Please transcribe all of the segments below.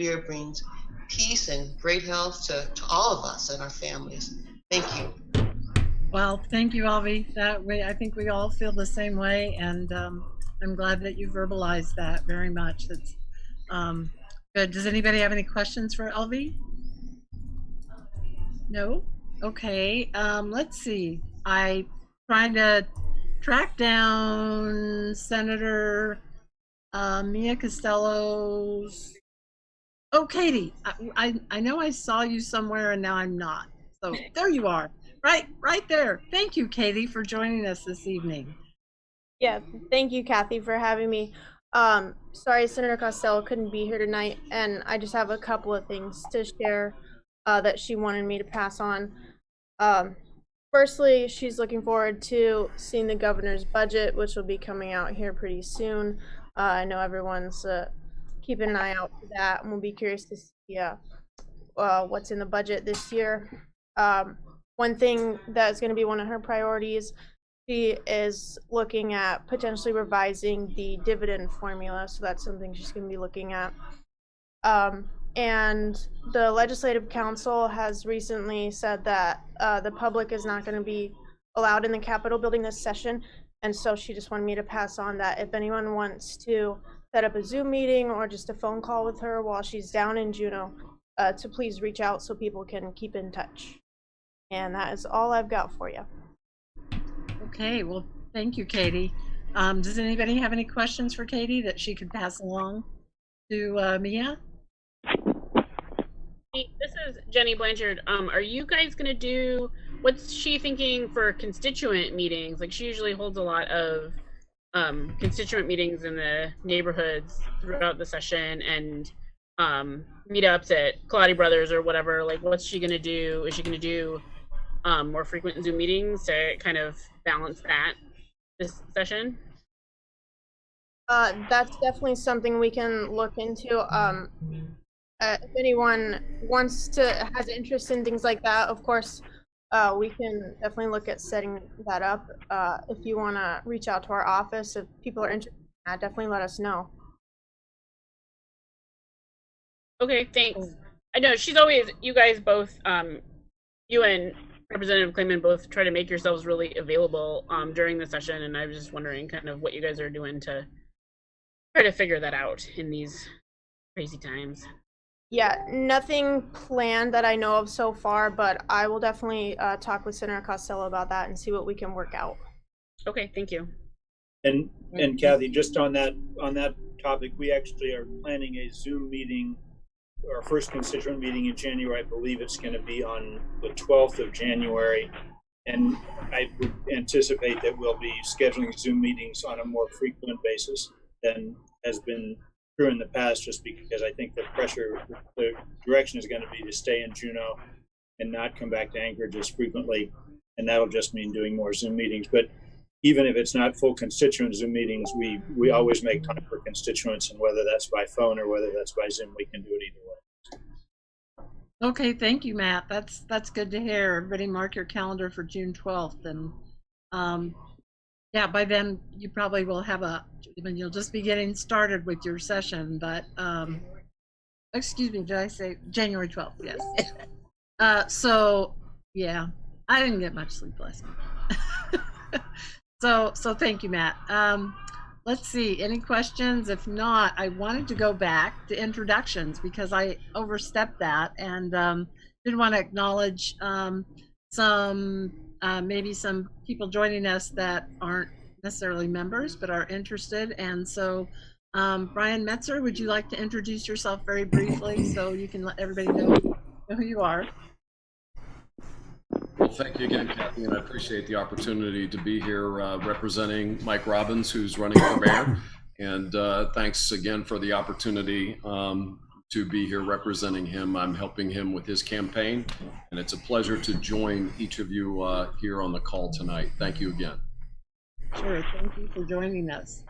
beer brings peace and great health to all of us and our families. Thank you. Well, thank you, Alvi. That way, I think we all feel the same way, and I'm glad that you verbalized that very much. That's good. Does anybody have any questions for Alvi? No? Okay. Let's see. I trying to track down Senator Mia Costello's. Oh, Katie, I know I saw you somewhere and now I'm not. So there you are, right there. Thank you, Katie, for joining us this evening. Yeah, thank you, Kathy, for having me. Sorry, Senator Costello couldn't be here tonight, and I just have a couple of things to share that she wanted me to pass on. Firstly, she's looking forward to seeing the governor's budget, which will be coming out here pretty soon. I know everyone's keeping an eye out for that, and we'll be curious to see what's in the budget this year. One thing that's going to be one of her priorities, she is looking at potentially revising the dividend formula, so that's something she's going to be looking at. And the Legislative Council has recently said that the public is not going to be allowed in the Capitol building this session, and so she just wanted me to pass on that if anyone wants to set up a Zoom meeting or just a phone call with her while she's down in Juneau, to please reach out so people can keep in touch. And that is all I've got for you. Okay, well, thank you, Katie. Does anybody have any questions for Katie that she could pass along to Mia? This is Jenny Blanchard. Are you guys gonna do, what's she thinking for constituent meetings? Like, she usually holds a lot of constituent meetings in the neighborhoods throughout the session, and meetups at Kaladi Brothers or whatever. Like, what's she gonna do? Is she gonna do more frequent Zoom meetings to kind of balance that this session? That's definitely something we can look into. If anyone has interest in things like that, of course, we can definitely look at setting that up. If you want to reach out to our office, if people are interested in that, definitely let us know. Okay, thanks. I know she's always, you guys both, you and Representative Clayman both try to make yourselves really available during the session, and I was just wondering kind of what you guys are doing to try to figure that out in these crazy times. Yeah, nothing planned that I know of so far, but I will definitely talk with Senator Costello about that and see what we can work out. Okay, thank you. And Kathy, just on that topic, we actually are planning a Zoom meeting, our first constituent meeting in January. I believe it's going to be on the 12th of January. And I would anticipate that we'll be scheduling Zoom meetings on a more frequent basis than has been true in the past, just because I think the direction is going to be to stay in Juneau and not come back to Anchorage as frequently. And that'll just mean doing more Zoom meetings. But even if it's not full constituent Zoom meetings, we always make time for constituents, and whether that's by phone or whether that's by Zoom, we can do it either way. Okay, thank you, Matt. That's good to hear. Everybody mark your calendar for June 12th. And yeah, by then you probably will have you'll just be getting started with your session, but excuse me, did I say January 12th? Yes. So yeah, I didn't get much sleep last night. So thank you, Matt. Let's see, any questions? If not, I wanted to go back to introductions because I overstepped that, and did want to acknowledge maybe some people joining us that aren't necessarily members but are interested. And so Brian Metzer, would you like to introduce yourself very briefly so you can let everybody know who you are? Well, thank you again, Kathy, and I appreciate the opportunity to be here representing Mike Robbins, who's running for mayor. And thanks again for the opportunity to be here representing him. I'm helping him with his campaign, and it's a pleasure to join each of you here on the call tonight. Thank you again. Sure, thank you for joining us.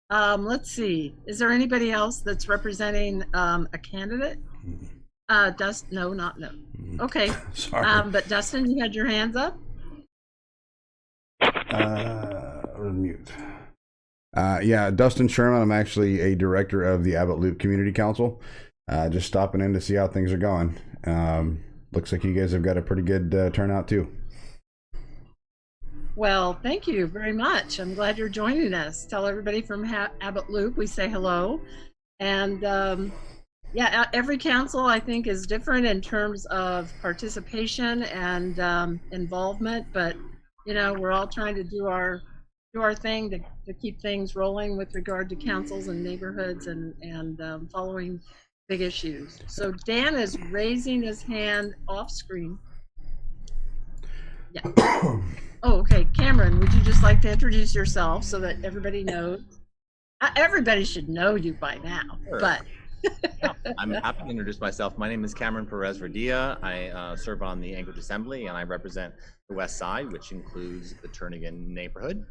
Let's see, is there anybody else that's representing a candidate? Dustin, no. Okay. Sorry. But Dustin, you had your hands up? Mute. Yeah, Dustin Sherman. I'm actually a director of the Abbott Loop Community Council. Just stopping in to see how things are going. Looks like you guys have got a pretty good turnout too. Well, thank you very much. I'm glad you're joining us. Tell everybody from Abbott Loop we say hello. And yeah, every council I think is different in terms of participation and involvement, but you know, we're all trying to do our thing to keep things rolling with regard to councils and neighborhoods and following big issues. So Dan is raising his hand off screen. Yeah. Oh, okay. Cameron, would you just like to introduce yourself so that everybody knows? Everybody should know you by now, Sure. but. Yeah, I'm happy to introduce myself. My name is Cameron Perez Verdia. I serve on the Anchorage Assembly, and I represent the West Side, which includes the Turnagin neighborhood.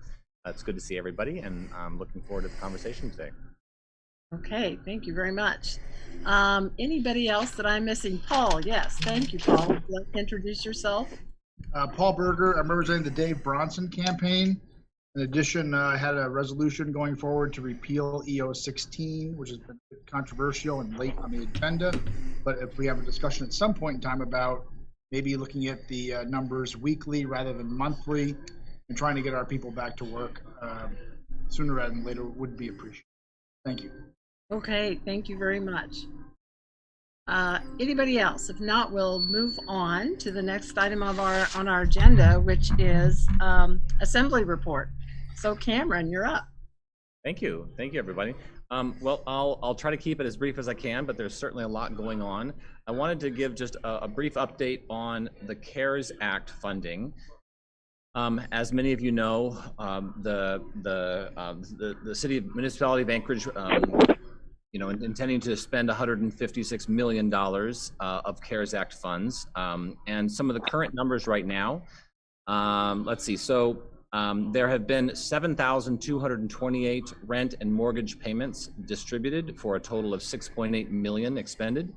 It's good to see everybody, and I'm looking forward to the conversation today. Okay, thank you very much. Anybody else that I'm missing? Paul, yes, thank you, Paul. Would you like to introduce yourself? Paul Berger, I'm representing the Dave Bronson campaign. In addition, I had a resolution going forward to repeal EO 16, which has been controversial and late on the agenda. But if we have a discussion at some point in time about maybe looking at the numbers weekly rather than monthly and trying to get our people back to work sooner rather than later would be appreciated. Thank you. Okay, thank you very much. Anybody else? If not, we'll move on to the next item of on our agenda, which is assembly report. So Cameron, you're up. Thank you, everybody. Well, I'll try to keep it as brief as I can, but there's certainly a lot going on. I wanted to give just a brief update on the CARES Act funding. As many of you know, the city of municipality of Anchorage, intending to spend $156 million of CARES Act funds, and some of the current numbers right now. Let's see. So there have been 7,228 rent and mortgage payments distributed for a total of $6.8 million expended.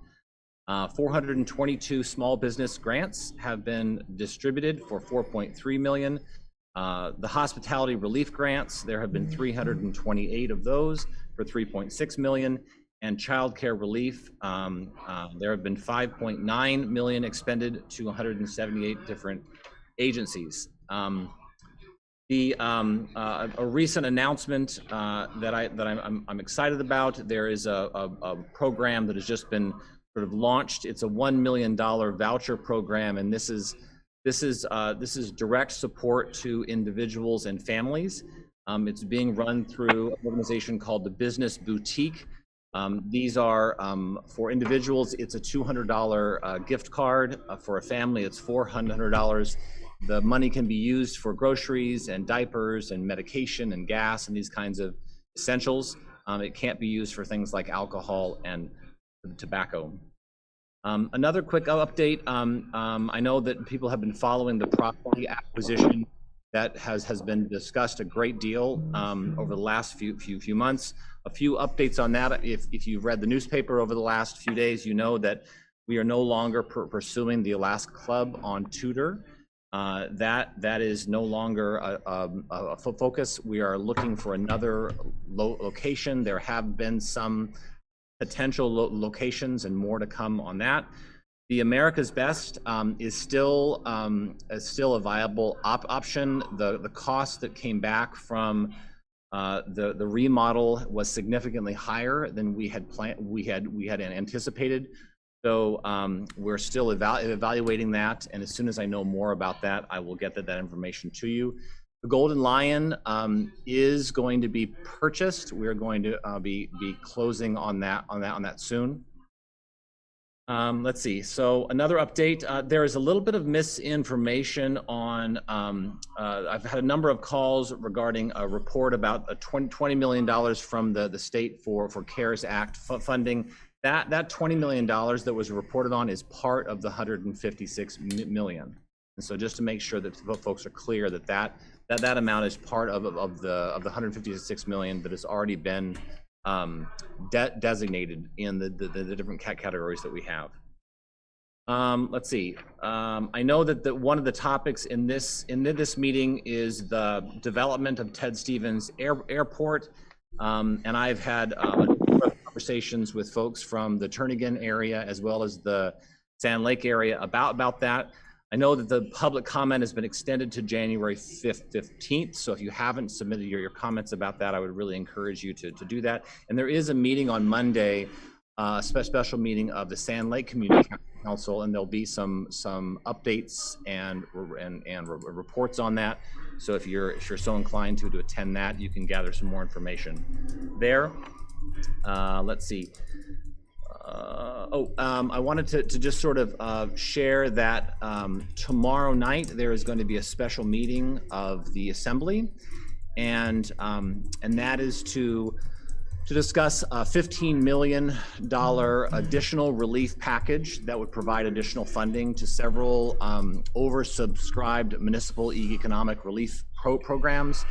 422 small business grants have been distributed for $4.3 million. The hospitality relief grants, there have been 328 of those for $3.6 million. And childcare relief, there have been $5.9 million expended to 178 different agencies. A recent announcement that I'm excited about. There is a program that has just been sort of launched. It's a $1 million voucher program, and this is direct support to individuals and families. It's being run through an organization called the Business Boutique. These are for individuals. It's a $200 gift card. For a family, it's $400. The money can be used for groceries and diapers and medication and gas and these kinds of essentials. It can't be used for things like alcohol and tobacco. Another quick update. I know that people have been following the property acquisition that has been discussed a great deal over the last few months. A few updates on that. If you've read the newspaper over the last few days, you know that we are no longer pursuing the Alaska Club on Tudor. That is no longer a focus. We are looking for another location. There have been some potential locations and more to come on that. The America's Best is still a viable option. The cost that came back from the remodel was significantly higher than we had anticipated. So we're still evaluating that, and as soon as I know more about that, I will get that information to you. The Golden Lion is going to be purchased. We're going to be closing on that soon. Let's see. So another update. There is a little bit of misinformation on. I've had a number of calls regarding a report about $20 million from the state for CARES Act funding. That $20 million that was reported on is part of the $156 million. And so just to make sure that folks are clear that amount is part of the $156 million that has already been designated in the different categories that we have. Let's see. I know that one of the topics in this meeting is the development of Ted Stevens Airport, and I've had a number of conversations with folks from the Turnagin area as well as the Sand Lake area about that. I know that the public comment has been extended to January 15th. So if you haven't submitted your comments about that, I would really encourage you to do that. And there is a meeting on Monday, a special meeting of the Sand Lake Community Council, and there'll be some updates and reports on that. So if you're so inclined to attend that, you can gather some more information there. Let's see. I wanted to just sort of share that tomorrow night there is going to be a special meeting of the Assembly, and that is to discuss a $15 million additional relief package that would provide additional funding to several oversubscribed municipal economic relief programs.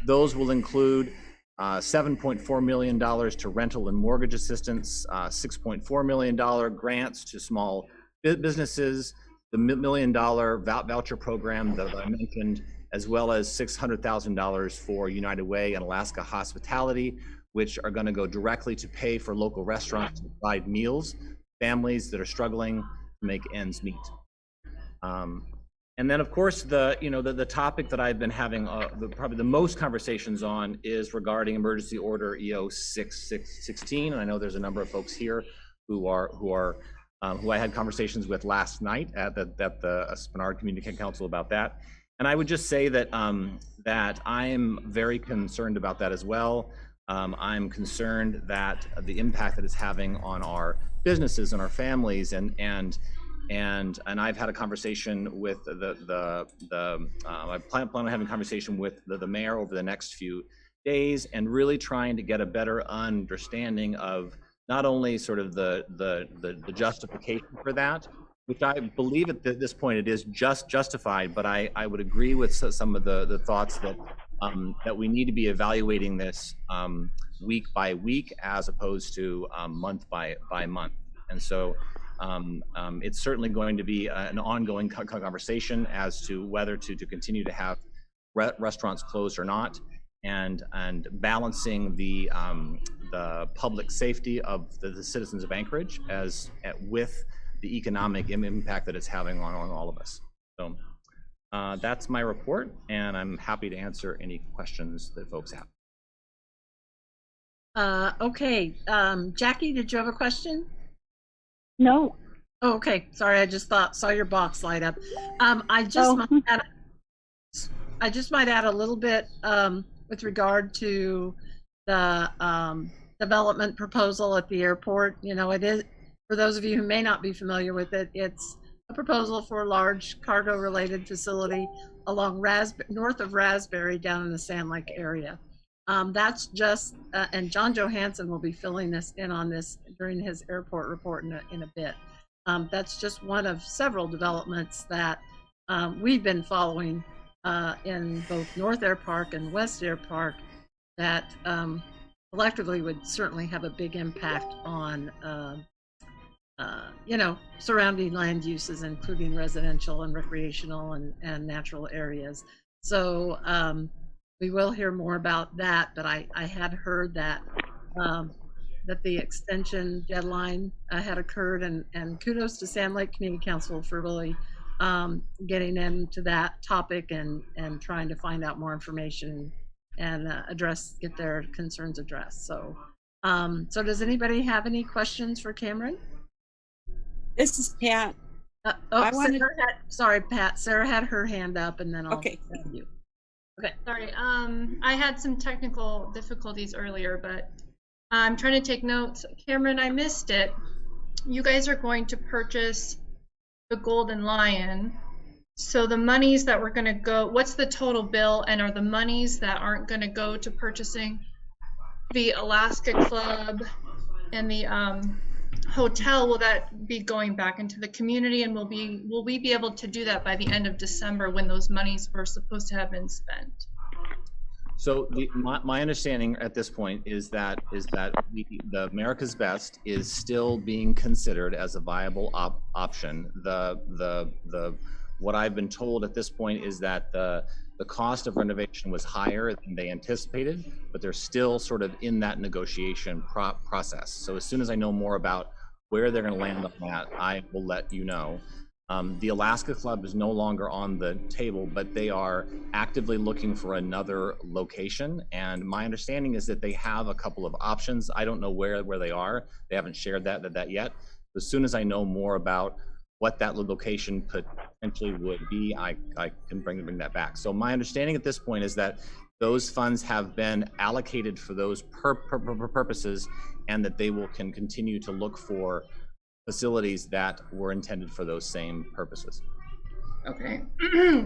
Those will include $7.4 million to rental and mortgage assistance, $6.4 million grants to small businesses, the $1 million voucher program that I mentioned, as well as $600,000 for United Way and Alaska Hospitality, which are going to go directly to pay for local restaurants to provide meals, families that are struggling to make ends meet. And then, of course, the topic that I've been having probably the most conversations on is regarding Emergency Order EO 616, and I know there's a number of folks here who I had conversations with last night at the Spenard Community Council about that. And I would just say that that I'm very concerned about that as well. I'm concerned that the impact that it's having on our businesses and our families, and I've had a conversation with I plan on having a conversation with the mayor over the next few days, and really trying to get a better understanding of not only sort of the justification for that, which I believe at this point it is justified, but I would agree with some of the thoughts that that we need to be evaluating this week by week as opposed to month by month. And so it's certainly going to be an ongoing conversation as to whether to continue to have restaurants closed or not, and balancing the public safety of the citizens of Anchorage with the economic impact that it's having on all of us. So that's my report, and I'm happy to answer any questions that folks have. Okay, Jackie, did you have a question? No. Oh, okay. Sorry, I just saw your box light up. I just might add a little bit with regard to the development proposal at the airport. You know, it is, for those of you who may not be familiar with it, it's a proposal for a large cargo-related facility along north of Raspberry down in the Sand Lake area. That's just, and John Johansson will be filling this in on this during his airport report in a bit. That's just one of several developments that we've been following in both North Air Park and West Air Park that collectively would certainly have a big impact on surrounding land uses, including residential and recreational and natural areas. So we will hear more about that, but I had heard that that the extension deadline had occurred, and kudos to Sand Lake Community Council for really getting into that topic and trying to find out more information and get their concerns addressed. So so does anybody have any questions for Cameron? This is Pat. Sorry, Pat. Sarah had her hand up, and then I'll okay. send you. Okay. Sorry, I had some technical difficulties earlier, but I'm trying to take notes. Cameron, I missed it. You guys are going to purchase the Golden Lion. So the monies that we're going to go, what's the total bill, and are the monies that aren't going to go to purchasing the Alaska Club and the hotel, will that be going back into the community, and will we be able to do that by the end of December when those monies were supposed to have been spent? So my understanding at this point is that the America's Best is still being considered as a viable option. The What I've been told at this point is that the cost of renovation was higher than they anticipated, but they're still sort of in that negotiation process. So as soon as I know more about where they're going to land on that, I will let you know. The Alaska Club is no longer on the table, but they are actively looking for another location. And my understanding is that they have a couple of options. I don't know where they are. They haven't shared that yet. As soon as I know more about what that location potentially would be, I can bring that back. So my understanding at this point is that those funds have been allocated for those purposes, and that they can continue to look for facilities that were intended for those same purposes. Okay.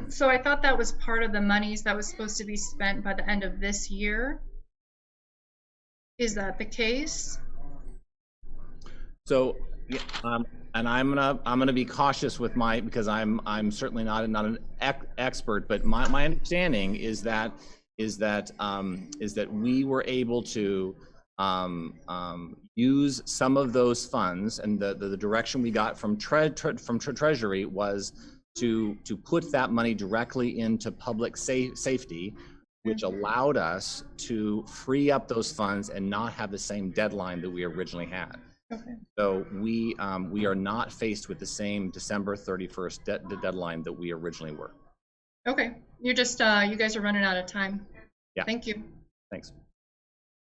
So I thought that was part of the monies that was supposed to be spent by the end of this year. Is that the case? So, and I'm gonna be cautious with because I'm certainly not an expert, but my understanding is that we were able to use some of those funds, and the direction we got from Treasury was to put that money directly into public safety, which allowed us to free up those funds and not have the same deadline that we originally had. Okay. So we are not faced with the same December 31st deadline that we originally were. Okay. You're just you guys are running out of time. Yeah. Thank you. Thanks.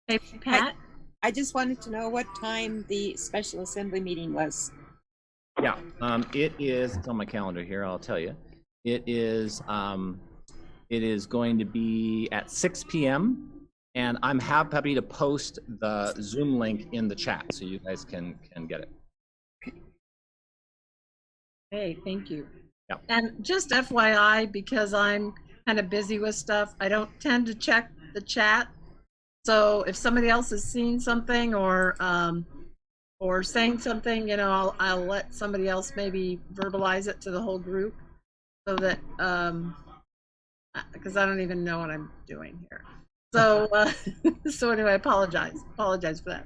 Hey, Pat? I just wanted to know what time the special assembly meeting was. Yeah, it is, it's on my calendar here, I'll tell you. It is going to be at 6 p.m. and I'm happy to post the Zoom link in the chat so you guys can get it. Hey, thank you. Yeah. And just FYI, because I'm kind of busy with stuff, I don't tend to check the chat. So if somebody else has seen something or saying something, you know, I'll let somebody else maybe verbalize it to the whole group, so that because I don't even know what I'm doing here. So so anyway, I apologize for that.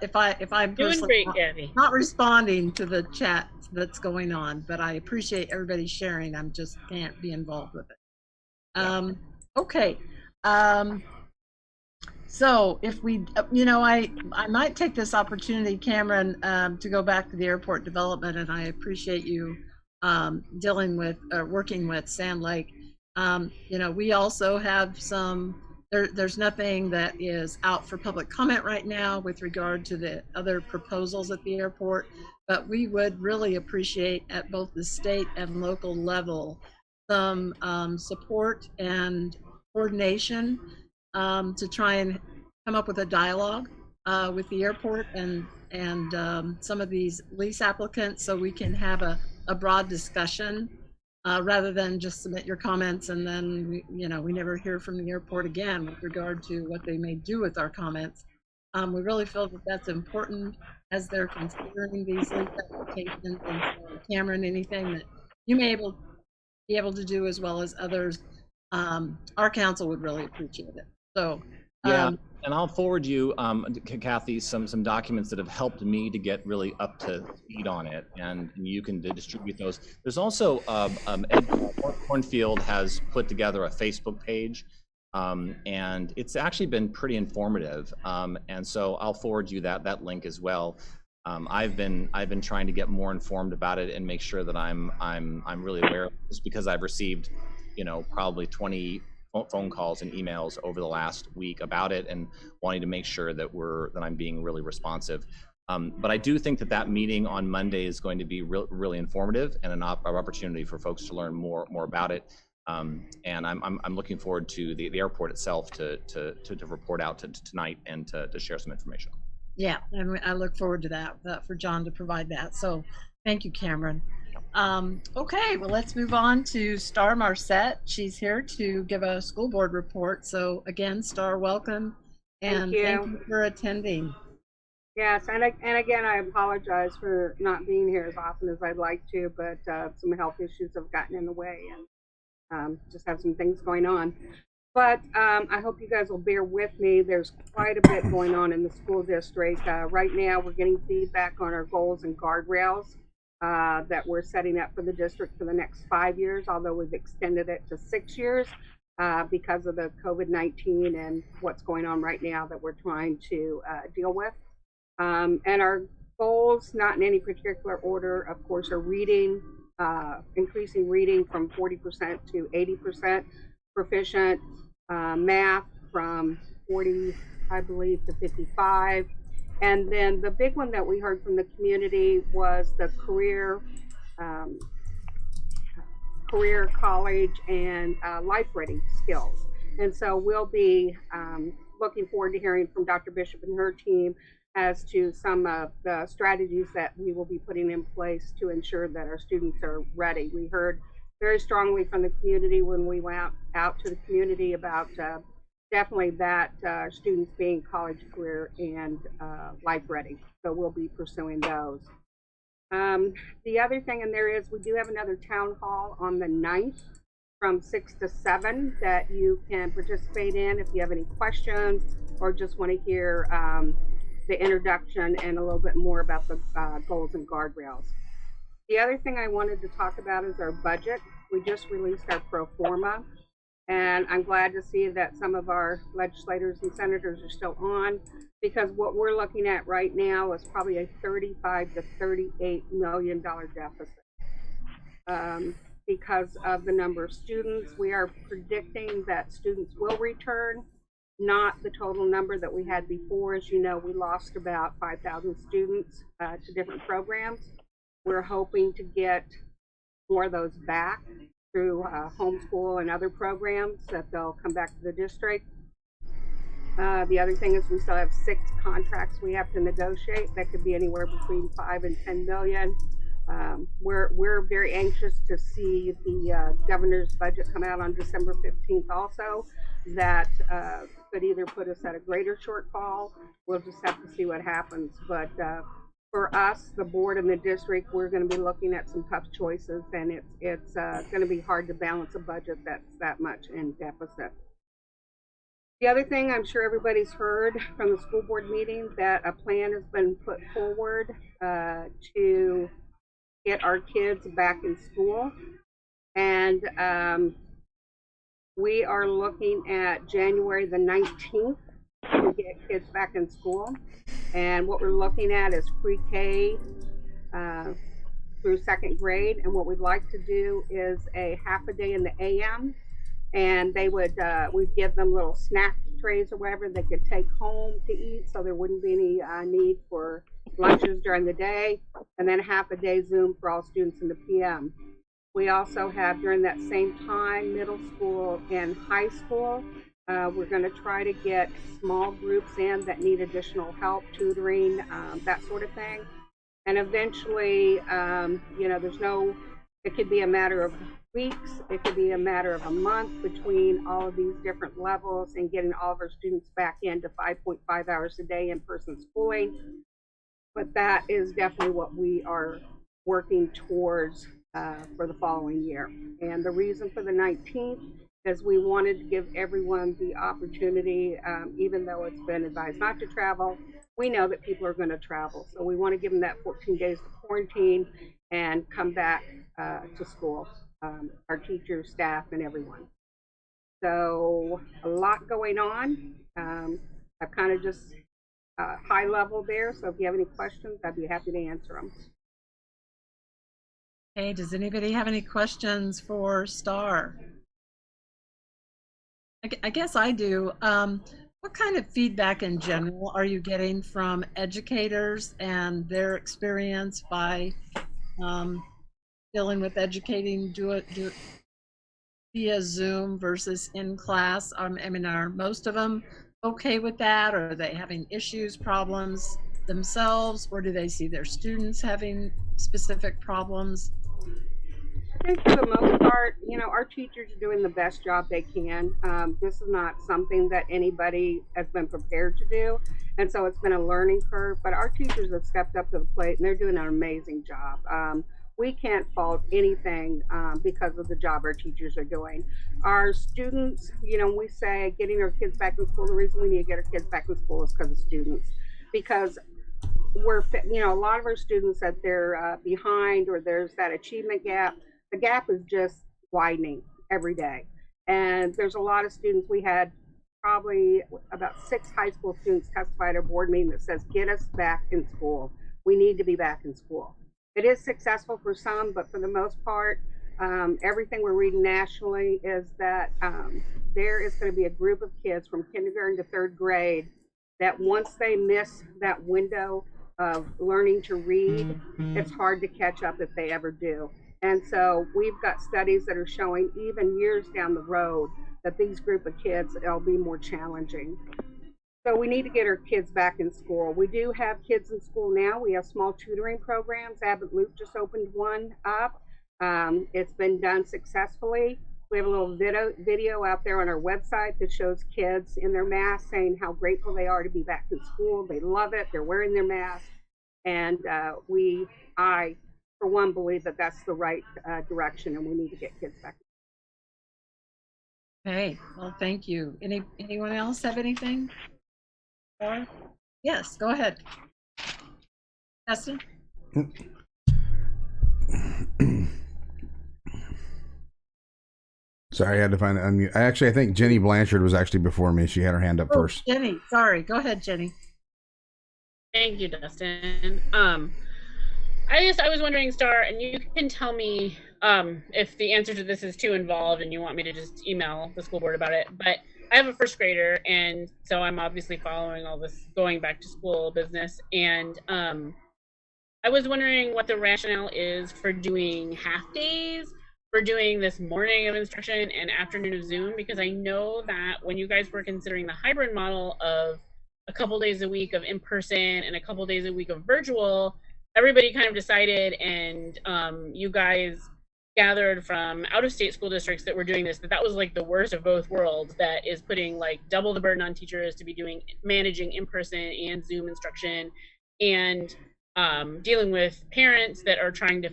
If I'm Doing great, Gabby. not responding to the chat that's going on, but I appreciate everybody sharing. I'm just can't be involved with it. Okay. So if we, you know, I might take this opportunity, Cameron, to go back to the airport development, and I appreciate you working with Sand Lake. You know, we also have there's nothing that is out for public comment right now with regard to the other proposals at the airport, but we would really appreciate at both the state and local level some support and coordination to try and come up with a dialogue with the airport and some of these lease applicants, so we can have a broad discussion rather than just submit your comments and then we never hear from the airport again with regard to what they may do with our comments. We really feel that that's important as they're considering these lease applications. And so, Cameron, anything that you may be able to do as well as others, our council would really appreciate it. So yeah, and I'll forward you, Kathy, some documents that have helped me to get really up to speed on it, and you can distribute those. There's also Ed Cornfield has put together a Facebook page, and it's actually been pretty informative. And so I'll forward you that link as well. I've been trying to get more informed about it and make sure that I'm really aware of this, because I've received, you know, probably 20 phone calls and emails over the last week about it, and wanting to make sure that I'm being really responsive. But I do think that meeting on Monday is going to be really informative and an opportunity for folks to learn more about it. And I'm looking forward to the airport itself to report out tonight and to share some information. Yeah, and I look forward to that for John to provide that. So thank you, Cameron. Okay, well, let's move on to Star Marcette. She's here to give a school board report. So again, Star, welcome, and thank you for attending. Yes, and again, I apologize for not being here as often as I'd like to, but some health issues have gotten in the way, and just have some things going on. But I hope you guys will bear with me. There's quite a bit going on in the school district. Right now, we're getting feedback on our goals and guardrails. that we're setting up for the district for the next 5 years, although we've extended it to 6 years because of the COVID-19 and what's going on right now that we're trying to deal with. And our goals, not in any particular order, of course, are reading, increasing reading from 40% to 80% proficient, math from 40, I believe, to 55. And then the big one that we heard from the community was the career, college, and life ready skills. And so we'll be looking forward to hearing from Dr. Bishop and her team as to some of the strategies that we will be putting in place to ensure that our students are ready. We heard very strongly from the community when we went out to the community about definitely that students being college, career, and life ready. So we'll be pursuing those. The other thing in there is we do have another town hall on the 9th from 6 to 7 that you can participate in if you have any questions or just want to hear the introduction and a little bit more about the goals and guardrails. The other thing I wanted to talk about is our budget. We just released our pro forma, and I'm glad to see that some of our legislators and senators are still on, because what we're looking at right now is probably a $35 to $38 million deficit. Because of the number of students, we are predicting that students will return, not the total number that we had before. As you know, we lost about 5,000 students to different programs. We're hoping to get more of those back through homeschool and other programs that they'll come back to the district. The other thing is we still have 6 contracts we have to negotiate that could be anywhere between 5 and 10 million. We're very anxious to see the governor's budget come out on December 15th also. That could either put us at a greater shortfall. We'll just have to see what happens. But for us, the board and the district, we're going to be looking at some tough choices, and it's going to be hard to balance a budget that's that much in deficit. The other thing, I'm sure everybody's heard from the school board meeting that a plan has been put forward to get our kids back in school. And we are looking at January the 19th to get kids back in school. And what we're looking at is pre-K through 2nd grade. And what we'd like to do is a half a day in the AM. And they would, we'd give them little snack trays or whatever they could take home to eat, so there wouldn't be any need for lunches during the day, and then half a day Zoom for all students in the PM. We also have, during that same time, middle school and high school, we're going to try to get small groups in that need additional help, tutoring, that sort of thing. And eventually, you know, it could be a matter of weeks, it could be a matter of a month between all of these different levels and getting all of our students back into 5.5 hours a day in-person schooling. But that is definitely what we are working towards for the following year. And the reason for the 19th is we wanted to give everyone the opportunity, even though it's been advised not to travel, we know that people are going to travel. So we want to give them that 14 days to quarantine and come back to school, our teachers, staff, and everyone. So a lot going on. I've kind of just high level there. So if you have any questions, I'd be happy to answer them. Hey, does anybody have any questions for Star? I guess I do. What kind of feedback in general are you getting from educators and their experience by dealing with educating via Zoom versus in class? I mean, are most of them okay with that, or are they having issues, problems themselves, or do they see their students having specific problems? I think for the most part, you know, our teachers are doing the best job they can. This is not something that anybody has been prepared to do, and so it's been a learning curve, but our teachers have stepped up to the plate and they're doing an amazing job. We can't fault anything because of the job our teachers are doing. Our students, you know, we say getting our kids back in school, the reason we need to get our kids back in school is because of students. Because you know, a lot of our students that they're behind, or there's that achievement gap. The gap is just widening every day. And there's a lot of students. We had probably about 6 high school students testify at a board meeting that says, get us back in school. We need to be back in school. It is successful for some, but for the most part, everything we're reading nationally is that there is going to be a group of kids from kindergarten to 3rd grade that once they miss that window of learning to read, it's hard to catch up if they ever do. And so we've got studies that are showing even years down the road that these group of kids, it'll be more challenging. So we need to get our kids back in school. We do have kids in school now. We have small tutoring programs. Abbott Loop just opened one up. It's been done successfully. We have a little video out there on our website that shows kids in their masks saying how grateful they are to be back in school. They love it. They're wearing their masks. And I, for one, believe that that's the right direction, and we need to get kids back. Okay, well, thank you. Anyone else have anything? Or yes, go ahead. Justin? Sorry, I had to find unmute. I think Jenny Blanchard was actually before me. She had her hand up first. Jenny, sorry. Go ahead, Jenny. Thank you, Dustin. I was wondering, Star, and you can tell me if the answer to this is too involved and you want me to just email the school board about it. But I have a 1st grader, and so I'm obviously following all this going back to school business. And I was wondering what the rationale is for doing half days, for doing this morning of instruction and afternoon of Zoom, because I know that when you guys were considering the hybrid model of a couple days a week of in-person and a couple days a week of virtual, everybody kind of decided, and you guys gathered from out-of-state school districts that were doing this, that was like the worst of both worlds, that is putting like double the burden on teachers to be managing in-person and Zoom instruction, and dealing with parents that are trying to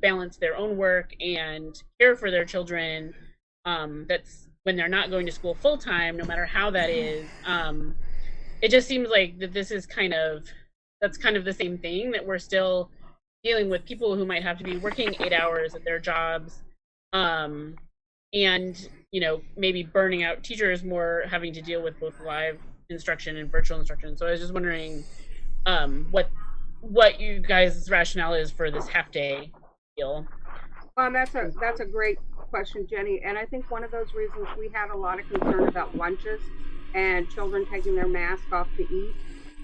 balance their own work and care for their children. That's when they're not going to school full-time, no matter how that is. It just seems like that this is that's kind of the same thing, that we're still dealing with people who might have to be working 8 hours at their jobs, and, you know, maybe burning out teachers more, having to deal with both live instruction and virtual instruction. So I was just wondering what you guys' rationale is for this half-day deal. Well, that's a great question, Jenny. And I think one of those reasons we had a lot of concern about lunches and children taking their mask off to eat.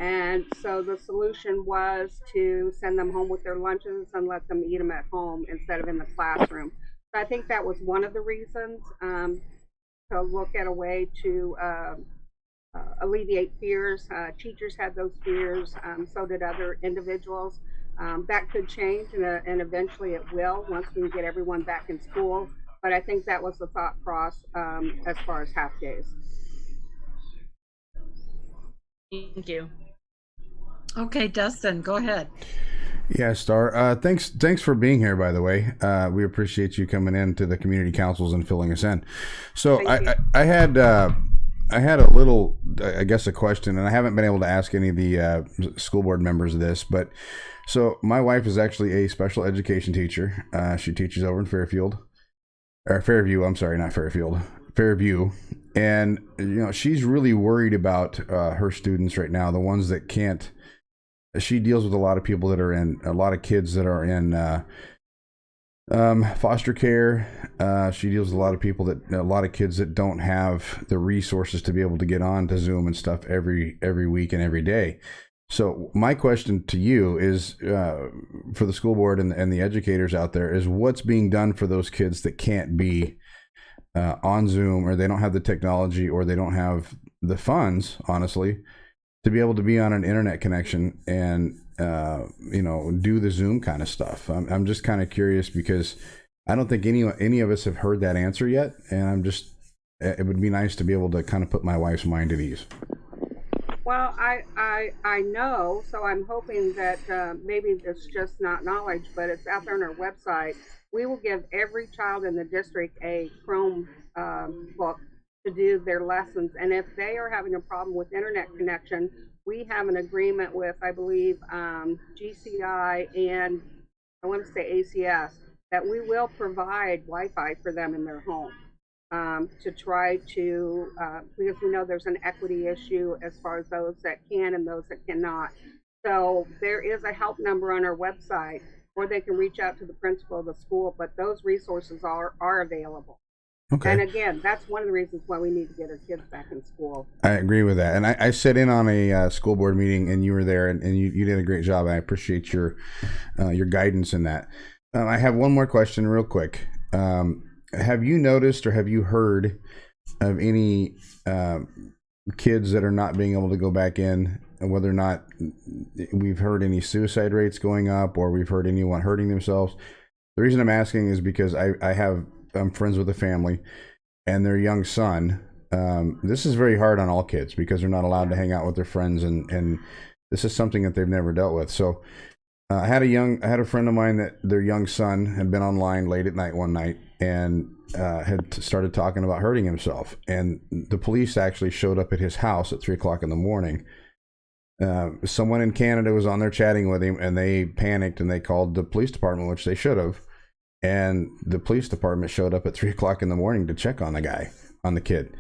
And so the solution was to send them home with their lunches and let them eat them at home instead of in the classroom. So I think that was one of the reasons, to look at a way to alleviate fears. Teachers had those fears, so did other individuals. That could change, and eventually it will once we get everyone back in school. But I think that was the thought process as far as half days. Thank you. Okay, Dustin, go ahead. Yeah, Star. Thanks for being here, by the way. We appreciate you coming in to the community councils and filling us in. So I had a little, I guess, a question, and I haven't been able to ask any of the school board members of this, but so my wife is actually a special education teacher. She teaches over in Fairview. And, you know, she's really worried about her students right now, the ones that can't. She deals with a lot of people that are a lot of kids that are in foster care. She deals with a lot of kids that don't have the resources to be able to get on to Zoom and stuff every week and every day. So my question to you is, for the school board and the educators out there, is what's being done for those kids that can't be on Zoom, or they don't have the technology, or they don't have the funds, honestly, to be able to be on an internet connection and do the Zoom kind of stuff. I'm just kind of curious, because I don't think any of us have heard that answer yet, and it would be nice to be able to kind of put my wife's mind at ease. Well, I know, so I'm hoping that maybe it's just not knowledge, but it's out there on our website. We will give every child in the district a Chrome book to do their lessons. And if they are having a problem with internet connection, we have an agreement with, I believe, GCI and I want to say ACS, that we will provide Wi-Fi for them in their home to try to, because we know there's an equity issue as far as those that can and those that cannot. So there is a help number on our website where they can reach out to the principal of the school, but those resources are available. Okay. And again, that's one of the reasons why we need to get our kids back in school. I agree with that. And I sat in on a school board meeting, and you were there, and you did a great job. I appreciate your guidance in that. I have one more question real quick. Have you noticed or have you heard of any kids that are not being able to go back in, and whether or not we've heard any suicide rates going up or we've heard anyone hurting themselves? The reason I'm asking is because I'm friends with a family and their young son. This is very hard on all kids because they're not allowed to hang out with their friends, and this is something that they've never dealt with. So I had a friend of mine that their young son had been online late at night one night and had started talking about hurting himself, and the police actually showed up at his house at 3:00 in the morning. Someone in Canada was on there chatting with him, and they panicked and they called the police department, which they should have. And the police department showed up at 3:00 in the morning to check on the kid.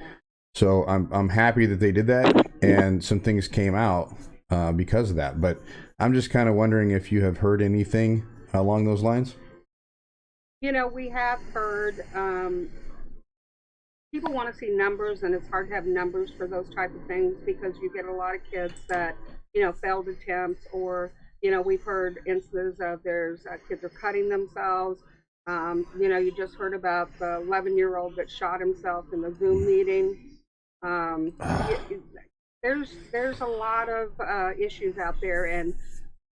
So I'm happy that they did that, and some things came out because of that. But I'm just kind of wondering if you have heard anything along those lines. You know, we have heard people want to see numbers, and it's hard to have numbers for those type of things because you get a lot of kids that, you know, failed attempts, or, you know, we've heard instances of there's kids are cutting themselves. You know, you just heard about the 11-year-old that shot himself in the Zoom meeting. There's a lot of issues out there, and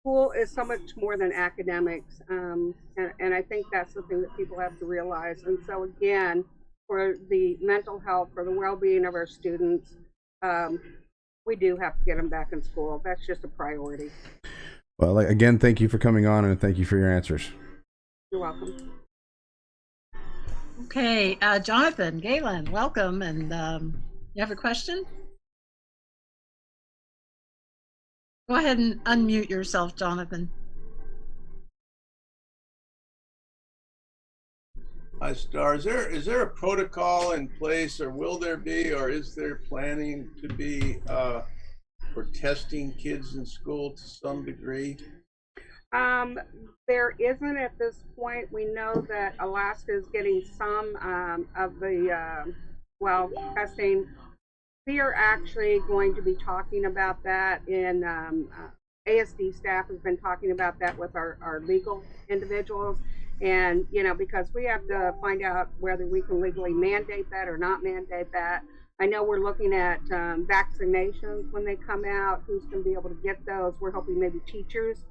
school is so much more than academics. And I think that's the thing that people have to realize. And so again, for the mental health, for the well-being of our students, we do have to get them back in school. That's just a priority. Well, again, thank you for coming on, and thank you for your answers. You're welcome. Okay, Jonathan, Galen, welcome. And you have a question? Go ahead and unmute yourself, Jonathan. Hi, Star. Is there a protocol in place, or will there be, or is there planning to be for testing kids in school to some degree? There isn't at this point. We know that Alaska is getting some of the, testing. We are actually going to be talking about that, and ASD staff has been talking about that with our legal individuals. And, you know, because we have to find out whether we can legally mandate that or not mandate that. I know we're looking at vaccinations when they come out, who's going to be able to get those. We're hoping maybe teachers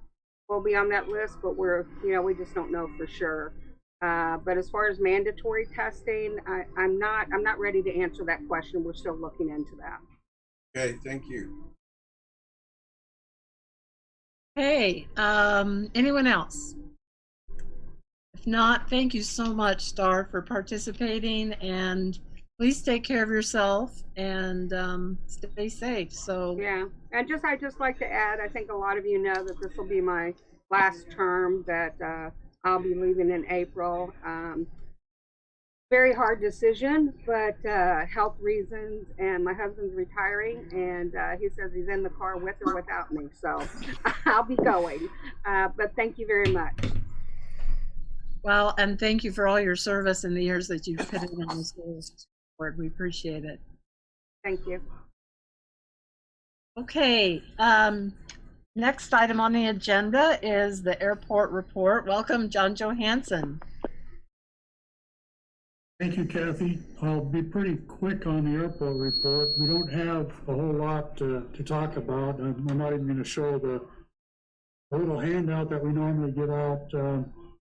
will be on that list, but we just don't know for sure. But as far as mandatory testing, I'm not ready to answer that question. We're still looking into that. Okay, thank you. Hey, anyone else? If not, thank you so much, Star, for participating, and please take care of yourself and stay safe. So yeah, and I'd just like to add, I think a lot of you know that this will be my last term, that I'll be leaving in April. Very hard decision, but health reasons, and my husband's retiring, and he says he's in the car with or without me, so I'll be going. But thank you very much. Well, and thank you for all your service in the years that you've put in on the school board. We appreciate it. Thank you. Okay, next item on the agenda is the airport report. Welcome, John Johansson. Thank you, Kathy. I'll be pretty quick on the airport report. We don't have a whole lot to talk about. I'm not even going to show the little handout that we normally give out,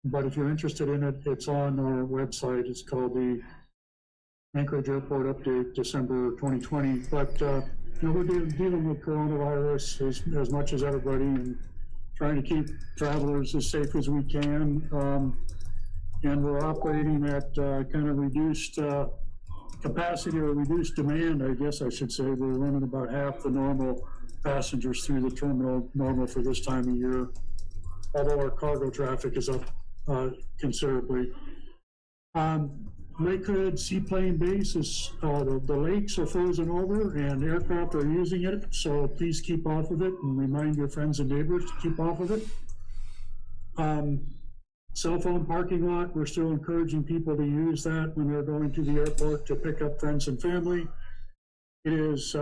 but if you're interested in it, it's on our website. It's called the Anchorage Airport Update December 2020. But we're dealing with coronavirus as much as everybody, and trying to keep travelers as safe as we can. And we're operating at kind of reduced capacity, or reduced demand, I guess I should say. We're running about half the normal passengers through the terminal normal for this time of year, although our cargo traffic is up considerably. Lake Hood Seaplane Base is, the lakes are frozen over and aircraft are using it, so please keep off of it and remind your friends and neighbors to keep off of it. Cell phone parking lot, we're still encouraging people to use that when they're going to the airport to pick up friends and family. It is,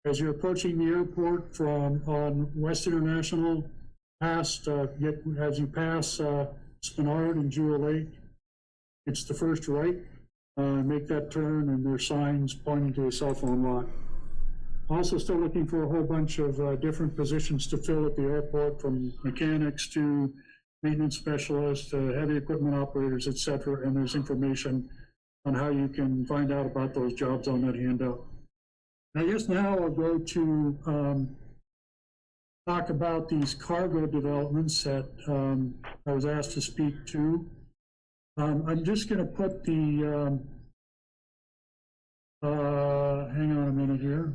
as you're approaching the airport from on West International, past, as you pass Spenard and Jewel Lake, it's the first right. Make that turn, and there's signs pointing to a cell phone lot. Also still looking for a whole bunch of different positions to fill at the airport, from mechanics to maintenance specialists, heavy equipment operators, et cetera. And there's information on how you can find out about those jobs on that handout. I guess now I'll go to talk about these cargo developments that I was asked to speak to. I'm just going to put the, hang on a minute here.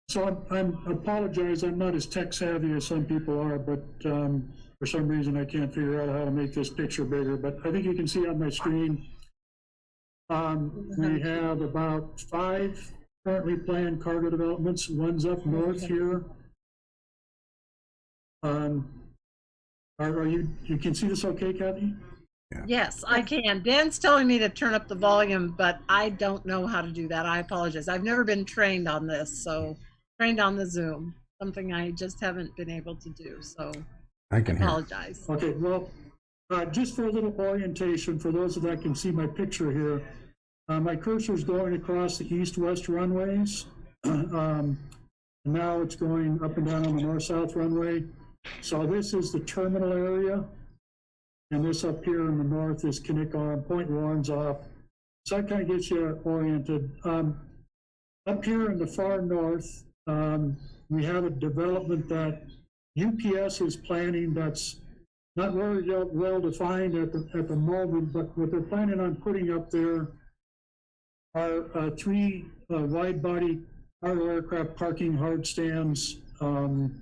So I apologize, I'm not as tech savvy as some people are, but for some reason I can't figure out how to make this picture bigger, but I think you can see on my screen, we have about 5 currently planned cargo developments. One's up north here. You can see this okay, Kathy? Yeah. Yes, I can. Dan's telling me to turn up the volume, but I don't know how to do that. I apologize. I've never been trained on this, so trained on the Zoom, something I just haven't been able to do. So I can apologize. Hear. Okay, well, just for a little orientation, for those that can see my picture here, my cursor is going across the east-west runways. Now it's going up and down on the north-south runway. So this is the terminal area. And this up here in the north is Kinnick Point Warren's off. So that kind of gets you oriented. Up here in the far north, we have a development that UPS is planning that's not very well defined at the moment, but what they're planning on putting up there are 3 wide-body cargo aircraft parking hard stands, an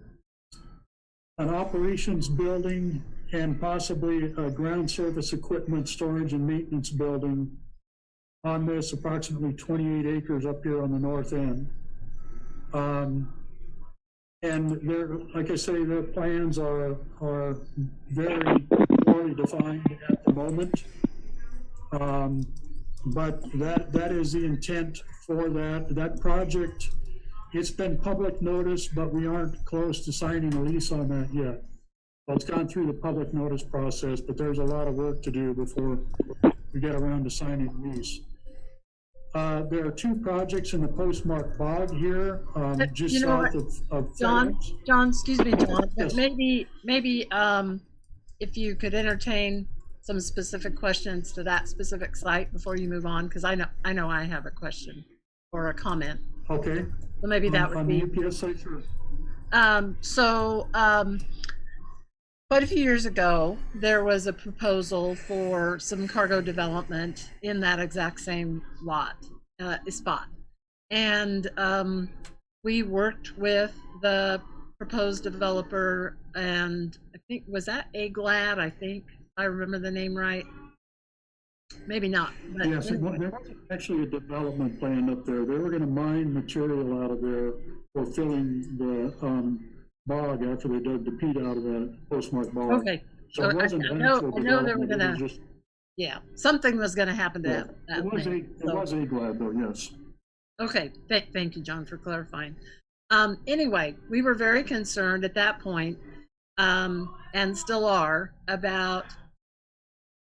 operations building, and possibly a ground surface equipment storage and maintenance building on this approximately 28 acres up here on the north end. And like I say, their plans are very poorly defined at the moment. But that is the intent for that project. It's been public notice, but we aren't close to signing a lease on that yet. Well, it's gone through the public notice process, but there's a lot of work to do before we get around to signing a lease. There are 2 projects in the Postmark Bog here, just south of John, excuse me, John, yes. maybe if you could entertain some specific questions to that specific site before you move on, because I know I have a question or a comment. Okay. So maybe that would be on the UPS site, sure. Quite a few years ago, there was a proposal for some cargo development in that exact same spot. And we worked with the proposed developer, and I think, was that AGLAD? I think I remember the name right. Maybe not. But yes, anyway. There was actually a development plan up there. They were going to mine material out of there for filling the bog after they dug the peat out of the Postmark bog. Okay. So it wasn't I know they were gonna. Just, yeah, something was gonna happen to that. It was a glad though, yes. Okay, thank you, John, for clarifying. Anyway, we were very concerned at that point, and still are, about,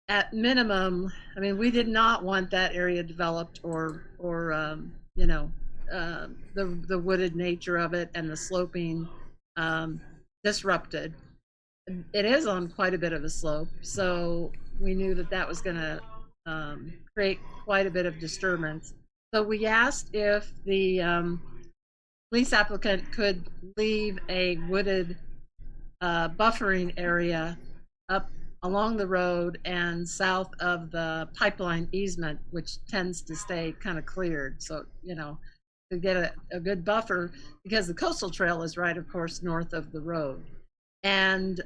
at minimum, I mean, we did not want that area developed or you know, the wooded nature of it and the sloping disrupted. It is on quite a bit of a slope, so we knew that was going to create quite a bit of disturbance. So we asked if the lease applicant could leave a wooded buffering area up along the road and south of the pipeline easement, which tends to stay kind of cleared. So, you know, to get a good buffer, because the coastal trail is right, of course, north of the road. And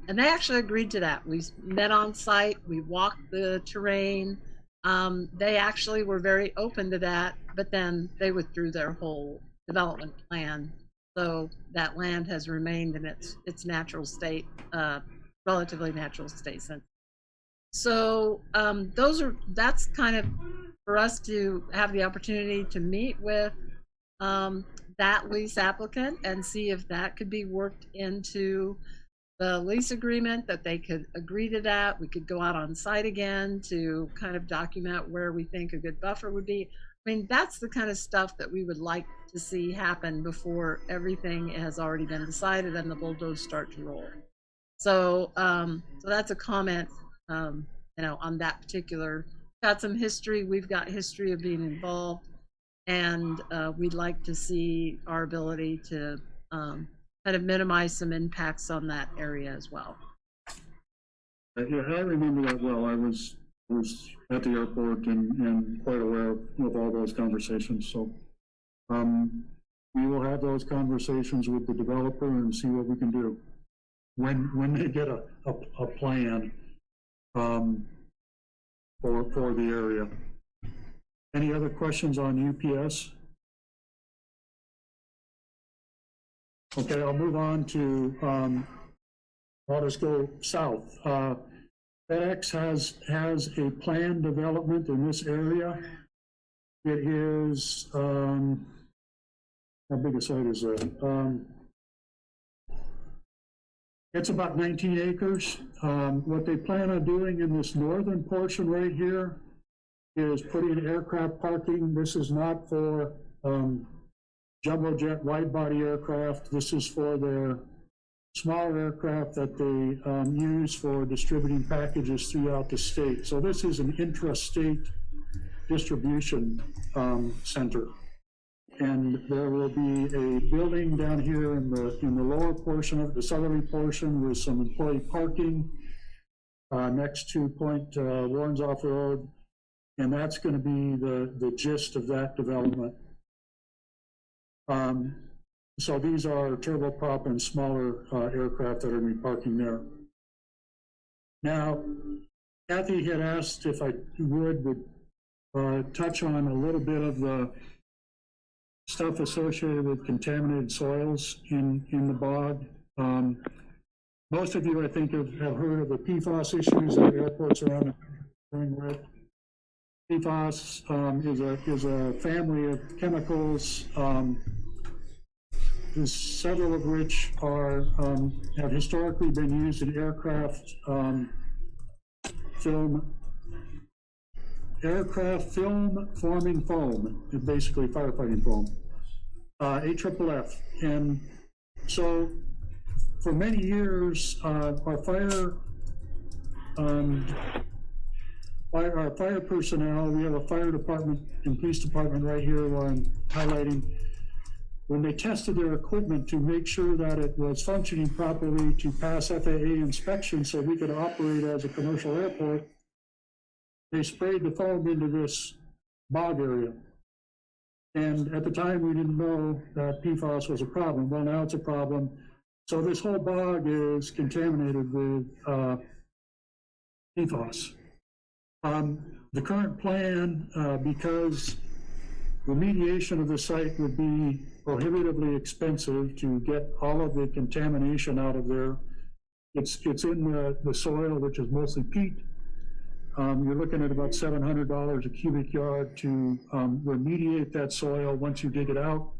they actually agreed to that. We met on site, we walked the terrain. They actually were very open to that, but then they withdrew their whole development plan. So that land has remained in its natural state, relatively natural state since. So that's kind of for us to have the opportunity to meet with that lease applicant and see if that could be worked into the lease agreement, that they could agree to that. We could go out on site again to kind of document where we think a good buffer would be. I mean, that's the kind of stuff that we would like to see happen before everything has already been decided and the bulldozers start to roll. So, so that's a comment, you know, on that particular. Got some history. We've got history of being involved, and we'd like to see our ability to kind of minimize some impacts on that area as well. Yeah, I remember that well. I was at the airport and quite aware of all those conversations. So we will have those conversations with the developer and see what we can do when they get a plan for the area. Any other questions on UPS? Okay, I'll move on to, I'll just go south. FedEx has a planned development in this area. It is, how big a site is that? It's about 19 acres. What they plan on doing in this northern portion right here is putting aircraft parking. This is not for jumbo jet wide body aircraft. This is for their smaller aircraft that they use for distributing packages throughout the state. So this is an intrastate distribution center. And there will be a building down here in the lower portion of the southerly portion with some employee parking next to Point Warrensoff Road. And that's going to be the gist of that development. So these are turboprop and smaller aircraft that are going to be parking there. Now, Kathy had asked if I would touch on a little bit of the stuff associated with contaminated soils in the bog. Most of you, I think, have heard of the PFAS issues that airports around the country are dealing with. PFAS is a family of chemicals, several of which have historically been used in aircraft film forming foam, basically firefighting foam, AFFF. And so for many years, our fire personnel, we have a fire department and police department right here where I'm highlighting, when they tested their equipment to make sure that it was functioning properly to pass FAA inspection so we could operate as a commercial airport, they sprayed the foam into this bog area. And at the time, we didn't know that PFAS was a problem. Well, now it's a problem. So this whole bog is contaminated with PFAS. The current plan, because remediation of the site would be prohibitively expensive to get all of the contamination out of there. It's in the soil, which is mostly peat. You're looking at about $700 a cubic yard to remediate that soil once you dig it out.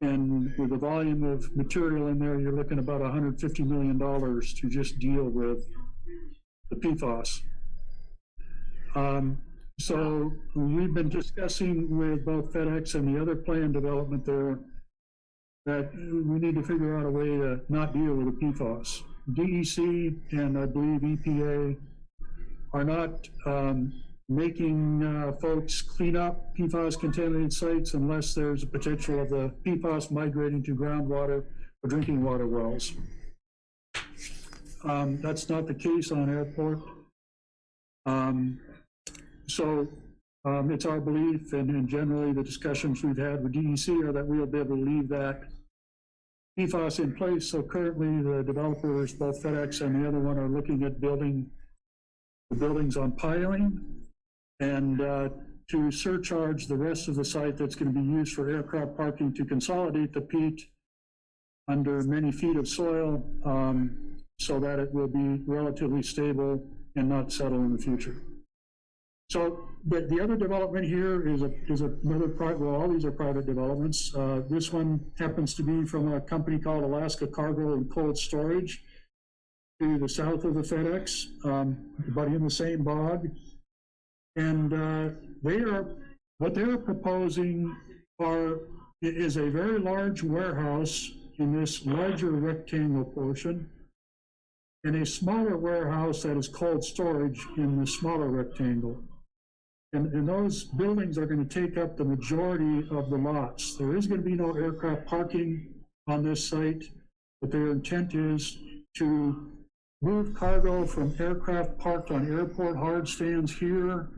And with the volume of material in there, you're looking at about $150 million to just deal with the PFAS. So we've been discussing with both FedEx and the other plan development there that we need to figure out a way to not deal with the PFAS. DEC and I believe EPA are not making folks clean up PFAS contaminated sites unless there's a potential of the PFAS migrating to groundwater or drinking water wells. That's not the case on airport. So it's our belief, and generally the discussions we've had with DEC are that we'll be able to leave that PFAS in place. So currently the developers, both FedEx and the other one, are looking at building the buildings on piling and to surcharge the rest of the site that's going to be used for aircraft parking to consolidate the peat under many feet of soil so that it will be relatively stable and not settle in the future. So, but the other development here is another private, well, all these are private developments. This one happens to be from a company called Alaska Cargo and Cold Storage to the south of the FedEx, but in the same bog. And what they're proposing is a very large warehouse in this larger rectangle portion, and a smaller warehouse that is cold storage in the smaller rectangle. And those buildings are going to take up the majority of the lots. There is going to be no aircraft parking on this site, but their intent is to move cargo from aircraft parked on airport hard stands here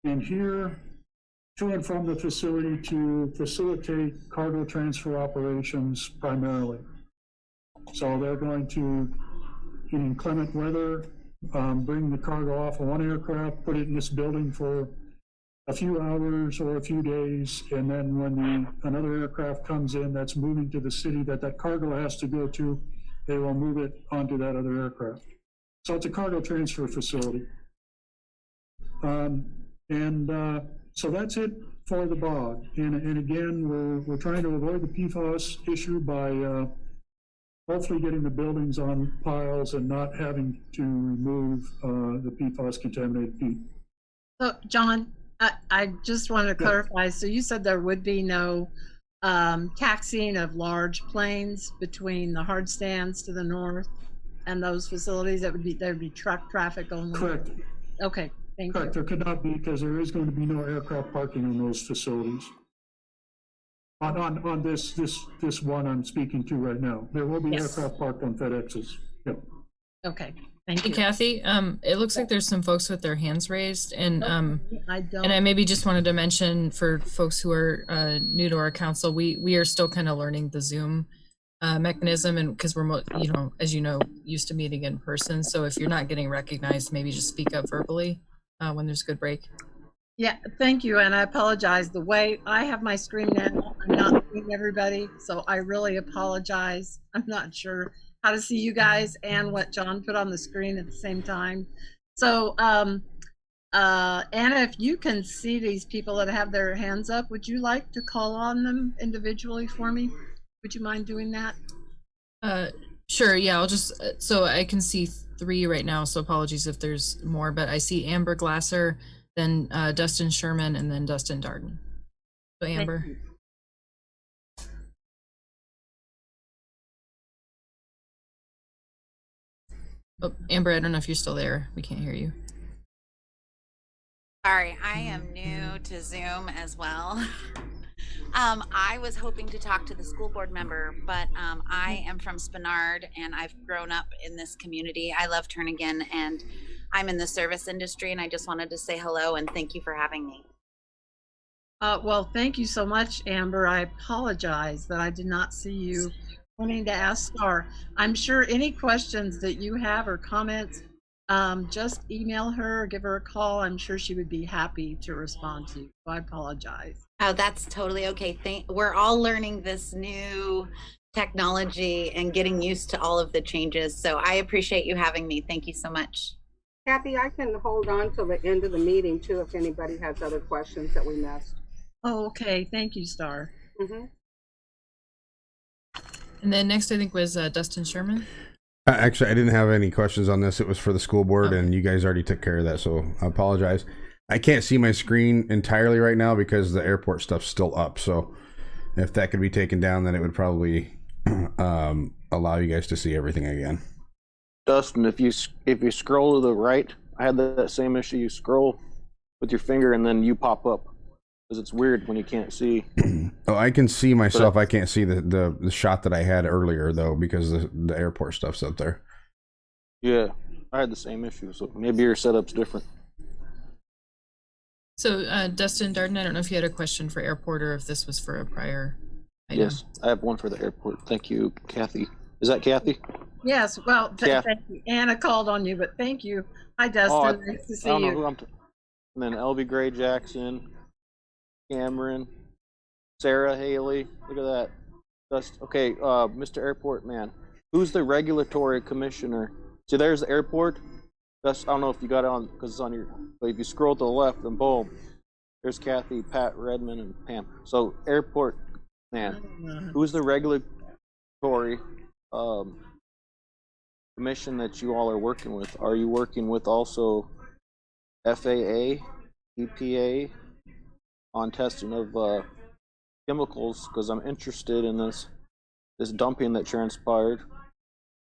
and here to and from the facility to facilitate cargo transfer operations primarily. So they're going to, in inclement weather, bring the cargo off of one aircraft, put it in this building for a few hours or a few days, and then when another aircraft comes in that's moving to the city that cargo has to go to, they will move it onto that other aircraft. So it's a cargo transfer facility. So that's it for the bog. And again, we're trying to avoid the PFAS issue by hopefully getting the buildings on piles and not having to remove the PFAS contaminated peat. So, John, I just want to clarify. So you said there would be no taxiing of large planes between the hard stands to the north and those facilities. There'd be truck traffic only. Correct. Okay, thank Correct. you. There could not be, because there is going to be no aircraft parking in those facilities. On this one I'm speaking to right now, there will be aircraft parked on FedExes. Yep. Okay, thank Hey, you. Kathy, it looks like there's some folks with their hands raised, and I don't. and I maybe just wanted to mention for folks who are new to our council, we are still kind of learning the Zoom mechanism, and because we're as you know, used to meeting in person. So if you're not getting recognized, maybe just speak up verbally when there's a good break. Yeah, thank you, and I apologize. The way I have my screen now, I'm not seeing everybody, so I really apologize. I'm not sure how to see you guys and what John put on the screen at the same time. So, Anna, if you can see these people that have their hands up, would you like to call on them individually for me? Would you mind doing that? Sure, yeah, I'll just, so I can see 3 right now, so apologies if there's more, but I see Amber Glasser, then Dustin Sherman, and then Dustin Darden. So Amber. Oh, Amber, I don't know if you're still there. We can't hear you. Sorry, I am new to Zoom as well. I was hoping to talk to the school board member, but I am from Spenard and I've grown up in this community. I love Turnagin and I'm in the service industry, and I just wanted to say hello and thank you for having me. Well, thank you so much, Amber. I apologize that I did not see you wanting to ask Star. I'm sure any questions that you have or comments, just email her or give her a call. I'm sure she would be happy to respond to you. So I apologize. Oh, that's totally okay. We're all learning this new technology and getting used to all of the changes. So I appreciate you having me. Thank you so much. Kathy, I can hold on till the end of the meeting too if anybody has other questions that we missed. Oh, okay. Thank you, Star. And then next, I think, was Dustin Sherman. Actually, I didn't have any questions on this. It was for the school board, and you guys already took care of that, so I apologize. I can't see my screen entirely right now because the airport stuff's still up. So if that could be taken down, then it would probably allow you guys to see everything again. Dustin, if you scroll to the right, I had that same issue. You scroll with your finger and then you pop up, because it's weird when you can't see. Oh, I can see myself. I can't see the shot that I had earlier though, because the airport stuff's up there. Yeah, I had the same issue, so maybe your setup's different. So, Dustin Darden, I don't know if you had a question for airport or if this was for a prior item. Yes, I have one for the airport. Thank you, Kathy. Is that Kathy? Yes, well, Yeah. thank you. Anna called on you, but thank you. Hi, Dustin. Nice to see I don't know you. who I'm. And then LB Gray Jackson, Cameron, Sarah Haley. Look at that. Okay, Mr. Airport Man. Who's the regulatory commissioner? See, there's the airport. I don't know if you got it on because it's on your. But if you scroll to the left, then boom, there's Kathy, Pat, Redmond, and Pam. So Airport Man. Who's the regulatory commission that you all are working with? Are you working with also FAA, EPA on testing of chemicals? Because I'm interested in this dumping that transpired.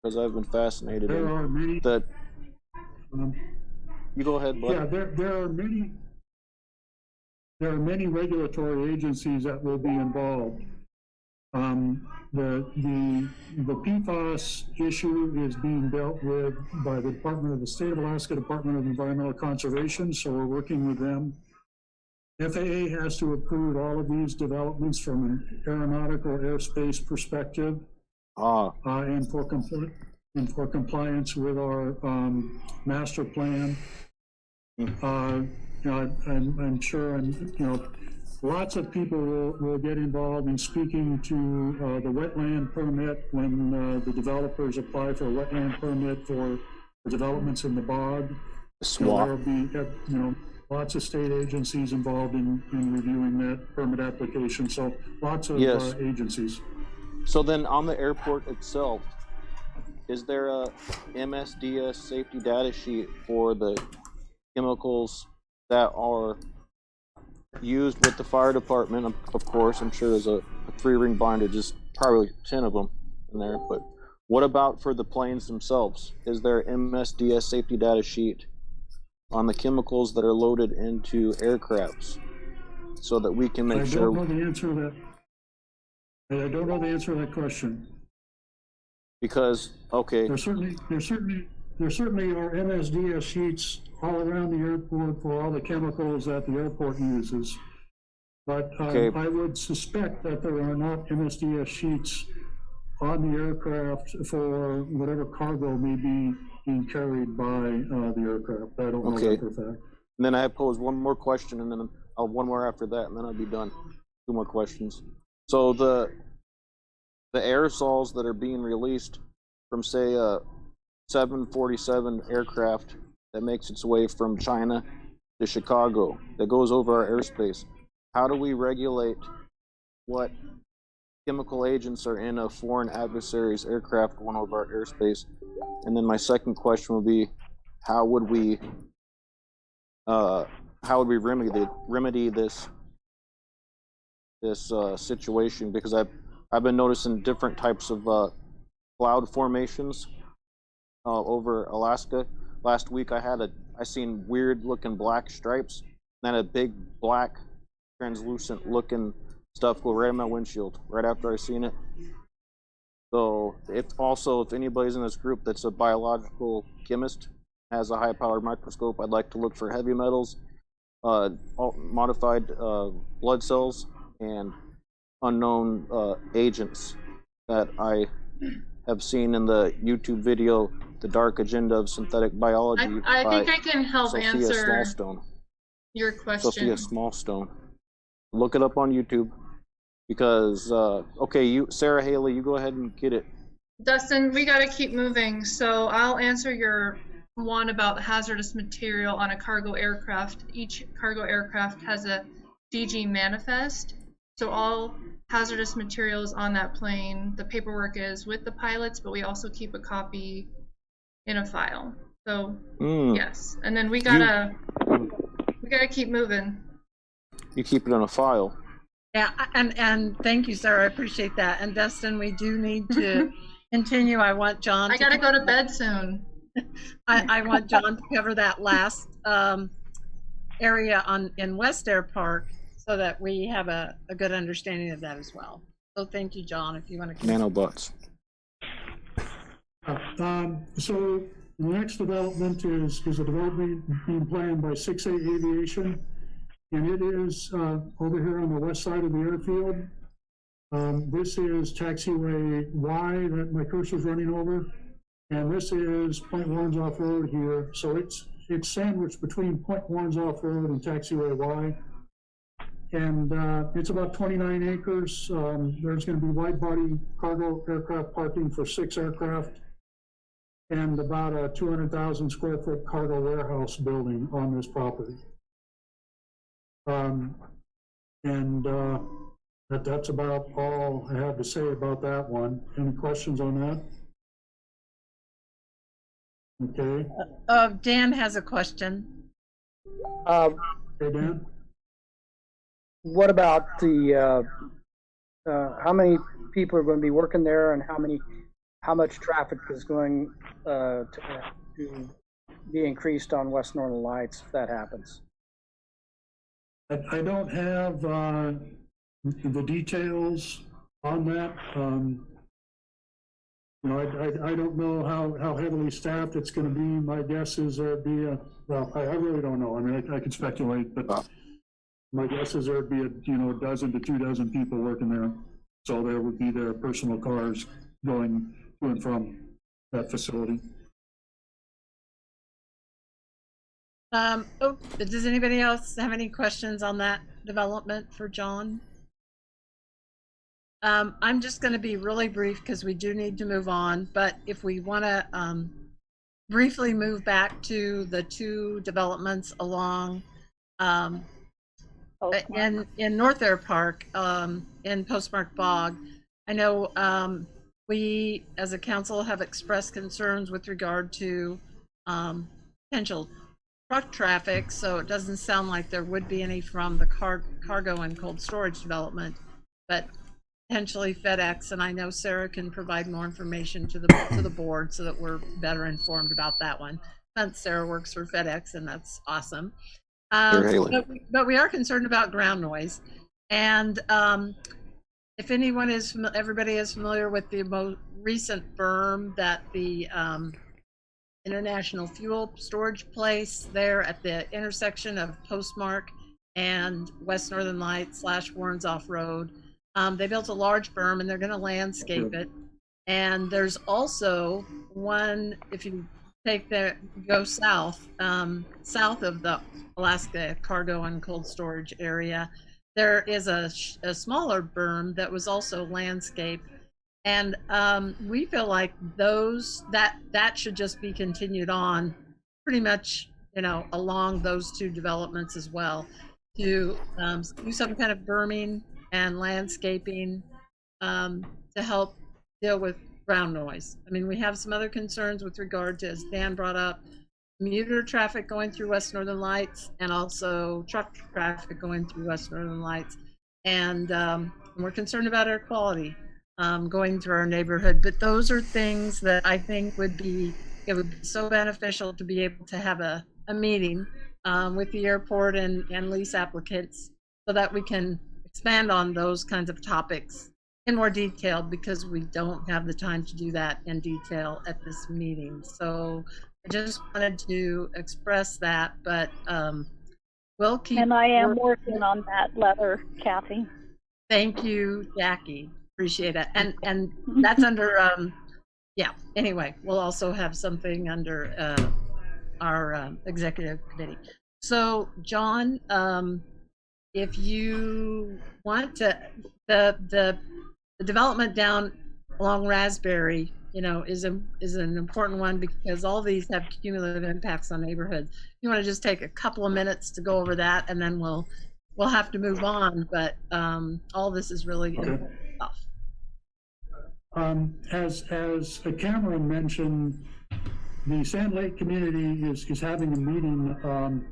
Because I've been fascinated There are many. that. You go ahead, bud. Yeah, there are many regulatory agencies that will be involved. The PFAS issue is being dealt with by the State of Alaska Department of Environmental Conservation, so we're working with them. FAA has to approve all of these developments from an aeronautical airspace perspective, and for compliance with our master plan. I'm sure, lots of people will get involved in speaking to the wetland permit when the developers apply for a wetland permit for the developments in the bog. There'll be lots of state agencies involved in reviewing that permit application. So lots of agencies. So then on the airport itself, is there a MSDS safety data sheet for the chemicals that are used with the fire department? Of course, I'm sure there's a 3-ring binder, just probably 10 of them in there. But what about for the planes themselves? Is there an MSDS safety data sheet on the chemicals that are loaded into aircrafts so that we can make sure? I don't know the answer to that. I don't know the answer to that question. Because there certainly are MSDS sheets all around the airport for all the chemicals that the airport uses. But I would suspect that there are not MSDS sheets on the aircraft for whatever cargo may be being carried by the aircraft. I don't know that for a fact. And then I pose one more question, and then one more after that, and then I'll be done. 2 more questions. So the aerosols that are being released from, say, a 747 aircraft that makes its way from China to Chicago, that goes over our airspace, how do we regulate what chemical agents are in a foreign adversary's aircraft going over our airspace? And then my second question would be, how would we remedy this situation? Because I've been noticing different types of cloud formations over Alaska. Last week I seen weird looking black stripes, and then a big black translucent looking stuff go right in my windshield right after I seen it. So if anybody's in this group that's a biological chemist, has a high powered microscope, I'd like to look for heavy metals, modified blood cells, and unknown agents that I have seen in the YouTube video, The Dark Agenda of Synthetic Biology. I think I can help Sophia answer Smallstone. your question. Sophia Smallstone. Look it up on YouTube. Because, Sarah Haley, you go ahead and get it. Dustin, we got to keep moving. So I'll answer your one about hazardous material on a cargo aircraft. Each cargo aircraft has a DG manifest. So all hazardous materials on that plane, the paperwork is with the pilots, but we also keep a copy in a file. So yes, and then we gotta keep moving. You keep it in a file. Yeah, and thank you, Sarah. I appreciate that. And Dustin, we do need to continue. I want John. I gotta go to bed soon. I want John to cover that last area in West Air Park, so that we have a good understanding of that as well. So thank you, John. If you want to. Nanobots. So The next development is a development being planned by 6A Aviation, and it is over here on the west side of the airfield. This is taxiway Y that my cursor's running over, and this is Point Warren's Off Road here. So it's sandwiched between Point Warren's Off Road and taxiway Y. And it's about 29 acres. There's going to be wide body cargo aircraft parking for 6 aircraft and about a 200,000 square foot cargo warehouse building on this property. That's about all I have to say about that one. Any questions on that? Okay. Dan has a question. Hey, Dan? What about the how many people are going to be working there, and how much traffic is going to be increased on West Northern Lights if that happens? I don't have the details on that. You know, I don't know how heavily staffed it's going to be. My guess is there'd be well, I really don't know. I mean, I could speculate, but my guess is there'd be a dozen to 2 dozen people working there. So there would be their personal cars going to and from that facility. Does anybody else have any questions on that development for John? I'm just going to be really brief because we do need to move on, but if we want to briefly move back to the 2 developments along in North Air Park, in Postmark Bog. I know we as a council have expressed concerns with regard to potential truck traffic, so it doesn't sound like there would be any from the cargo and cold storage development, but potentially FedEx, and I know Sarah can provide more information to the board so that we're better informed about that one. Since Sarah works for FedEx, and that's awesome. But we are concerned about ground noise, and if anyone is, everybody is familiar with the most recent berm that the International Fuel Storage Place there at the intersection of Postmark and West Northern Lights / Warren's Off Road. They built a large berm and they're going to landscape it. And there's also one, if you go south, south of the Alaska cargo and cold storage area, there is a smaller berm that was also landscaped. And we feel like that should just be continued on pretty much, along those 2 developments as well, to do some kind of berming and landscaping to help deal with ground noise. I mean, we have some other concerns with regard to, as Dan brought up, commuter traffic going through West Northern Lights and also truck traffic going through West Northern Lights. And we're concerned about air quality going through our neighborhood. But those are things that I think it would be so beneficial to be able to have a meeting with the airport and lease applicants so that we can expand on those kinds of topics in more detail, because we don't have the time to do that in detail at this meeting. So I just wanted to express that, but we'll keep. And I am working on that letter, Kathy. Thank you, Jackie. Appreciate it. And that's under, yeah, anyway, we'll also have something under our executive committee. So John, if you want to, the development down along Raspberry, is an important one because all these have cumulative impacts on neighborhoods. You want to just take a couple of minutes to go over that, and then we'll have to move on. But all this is really important stuff. As Cameron mentioned, the Sand Lake community is having a meeting on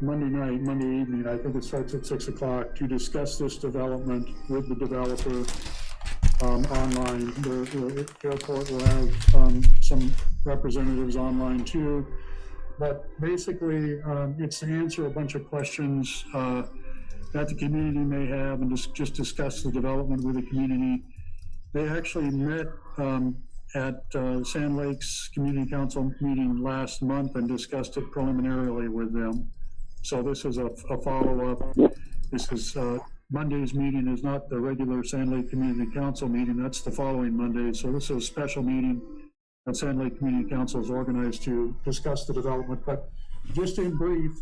Monday evening. I think it starts at 6 o'clock to discuss this development with the developer online. The airport will have some representatives online too. But basically, it's to answer a bunch of questions that the community may have and just discuss the development with the community. They actually met at Sand Lakes Community Council meeting last month and discussed it preliminarily with them. So this is a follow-up. This is Monday's meeting is not the regular Sand Lake Community Council meeting. That's the following Monday. So this is a special meeting that Sand Lake Community Council is organized to discuss the development. But just in brief,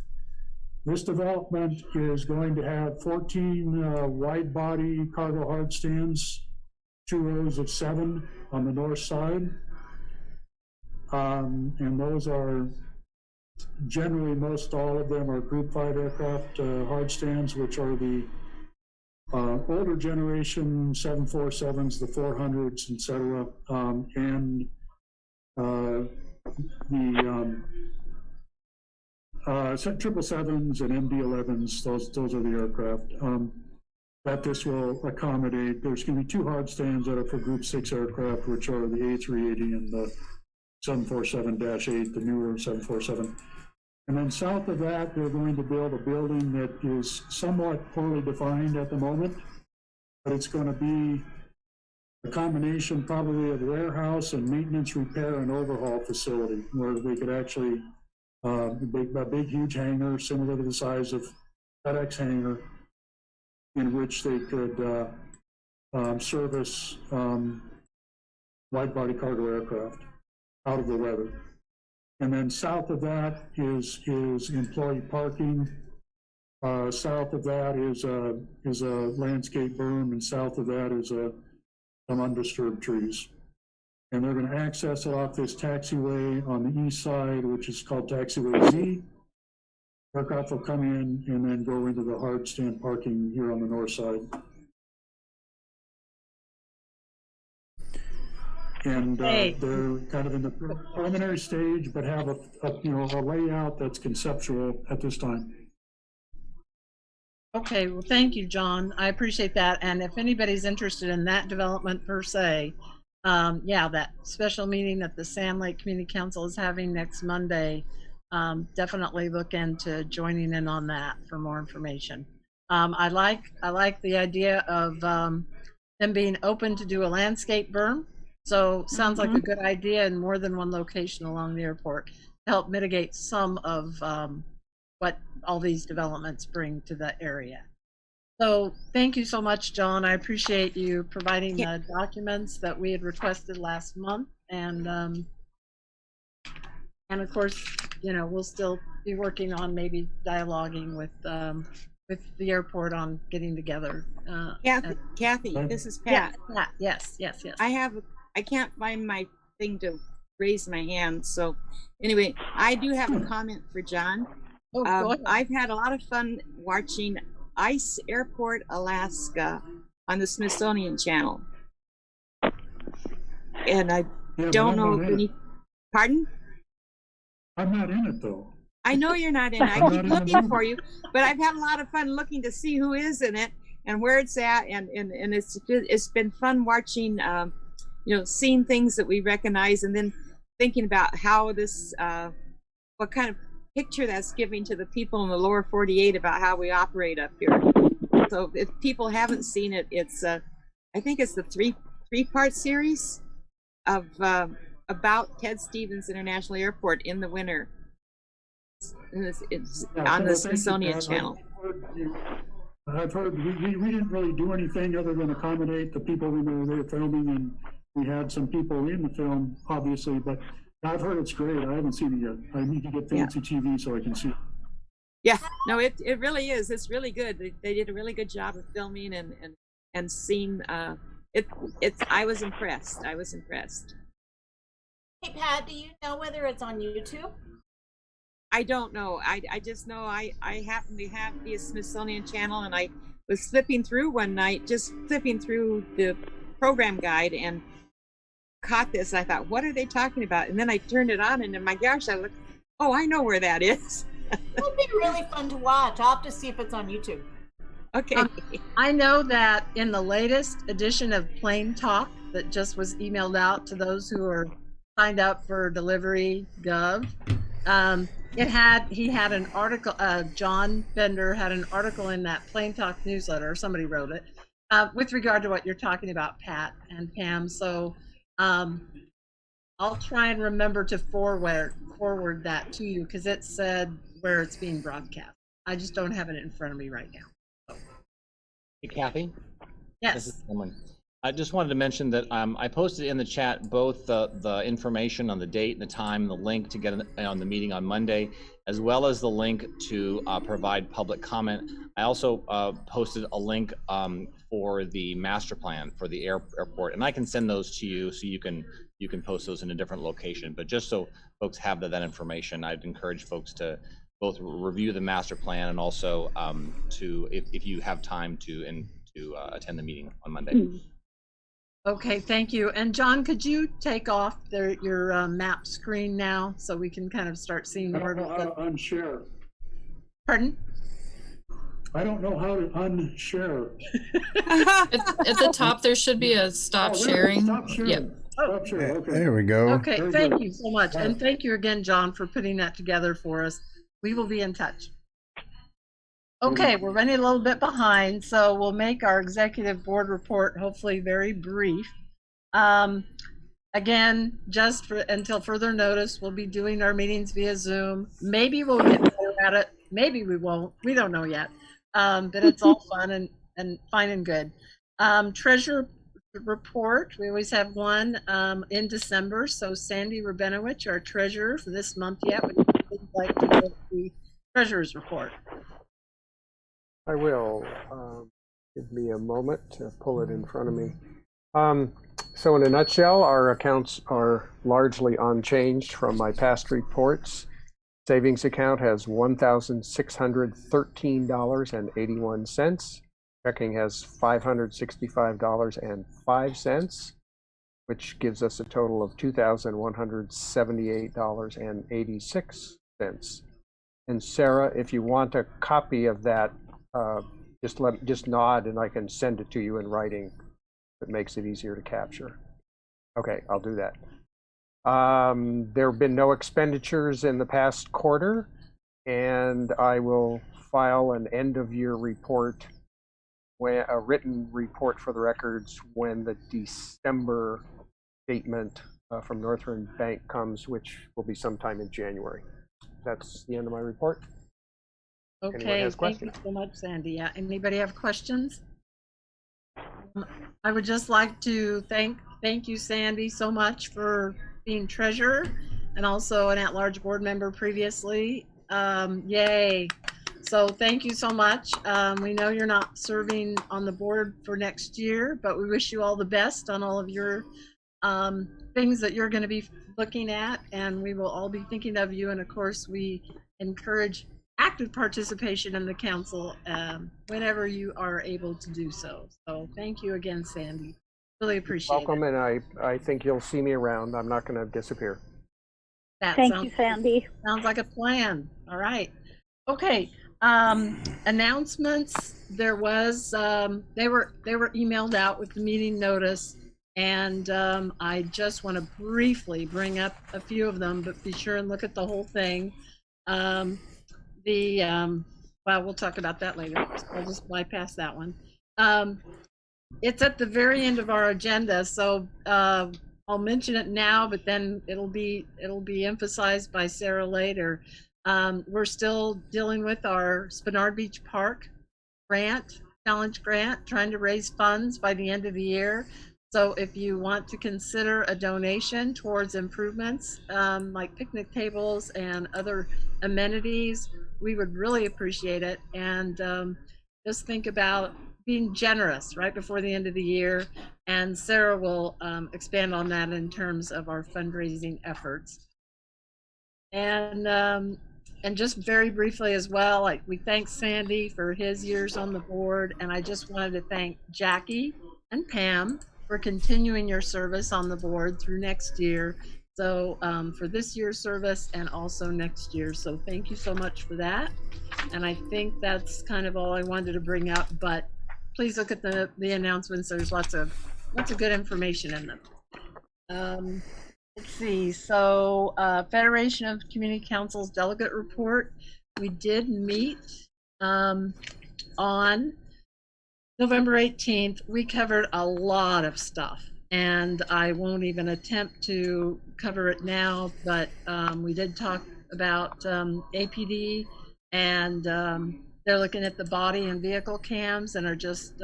this development is going to have 14 wide-body cargo hard stands, 2 rows of 7 on the north side. And those are generally, most all of them are Group 5 aircraft hard stands, which are the older generation 747s, the 400s, et cetera, and the 777s and MD-11s. Those are the aircraft that this will accommodate. There's going to be 2 hard stands that are for Group 6 aircraft, which are the A380 and the 747-8, the newer 747. And then south of that, they're going to build a building that is somewhat poorly defined at the moment, but it's going to be a combination probably of warehouse and maintenance, repair, and overhaul facility, where they could actually, a big, huge hangar similar to the size of FedEx hangar, in which they could service wide-body cargo aircraft out of the weather. And then south of that is employee parking. South of that is a landscape berm, and south of that is some undisturbed trees. And they're going to access it off this taxiway on the east side, which is called Taxiway Z. Aircraft will come in and then go into the hard stand parking here on the north side. And they're kind of in the preliminary stage, but have a layout that's conceptual at this time. Okay, well, thank you, John. I appreciate that. And if anybody's interested in that development per se, yeah, that special meeting that the Sand Lake Community Council is having next Monday, definitely look into joining in on that for more information. I like the idea of them being open to do a landscape berm. So sounds like a good idea in more than one location along the airport to help mitigate some of what all these developments bring to the area. So thank you so much, John. I appreciate you providing the documents that we had requested last month. And of course, we'll still be working on maybe dialoguing with the airport on getting together. Kathy, this is Pat. Yes. I can't find my thing to raise my hand. So anyway, I do have a comment for John. Go ahead. I've had a lot of fun watching Ice Airport, Alaska on the Smithsonian Channel. And I don't know if any, pardon? I'm not in it though. I know you're not in it. I keep looking for you, but I've had a lot of fun looking to see who is in it and where it's at. And it's been fun watching, seeing things that we recognize and then thinking about how this, what kind of picture that's giving to the people in the lower 48 about how we operate up here. So if people haven't seen it, it's I think it's the three-part series of about Ted Stevens International Airport in the winter. And it's on the Smithsonian Channel. I've heard we didn't really do anything other than accommodate the people we were filming, and we had some people in the film, obviously, but I've heard it's great. I haven't seen it yet. I need to get fancy TV so I can see it. Yeah, no, it really is. It's really good. They did a really good job of filming and seeing it's I was impressed. Hey Pat, do you know whether it's on YouTube? I don't know. I just know I happen to have the Smithsonian Channel, and I was flipping through one night, just flipping through the program guide, and caught this. I thought, what are they talking about? And then I turned it on, and my gosh, I looked, oh, I know where that is. It would be really fun to watch. I'll have to see if it's on YouTube. Okay. I know that in the latest edition of Plain Talk that just was emailed out to those who are signed up for Delivery Gov, he had an article, John Bender had an article in that Plain Talk newsletter, or somebody wrote it, with regard to what you're talking about, Pat and Pam. So I'll try and remember to forward that to you because it said where it's being broadcast. I just don't have it in front of me right now. Hey, Kathy? Yes. This is Cameron. I just wanted to mention that I posted in the chat both the information on the date and the time, the link to get on the meeting on Monday, as well as the link to provide public comment. I also posted a link for the master plan for the airport, and I can send those to you so you can post those in a different location. But just so folks have that information, I'd encourage folks to both review the master plan and also to, if you have time to attend the meeting on Monday. Okay, thank you. And John, could you take off your map screen now so we can kind of start seeing I more don't know of how it? to unshare. Pardon? I don't know how to unshare. At the top, there should be a stop sharing. Stop sharing. Yep. Stop sharing. Okay. There we go. Okay, Very thank good. you so much. And thank you again, John, for putting that together for us. We will be in touch. Okay, we're running a little bit behind, so we'll make our executive board report hopefully very brief. Again, just until further notice, we'll be doing our meetings via Zoom. Maybe we'll get better at it. Maybe we won't. We don't know yet. But it's all fun and fine and good. Treasurer report, we always have one in December. So Sandy Rabenowicz, our treasurer for this month yet, would you like to give the treasurer's report? I will. Give me a moment to pull it in front of me. So in a nutshell, our accounts are largely unchanged from my past reports. Savings account has $1,613.81. Checking has $565.05, which gives us a total of $2,178.86. And Sarah, if you want a copy of that, just nod and I can send it to you in writing. It makes it easier to capture. Okay, I'll do that. There have been no expenditures in the past quarter, and I will file an end-of-year report, a written report for the records when the December statement from Northern Bank comes, which will be sometime in January. That's the end of my report. Okay, thank you so much, Sandy. Yeah, anybody have questions? I would just like to thank you, Sandy, so much for being treasurer and also an at-large board member previously. Yay. So thank you so much. We know you're not serving on the board for next year, but we wish you all the best on all of your things that you're going to be looking at, and we will all be thinking of you. And of course, we encourage active participation in the council whenever you are able to do so. So thank you again, Sandy. Really appreciate Welcome, it. and I think you'll see me around. I'm not going to disappear. Thank you, Sandy. Sounds like a plan. All right. Okay. Announcements. There was they were emailed out with the meeting notice, and I just want to briefly bring up a few of them, but be sure and look at the whole thing. Well, we'll talk about that later. So I'll just bypass that one. It's at the very end of our agenda, so I'll mention it now, but then it'll be emphasized by Sarah later. We're still dealing with our Spenard Beach Park challenge grant, trying to raise funds by the end of the year. So if you want to consider a donation towards improvements like picnic tables and other amenities, we would really appreciate it. And just think about being generous right before the end of the year. And Sarah will expand on that in terms of our fundraising efforts. And just very briefly as well, we thank Sandy for his years on the board. And I just wanted to thank Jackie and Pam for continuing your service on the board through next year. So for this year's service and also next year. So thank you so much for that. And I think that's kind of all I wanted to bring up, but please look at the announcements. There's lots of good information in them. Let's see. So Federation of Community Councils delegate report. We did meet on November 18th. We covered a lot of stuff. and I won't even attempt to cover it now, but we did talk about APD, and they're looking at the body and vehicle cams and are just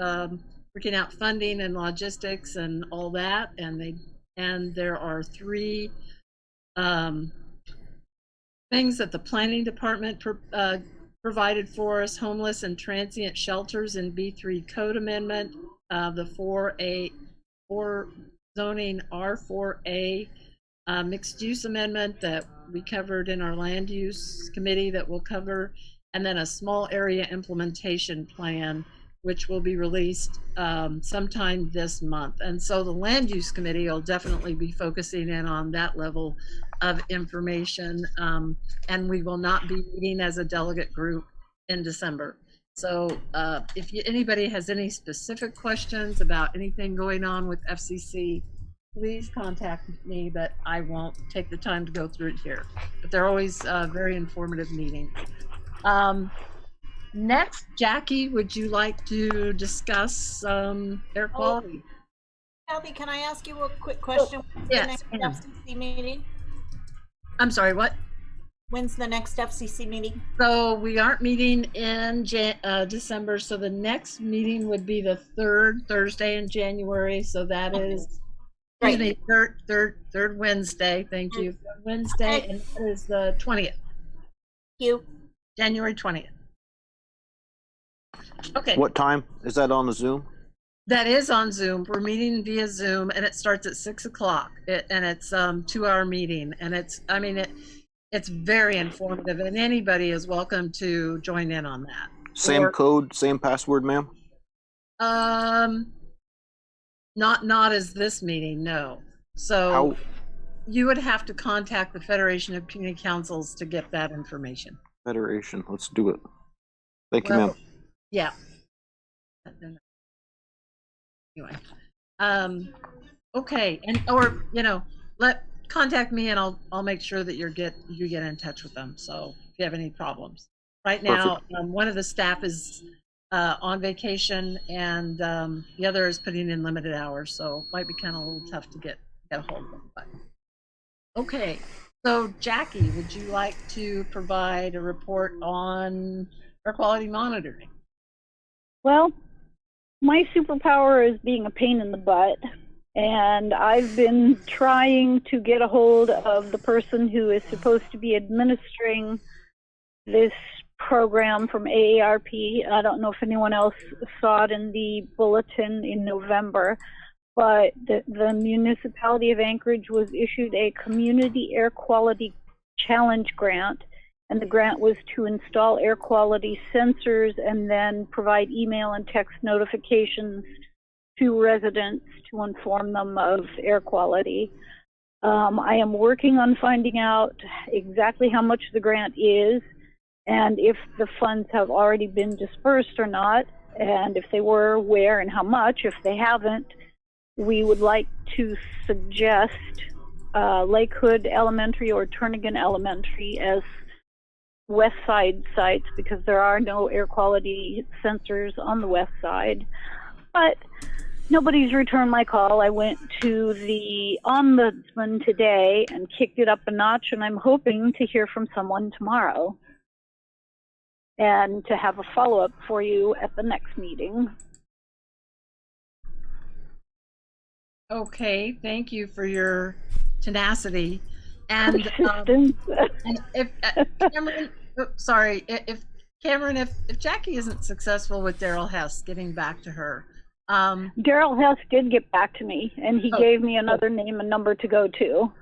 working out funding and logistics and all that. And there are 3 things that the planning department provided for us: homeless and transient shelters in B3 code amendment, the 4A zoning R4A mixed use amendment that we covered in our land use committee that we'll cover, and then a small area implementation plan, which will be released sometime this month. And so the land use committee will definitely be focusing in on that level of information, and we will not be meeting as a delegate group in December. So if anybody has any specific questions about anything going on with FCC, please contact me, but I won't take the time to go through it here. But they're always very informative meetings. Next, Jackie, would you like to discuss air quality? Kathy, can I ask you a quick question? Yes. The next FCC meeting? I'm sorry, what? When's the next FCC meeting? So we aren't meeting in December, so the next meeting would be the 3rd Thursday in January. So that is, excuse me, third Wednesday. Thank you. Third Wednesday, and that is the 20th. Thank you. January 20th. Okay. What time is that on the Zoom? That is on Zoom. We're meeting via Zoom, and it starts at 6 o'clock. And it's 2-hour meeting, and it's very informative, and anybody is welcome to join in on that. Same code, same password, ma'am? Not as this meeting, no. So you would have to contact the Federation of Community Councils to get that information. Federation, let's do it. Thank you, ma'am. Yeah. Anyway, okay, or contact me, and I'll make sure that you get in touch with them. So if you have any problems, right now, one of the staff is on vacation, and the other is putting in limited hours, so it might be kind of a little tough to get a hold of them. But okay, so Jackie, would you like to provide a report on air quality monitoring? Well, my superpower is being a pain in the butt. And I've been trying to get a hold of the person who is supposed to be administering this program from AARP. I don't know if anyone else saw it in the bulletin in November, but the municipality of Anchorage was issued a community air quality challenge grant, and the grant was to install air quality sensors and then provide email and text notifications to residents to inform them of air quality. I am working on finding out exactly how much the grant is, and if the funds have already been dispersed or not, and if they were, where and how much. If they haven't, we would like to suggest Lakewood Elementary or Turnagin Elementary as west side sites, because there are no air quality sensors on the west side. But nobody's returned my call. I went to the ombudsman today and kicked it up a notch, and I'm hoping to hear from someone tomorrow and to have a follow-up for you at the next meeting. Okay, thank you for your tenacity. And if Cameron, if Jackie isn't successful with Daryl Hess getting back to her, Daryl Hess did get back to me, and he gave me another name and number to go to.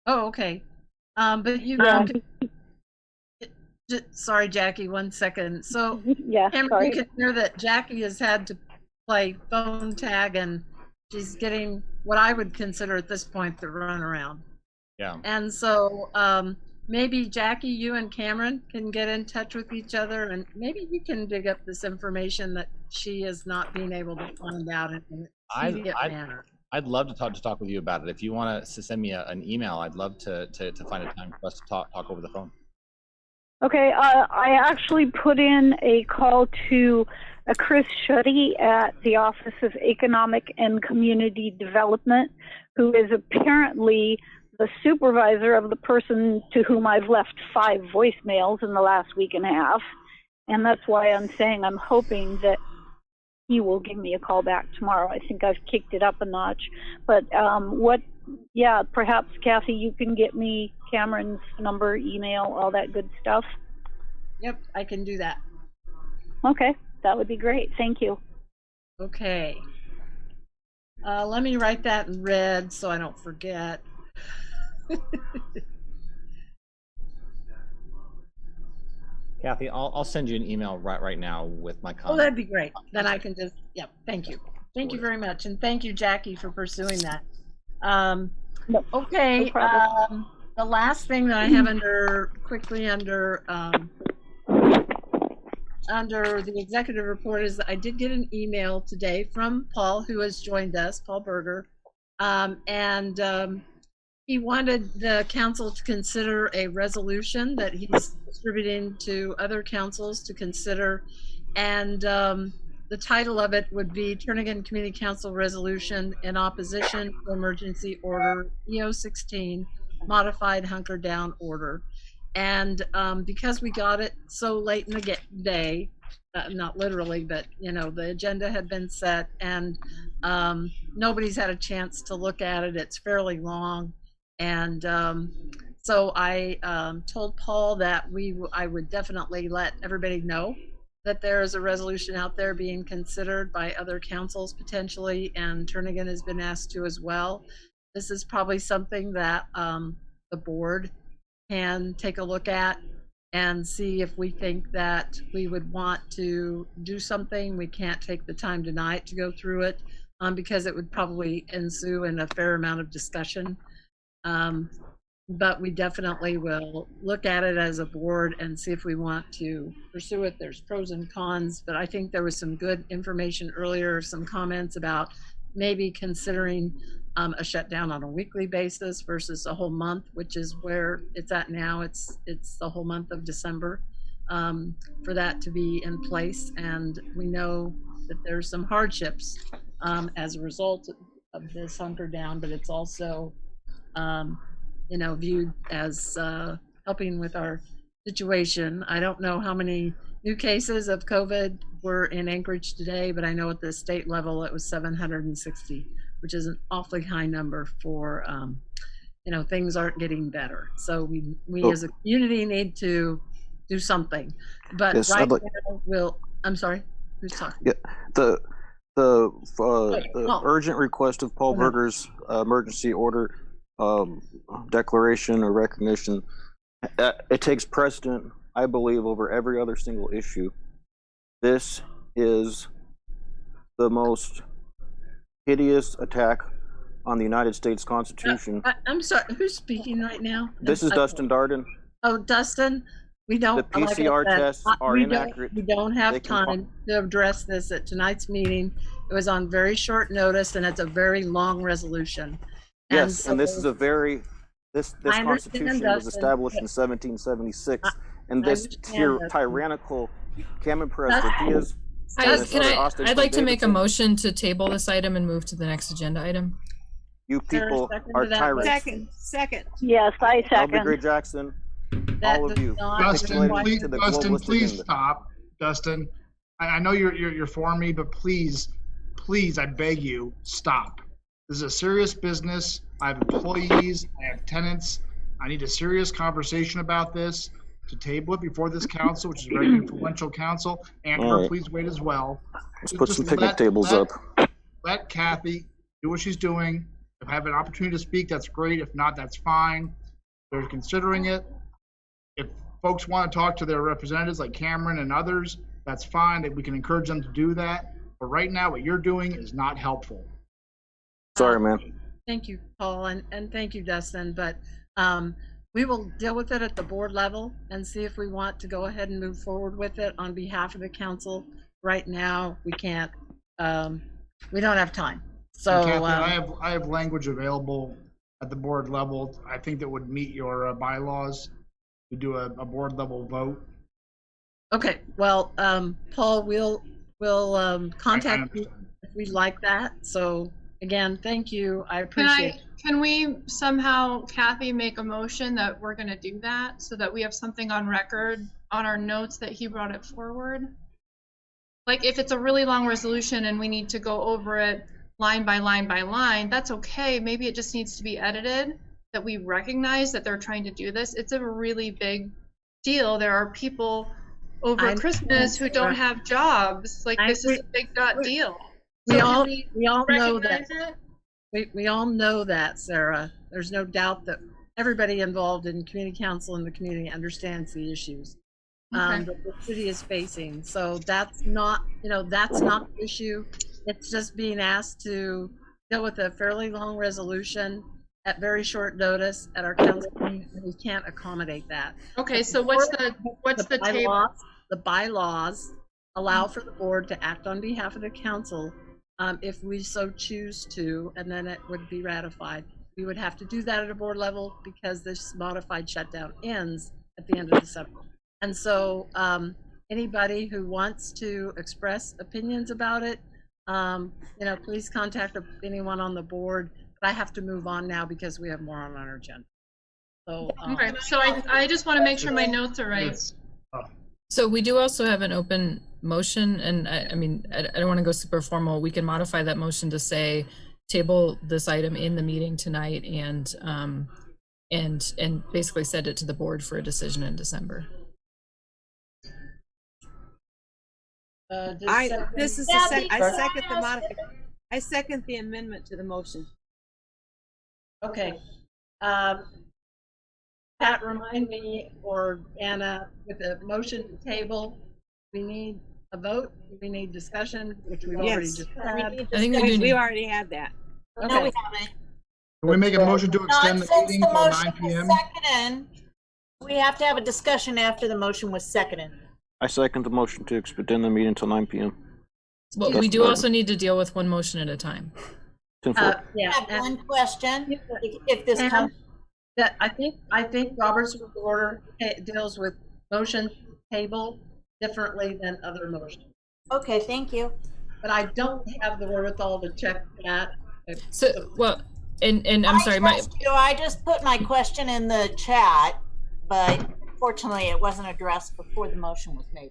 Oh, okay. But you sorry, Jackie, 1 second. So yeah, Cameron, you can hear that Jackie has had to play phone tag, and she's getting what I would consider at this point the runaround. Yeah. And so maybe Jackie, you and Cameron can get in touch with each other, and maybe you can dig up this information that she is not being able to find out in a immediate manner. I'd love to talk with you about it. If you want to send me an email, I'd love to find a time for us to talk over the phone. Okay, I actually put in a call to Chris Shuddy at the Office of Economic and Community Development, who is apparently the supervisor of the person to whom I've left 5 voicemails in the last week and a half. And that's why I'm saying I'm hoping that he will give me a call back tomorrow. I think I've kicked it up a notch. But perhaps Kathy, you can get me Cameron's number, email, all that good stuff. Yep, I can do that. Okay, that would be great. Thank you. Okay. Let me write that in red so I don't forget. Kathy, I'll send you an email right now with my Oh, comment. that'd be great. Then I can just, yep, thank you. Thank you very much. And thank you, Jackie, for pursuing that. Okay, no problem. the last thing that I have under the executive report is that I did get an email today from Paul, who has joined us, Paul Berger, and he wanted the council to consider a resolution that he's distributing to other councils to consider, and the title of it would be Turnagin Community Council Resolution in Opposition to Emergency Order EO16 Modified Hunker Down Order. And because we got it so late in the day, not literally, but the agenda had been set, and nobody's had a chance to look at it. It's fairly long, and so I told Paul that I would definitely let everybody know that there is a resolution out there being considered by other councils potentially, and Turnagin has been asked to as well. This is probably something that the board can take a look at and see if we think that we would want to do something. We can't take the time tonight to go through it because it would probably ensue in a fair amount of discussion. But we definitely will look at it as a board and see if we want to pursue it. There's pros and cons, but I think there was some good information earlier, some comments about maybe considering a shutdown on a weekly basis versus a whole month, which is where it's at now. It's the whole month of December for that to be in place. And we know that there's some hardships as a result of this hunker down, but it's also viewed as helping with our situation. I don't know how many new cases of COVID were in Anchorage today, but I know at the state level it was 760, which is an awfully high number for, things aren't getting better. So we as a community need to do something. But yes, now I'm sorry, who's talking? Yeah, the urgent request of Paul Berger's emergency order declaration or recognition, it takes precedent, I believe, over every other single issue. This is the most hideous attack on the United States Constitution. I'm sorry, who's speaking right now? This is Dustin Darden. Oh, Dustin, we don't. The PCR tests are inaccurate. We don't have time to address this at tonight's meeting. It was on very short notice, and it's a very long resolution. Yes, and this is a very, this Constitution was established in 1776, and this tyrannical Cameron Diaz. I'd like to make a motion to table this item and move to the next agenda item. You people are tyrants. Second. Yes, I second. Degree Jackson, all of you. Dustin, please stop. Dustin, I know you're for me, but please, I beg you, stop. This is a serious business. I have employees, I have tenants. I need a serious conversation about this to table it before this council, which is a very influential council. Amber, please wait as well. Let's put some picnic tables up. Let Kathy do what she's doing. If I have an opportunity to speak, that's great. If not, that's fine. They're considering it. If folks want to talk to their representatives like Cameron and others, that's fine. That we can encourage them to do that. But right now, what you're doing is not helpful. Sorry, man. Thank you, Paul, and thank you, Dustin. But we will deal with it at the board level and see if we want to go ahead and move forward with it on behalf of the council. Right now, we can't. We don't have time. So Kathy, I have language available at the board level. I think that would meet your bylaws. to do a board level vote. Okay, well, Paul, we'll contact you if we like that. So again, thank you. I appreciate it. Can we somehow, Kathy, make a motion that we're going to do that so that we have something on record on our notes that he brought it forward? Like if it's a really long resolution and we need to go over it line by line by line, that's okay. Maybe it just needs to be edited, that we recognize that they're trying to do this. It's a really big deal. There are people over Christmas who don't have jobs. Like this is a big deal. We all know that. We all know that, Sarah. There's no doubt that everybody involved in community council and the community understands the issues that the city is facing. So that's not, that's not the issue. It's just being asked to deal with a fairly long resolution at very short notice at our council meeting, and we can't accommodate that. Okay, so what's the table? The bylaws allow for the board to act on behalf of the council if we so choose to, and then it would be ratified. We would have to do that at a board level because this modified shutdown ends at the end of December. And so anybody who wants to express opinions about it, please contact anyone on the board. But I have to move on now because we have more on our agenda. So okay, so I just want to make sure my notes are right. So we do also have an open motion, and I mean, I don't want to go super formal. We can modify that motion to say table this item in the meeting tonight and basically send it to the board for a decision in December. I second the amendment to the motion. Okay. Pat, remind me, or Anna, with the motion to table, we need a vote, we need discussion, which we've already just had. I think we already had that. Okay. No, we haven't. Can we make a motion to extend the meeting till 9 p.m.? We have to have a discussion after the motion was seconded. I second the motion to extend the meeting until 9 p.m. But we do also need to deal with one motion at a time. I have one question. If this comes, that I think Robert's Rule of Order deals with motion table differently than other motions. Okay, thank you. But I don't have the wherewithal to check that. So well, and I'm sorry, I just put my question in the chat, but fortunately it wasn't addressed before the motion was made.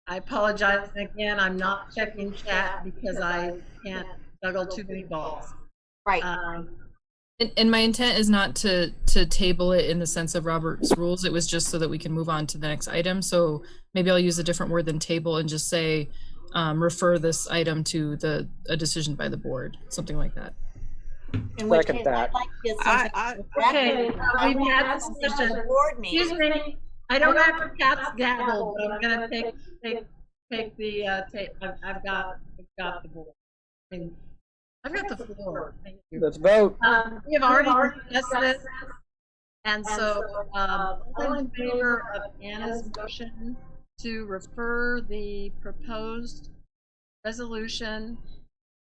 I apologize again. I'm not checking chat because I can't juggle too many balls. Right. And my intent is not to table it in the sense of Robert's rules. It was just so that we can move on to the next item. So maybe I'll use a different word than table and just say refer this item to a decision by the board, something like that. In which case, I'd like to get something. Okay, we've had this discussion. Excuse me, I don't have a cat's gavel, but I'm gonna take the tape. I've got the board. I mean, I've got the floor. Thank you. Let's vote. We have already discussed this, and so all in favor of Anna's motion to refer the proposed resolution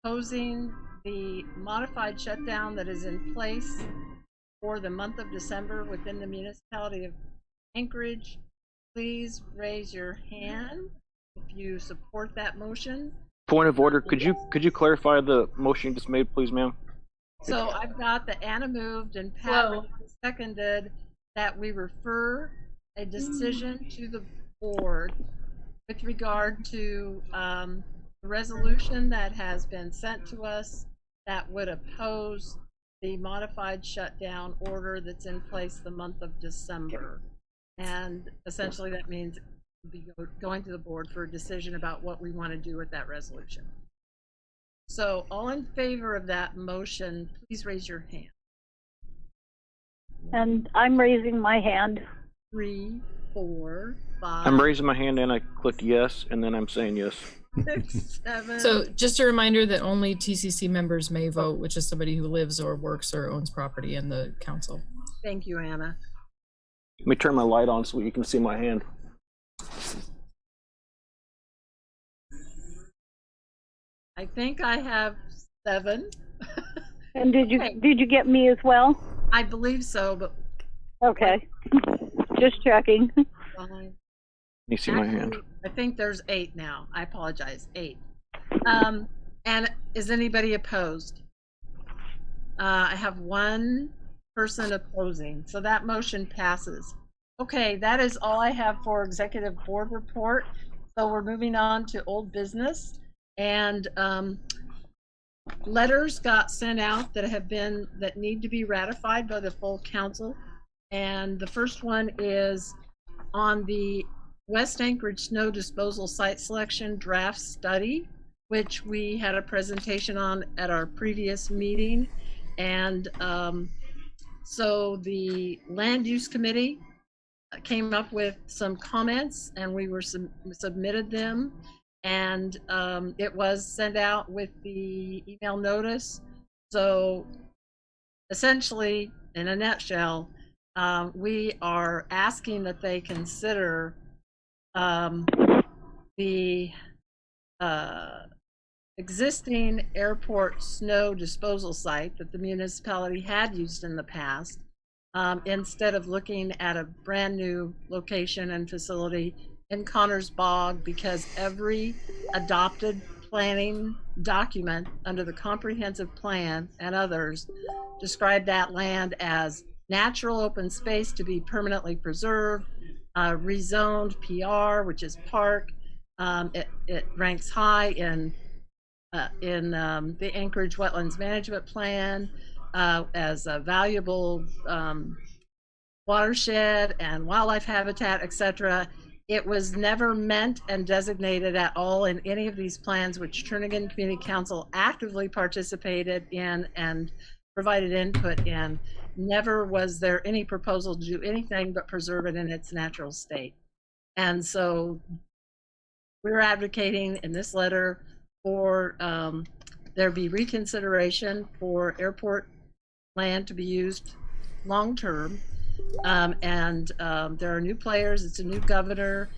opposing the modified shutdown that is in place for the month of December within the municipality of Anchorage, please raise your hand if you support that motion. Point of order, could you clarify the motion you just made, please, ma'am? So I've got that Anna moved and Pat seconded that we refer a decision to the board with regard to the resolution that has been sent to us that would oppose the modified shutdown order that's in place the month of December. And essentially that means we'll be going to the board for a decision about what we want to do with that resolution. So all in favor of that motion, please raise your hand. And I'm raising my hand. 3, 4, 5. I'm raising my hand and I clicked yes, and then I'm saying yes. 6, 7. So just a reminder that only TCC members may vote, which is somebody who lives or works or owns property in the council. Thank you, Anna. Let me turn my light on so you can see my hand. I think I have 7. And did you get me as well? I believe so, but okay. Just checking. Fine. You see my hand. Actually, I think there's 8 now. I apologize. 8. And is anybody opposed? I have 1 person opposing, so that motion passes. Okay, that is all I have for executive board report. So we're moving on to old business, and letters got sent out that need to be ratified by the full council. And the first one is on the West Anchorage snow disposal site selection draft study, which we had a presentation on at our previous meeting. And so the land use committee came up with some comments, and we submitted them, and it was sent out with the email notice. So essentially, in a nutshell, we are asking that they consider the existing airport snow disposal site that the municipality had used in the past, instead of looking at a brand new location and facility in Connors Bog, because every adopted planning document under the comprehensive plan and others describe that land as natural open space to be permanently preserved, rezoned PR, which is park. It ranks high in the Anchorage Wetlands Management Plan as a valuable watershed and wildlife habitat, etc. It was never meant and designated at all in any of these plans, which Turnagin Community Council actively participated in and provided input in. Never was there any proposal to do anything but preserve it in its natural state. And so we're advocating in this letter for there be reconsideration for airport land to be used long-term. And there are new players. It's a new governor.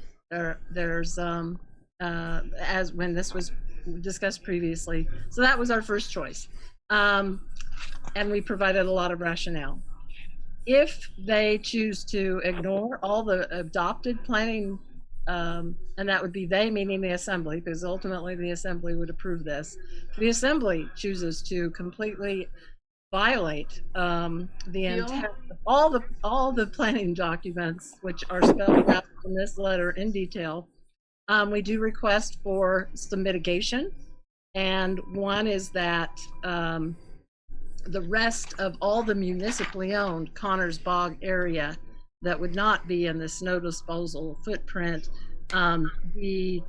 There's as when this was discussed previously. So that was our first choice. And we provided a lot of rationale. If they choose to ignore all the adopted planning, and that would be they, meaning the assembly, because ultimately the assembly would approve this. If the assembly chooses to completely violate the intent of all the planning documents, which are spelled out in this letter in detail, we do request for some mitigation. And one is that the rest of all the municipally owned Connors Bog area that would not be in the snow disposal footprint be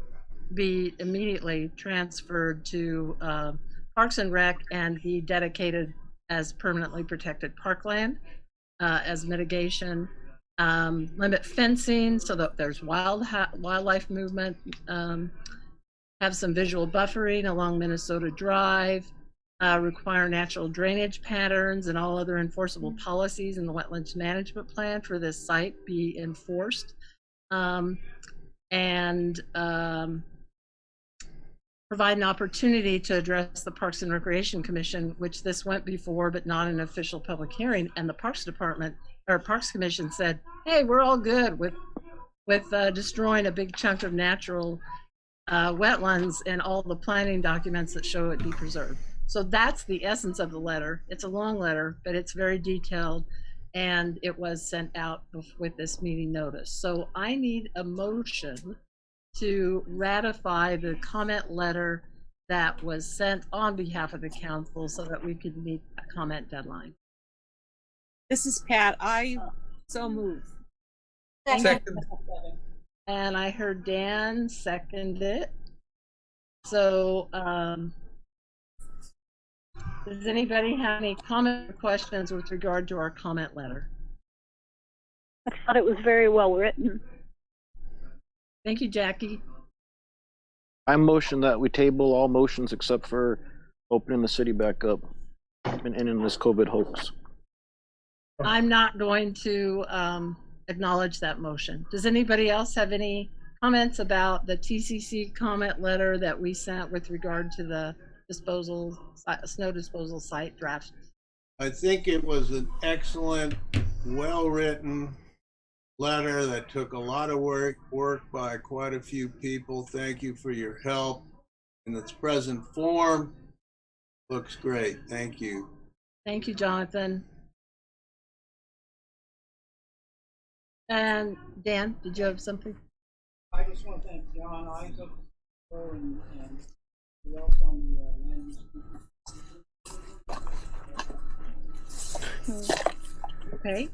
immediately transferred to Parks and Rec and be dedicated as permanently protected parkland as mitigation. Limit fencing so that there's wildlife movement. Have some visual buffering along Minnesota Drive. Require natural drainage patterns and all other enforceable policies in the wetlands management plan for this site be enforced. And provide an opportunity to address the Parks and Recreation Commission, which this went before, but not an official public hearing. And the Parks Department or Parks Commission said, hey, we're all good with destroying a big chunk of natural wetlands and all the planning documents that show it be preserved. So that's the essence of the letter. It's a long letter, but it's very detailed, and it was sent out with this meeting notice. So I need a motion to ratify the comment letter that was sent on behalf of the council so that we could meet a comment deadline. This is Pat. I so move. Second. And I heard Dan second it. So does anybody have any comment or questions with regard to our comment letter? I thought it was very well written. Thank you, Jackie. I motion that we table all motions except for opening the city back up and ending this COVID hoax. I'm not going to acknowledge that motion. Does anybody else have any comments about the TCC comment letter that we sent with regard to the snow disposal site draft? I think it was an excellent, well-written, letter that took a lot of work by quite a few people. Thank you for your help in its present form. Looks great. Thank you. Thank you, Jonathan. And Dan, did you have something? I just want to thank John Isaac and who else on the land use. Okay.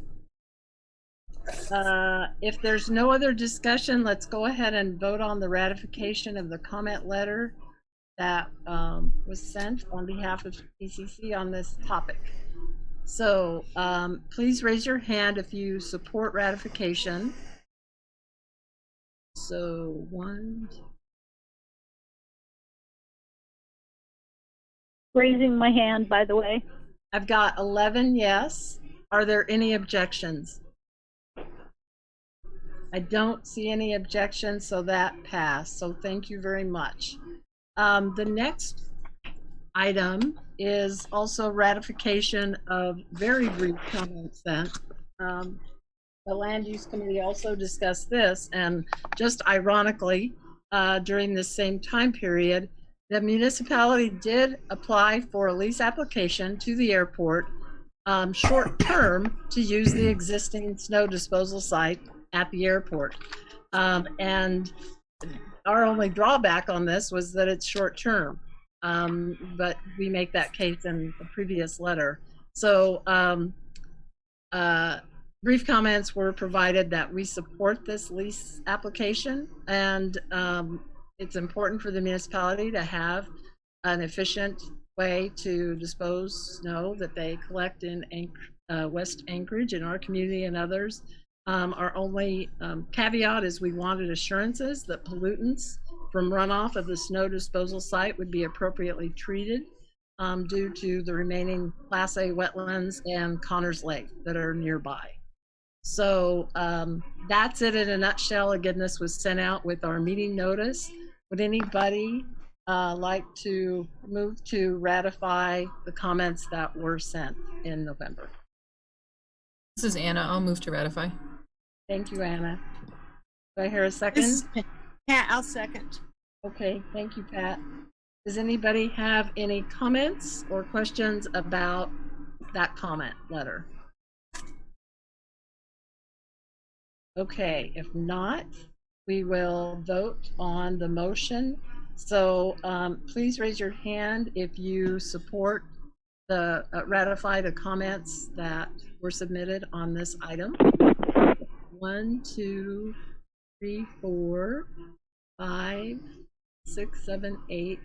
If there's no other discussion, let's go ahead and vote on the ratification of the comment letter that was sent on behalf of PCC on this topic. So please raise your hand if you support ratification. So 1. Raising my hand, by the way. I've got 11 yes. Are there any objections? I don't see any objections, so that passed. So thank you very much. The next item is also ratification of very brief comments sent. The Land Use Committee also discussed this, and just ironically, during this same time period, the municipality did apply for a lease application to the airport short term to use the existing snow disposal site at the airport. And our only drawback on this was that it's short term. But we make that case in the previous letter. So brief comments were provided that we support this lease application, and it's important for the municipality to have an efficient way to dispose snow that they collect in West Anchorage, in our community and others. Our only caveat is we wanted assurances that pollutants from runoff of the snow disposal site would be appropriately treated due to the remaining Class A wetlands and Connors Lake that are nearby. So that's it in a nutshell. Again, this was sent out with our meeting notice. Would anybody like to move to ratify the comments that were sent in November? This is Anna. I'll move to ratify. Thank you, Anna. Do I hear a second? Pat, I'll second. Okay, thank you, Pat. Does anybody have any comments or questions about that comment letter? Okay, if not, we will vote on the motion. So please raise your hand if you support the ratify the comments that were submitted on this item. 1, 2, 3, 4, 5, 6, 7, 8,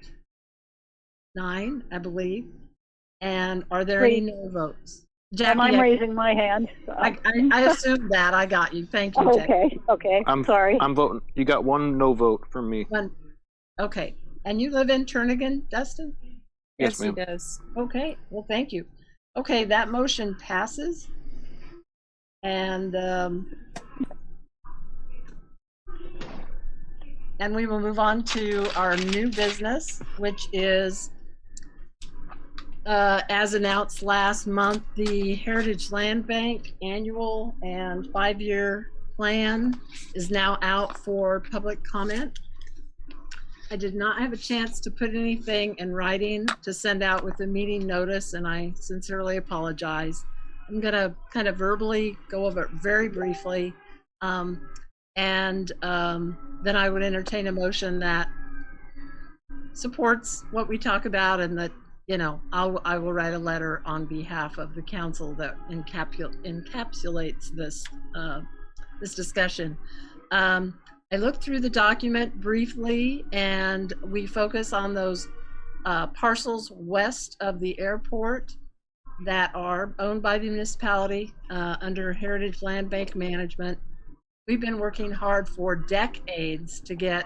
9, I believe. And are there any no votes? Jackie, I'm raising my hand. So. I assumed that. I got you. Thank you, Jackie. Okay, okay. I'm sorry. I'm voting. You got one no vote from me. Okay. And you live in Turnagin, Dustin? Yes, ma'am. He does. Okay. Well, thank you. Okay, that motion passes. And we will move on to our new business, which is, as announced last month, the Heritage Land Bank annual and 5-year plan is now out for public comment. I did not have a chance to put anything in writing to send out with the meeting notice, and I sincerely apologize. I'm going to kind of verbally go over it very briefly, and then I would entertain a motion that supports what we talk about, and that, you know, I will write a letter on behalf of the council that encapsulates this this discussion. I looked through the document briefly, and we focus on those parcels west of the airport that are owned by the municipality under Heritage Land Bank management. We've been working hard for decades to get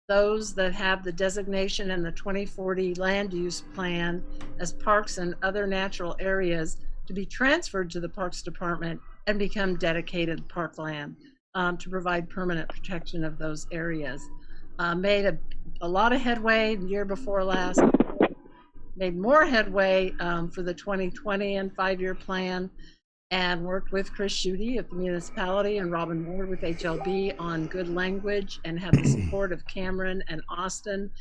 those that have the designation in the 2040 land use plan as parks and other natural areas to be transferred to the Parks Department and become dedicated parkland to provide permanent protection of those areas. Made a lot of headway the year before last, made more headway for the 2020 and 5-year plan. and worked with Chris Schutte at the municipality and Robin Ward with HLB on good language, and had the support of Cameron and Austin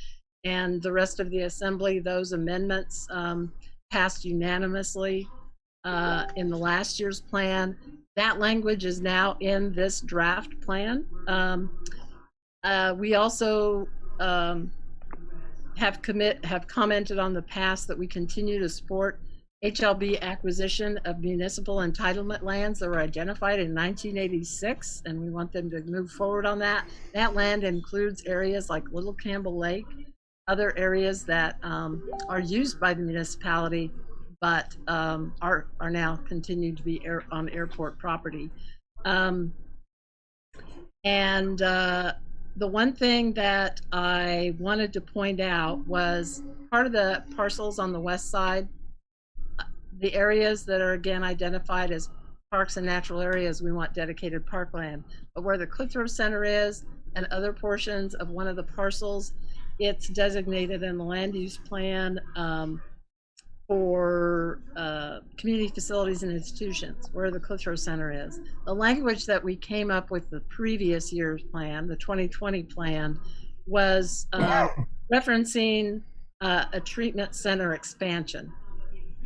and the rest of the assembly. Those amendments passed unanimously in the last year's plan. That language is now in this draft plan. We also have commented on the past that we continue to support HLB acquisition of municipal entitlement lands that were identified in 1986, and we want them to move forward on that. That land includes areas like Little Campbell Lake, other areas that are used by the municipality, but are now continued to be on airport property. The one thing that I wanted to point out was part of the parcels on the west side, the areas that are again identified as parks and natural areas, we want dedicated parkland. But where the Clitheroe Center is and other portions of one of the parcels, it's designated in the land use plan for community facilities and institutions, where the Clitheroe Center is. The language that we came up with the previous year's plan, the 2020 plan, was referencing a treatment center expansion.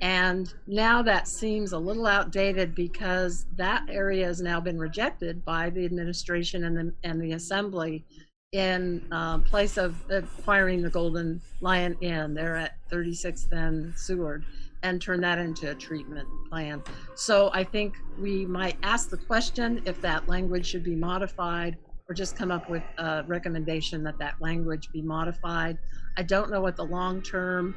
And now that seems a little outdated because that area has now been rejected by the administration and the assembly in place of acquiring the Golden Lion Inn. They're at 36th and Seward, and turn that into a treatment plan. So I think we might ask the question if that language should be modified, or just come up with a recommendation that that language be modified. I don't know what the long-term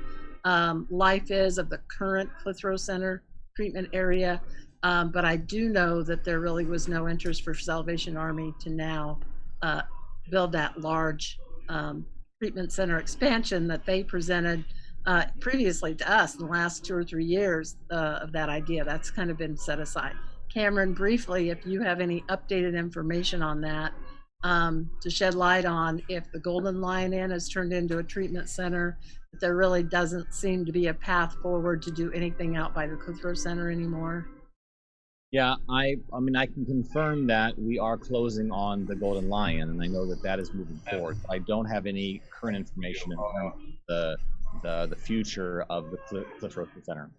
life is of the current Clitheroe Center treatment area, but I do know that there really was no interest for Salvation Army to now build that large treatment center expansion that they presented previously to us in the last 2 or 3 years of that idea. That's kind of been set aside. Cameron, briefly, if you have any updated information on that, to shed light on if the Golden Lion Inn has turned into a treatment center, but there really doesn't seem to be a path forward to do anything out by the Clitheroe Center anymore. Yeah, I mean, I can confirm that we are closing on the Golden Lion, and I know that that is moving forward. I don't have any current information in terms of the future of the Clitheroe Center.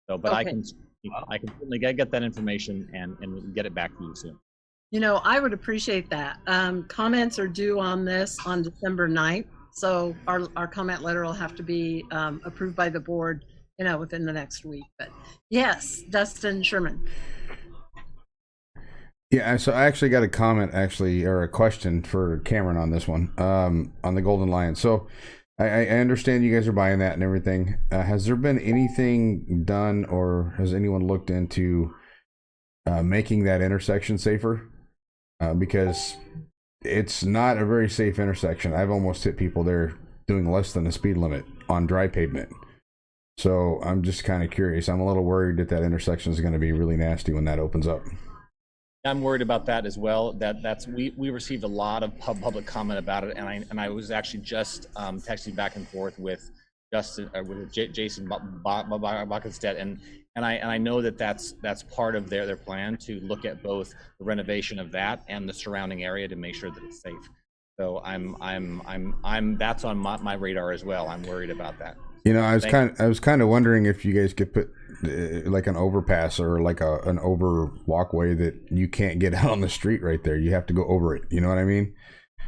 So, but okay. I can certainly get that information and get it back to you soon. You know, I would appreciate that. Comments are due on this on December 9th. So our comment letter will have to be approved by the board, you know, within the next week. But yes, Dustin Sherman. Yeah, so I actually got a comment, or a question for Cameron on this one, on the Golden Lion. So I understand you guys are buying that and everything. Has there been anything done, or has anyone looked into making that intersection safer? Because it's not a very safe intersection. I've almost hit people there doing less than the speed limit on dry pavement. So I'm just kind of curious. I'm a little worried that intersection is going to be really nasty when that opens up. I'm worried about that as well. We received a lot of public comment about it, and I was actually just texting back and forth with Jason Buckenstedt, and I know that that's part of their plan to look at both the renovation of that and the surrounding area to make sure that it's safe. So that's on my radar as well. I'm worried about that. You know, I was kind of wondering if you guys could put like an overpass or like an over walkway that you can't get out on the street right there. You have to go over it. You know what I mean?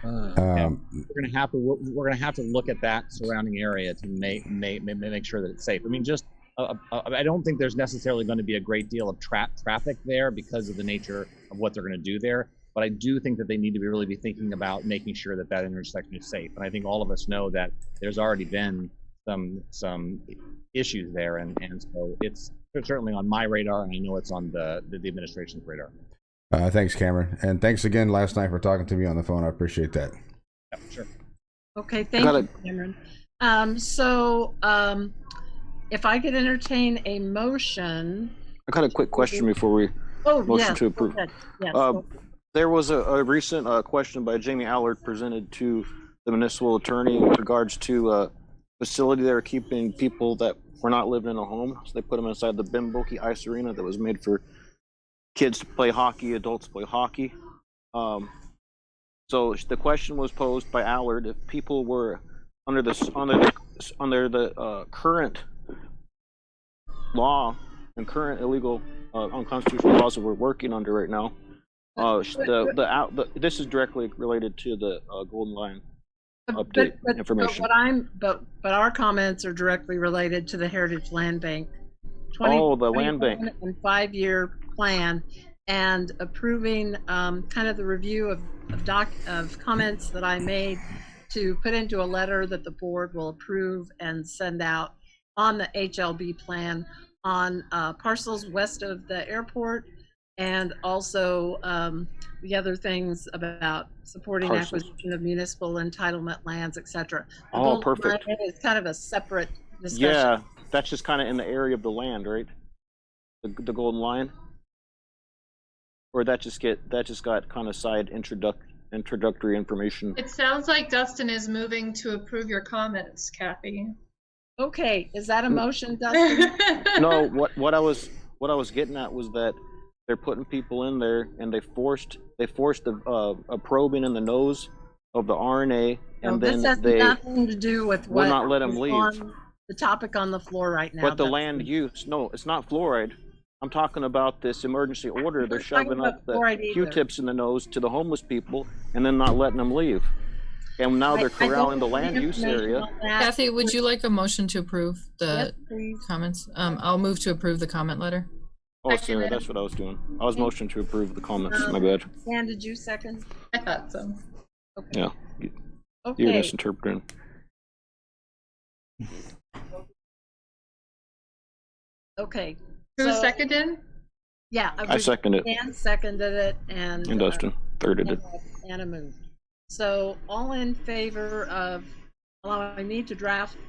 Yeah. We're gonna have to look at that surrounding area to make sure that it's safe. I mean, just I don't think there's necessarily going to be a great deal of traffic there because of the nature of what they're going to do there. But I do think that they need to really be thinking about making sure that intersection is safe. And I think all of us know that there's already been some issues there, and so it's certainly on my radar, and I know it's on the administration's radar. Thanks, Cameron, and thanks again last night for talking to me on the phone. I appreciate that. Yeah, sure. Okay, thank you, Cameron. If I could entertain a motion. I got a quick question before we motion to approve. Yes, there was a recent question by Jamie Allard presented to the municipal attorney in regards to facility they were keeping people that were not living in a home. So they put them inside the Bimboki Ice Arena that was made for kids play hockey, adults play hockey. So the question was posed by Allard: if people were under the current law and current illegal unconstitutional laws that we're working under right now, this is directly related to the Golden Line update information. But our comments are directly related to the Heritage Land Bank. The land bank and 5-year plan, and approving kind of the review of comments that I made to put into a letter that the board will approve and send out on the HLB plan on parcels west of the airport, and also the other things about supporting acquisition of municipal entitlement lands, etc. Oh, perfect. It's kind of a separate discussion. Yeah, that's just kind of in the area of the land, right? The Golden Line, or that just got kind of side introductory information. It sounds like Dustin is moving to approve your comments, Kathy. Okay, is that a motion, Dustin? No, what I was getting at was that they're putting people in there, and they forced a probing in the nose of the RNA, and this has nothing to do with will not let them leave. On the topic on the floor right now. But the land use, no, it's not fluoride. I'm talking about this emergency order. They're shoving up the Q-tips in the nose to the homeless people and then not letting them leave. And now they're corralling the land use area. Kathy, would you like a motion to approve the comments? I'll move to approve the comment letter. Oh, sorry, that's what I was doing. I was motioning to approve the comments. My bad. Dan, did you second? I thought so. Okay. Yeah. Okay. You're misinterpreting. Okay. Who seconded? Yeah, I seconded it. Dan seconded it, and Dustin thirded it. Anna moved. So all in favor of allowing me to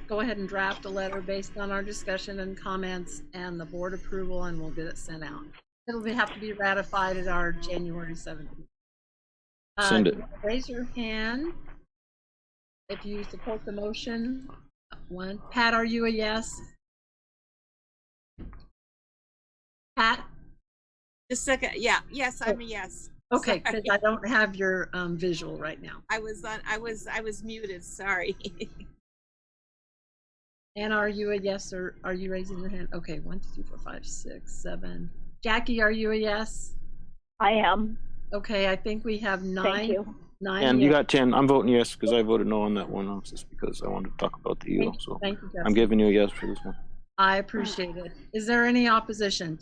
go ahead and draft a letter based on our discussion and comments and the board approval, and we'll get it sent out. It'll have to be ratified at our January 17th. Send it. Raise your hand if you support the motion. One. Pat, are you a yes? Pat? Just a second. Yeah. Yes, I'm a yes. Okay, because I don't have your visual right now. I was muted. Sorry. And are you a yes, or are you raising your hand? Okay, 1, 2, 3, 4, 5, 6, 7. Jackie, are you a yes? I am. Okay, I think we have 9. Thank you. 9. And yes. you got 10. I'm voting yes because I voted no on that one, just because I wanted to talk about the EO. So Thank you, I'm giving you a yes for this one. I appreciate it. Is there any opposition?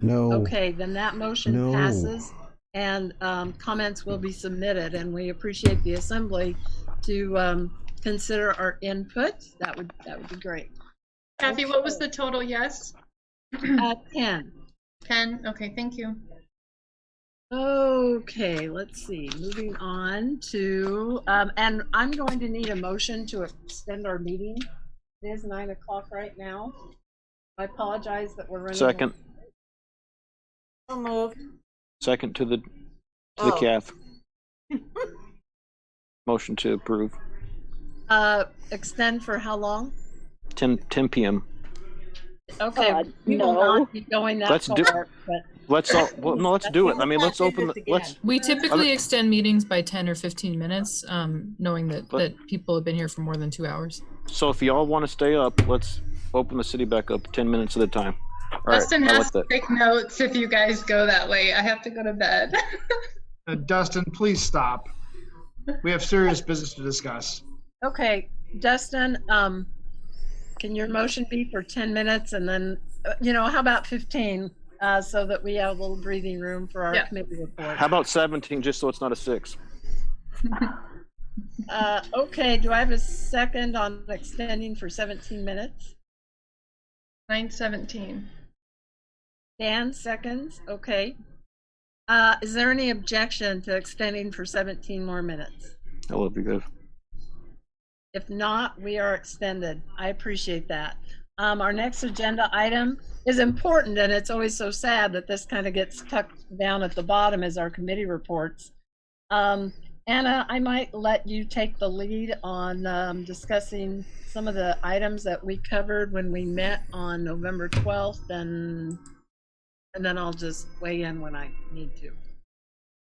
No. Okay, then that motion passes, and comments will be submitted, and we appreciate the assembly to consider our input. That would be great. Kathy, what was the total yes? 10. 10, okay, thank you. Okay, let's see, moving on to, and I'm going to need a motion to extend our meeting. It is 9 o'clock right now. I apologize that we're running. Second. So moved. Second to the CAF. Motion to approve. Extend for how long? 10 p.m. Okay, we will not be going that far. Let's do it. I mean, let's open the, We typically extend meetings by 10 or 15 minutes, knowing that people have been here for more than 2 hours. So if y'all want to stay up, let's open the city back up 10 minutes at a time. All Dustin right, has to take notes if you guys go that late. I have to go to bed. Dustin, please stop. We have serious business to discuss. Okay, Dustin, can your motion be for 10 minutes and then, how about 15, so that we have a little breathing room for our committee report? How about 17, just so it's not a 6? Okay, do I have a second on extending for 17 minutes? 9:17. Dan seconds, okay. Is there any objection to extending for 17 more minutes? That would be good. If not, we are extended. I appreciate that. Our next agenda item is important, and it's always so sad that this kind of gets tucked down at the bottom as our committee reports. Anna, I might let you take the lead on discussing some of the items that we covered when we met on November 12th and and then I'll just weigh in when I need to.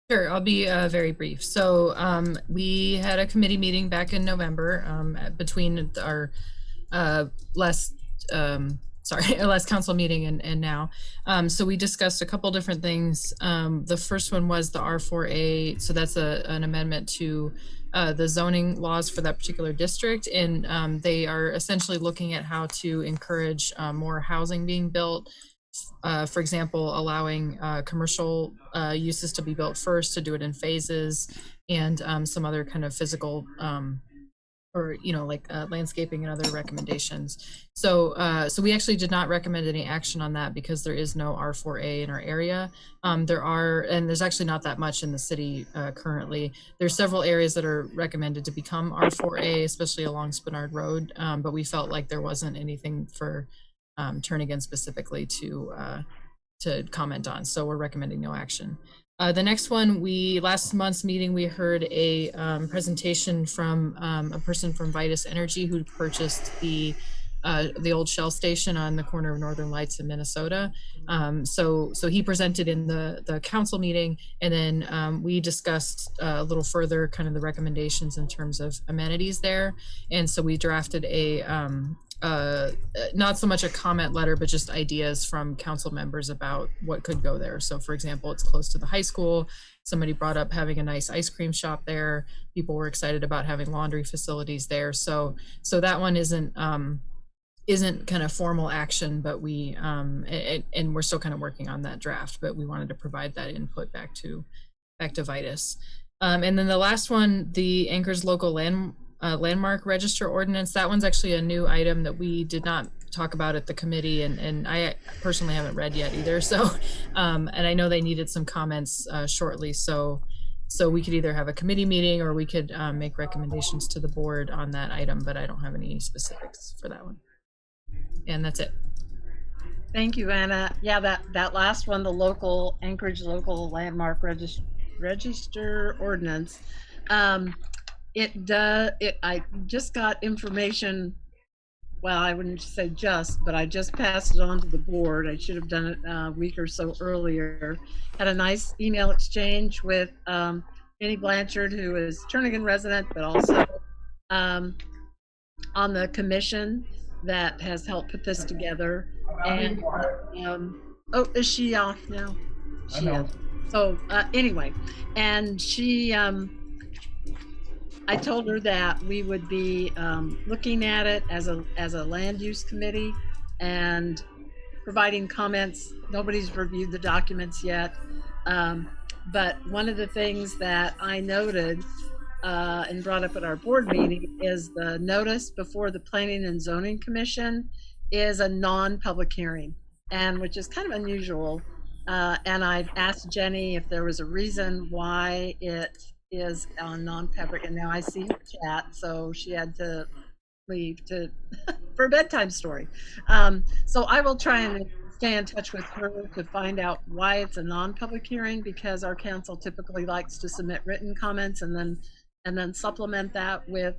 Sure, I'll be very brief. So we had a committee meeting back in November between our last our last council meeting and now. So we discussed a couple different things. The first one was the R4A. So that's an amendment to the zoning laws for that particular district. And they are essentially looking at how to encourage more housing being built. For example, allowing commercial uses to be built first, to do it in phases, and some other kind of physical or like landscaping and other recommendations. So so we actually did not recommend any action on that because there is no R4A in our area. There's actually not that much in the city currently. There's several areas that are recommended to become R4A, especially along Spenard Road, but we felt like there wasn't anything for Turnagin specifically to comment on, so we're recommending no action. The next one, last month's meeting, we heard a presentation from a person from Vitus Energy who purchased the old Shell station on the corner of Northern Lights in Minnesota. So he presented in the council meeting, and then we discussed a little further kind of the recommendations in terms of amenities there. And so we drafted a not so much a comment letter, but just ideas from council members about what could go there. So for example, it's close to the high school. Somebody brought up having a nice ice cream shop there. People were excited about having laundry facilities there. So that one isn't kind of formal action, but we and we're still kind of working on that draft, but we wanted to provide that input back to Vitus. And then the last one, the Anchorage local landmark register ordinance. That one's actually a new item that we did not talk about at the committee, and I personally haven't read yet either. So and I know they needed some comments shortly, so we could either have a committee meeting or we could make recommendations to the board on that item, but I don't have any specifics for that one. And that's it. Thank you, Anna. Yeah, that last one, the Anchorage local landmark register ordinance. I just got information, well, I wouldn't say just, but I just passed it on to the board. I should have done it a week or so earlier. Had a nice email exchange with Jenny Blanchard, who is Turnagin resident, but also on the commission that has helped put this together. And oh, is she off now? She is. So anyway, and she I told her that we would be looking at it as a land use committee and providing comments. Nobody's reviewed the documents yet, but one of the things that I noted and brought up at our board meeting is the notice before the Planning and Zoning Commission is a non-public hearing, and which is kind of unusual. And I've asked Jenny if there was a reason why it is on non-public, and now I see her chat, so she had to leave for a bedtime story. So I will try and stay in touch with her to find out why it's a non-public hearing, because our council typically likes to submit written comments and then supplement that with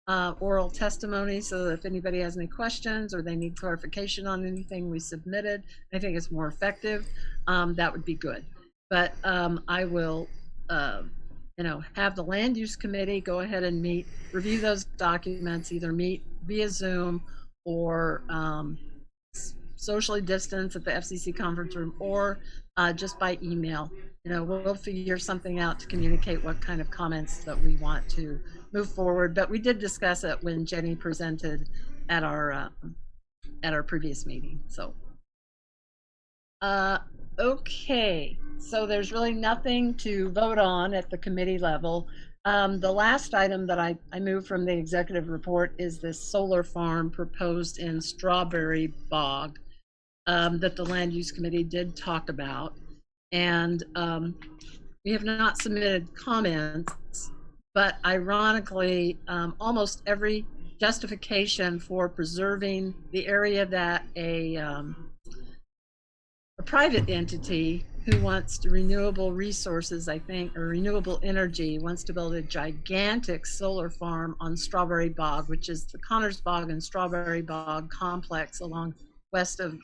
oral testimony, so that if anybody has any questions or they need clarification on anything we submitted, I think it's more effective. That would be good. But I will have the land use committee go ahead and review those documents, either meet via Zoom or socially distance at the FCC conference room, or just by email. We'll figure something out to communicate what kind of comments that we want to move forward. But we did discuss it when Jenny presented at our previous meeting. So okay, so there's really nothing to vote on at the committee level. The last item that I moved from the executive report is this solar farm proposed in Strawberry Bog that the land use committee did talk about. And we have not submitted comments, but ironically, almost every justification for preserving the area that a private entity who wants renewable resources, I think, or renewable energy, wants to build a gigantic solar farm on Strawberry Bog, which is the Connors Bog and Strawberry Bog complex along west of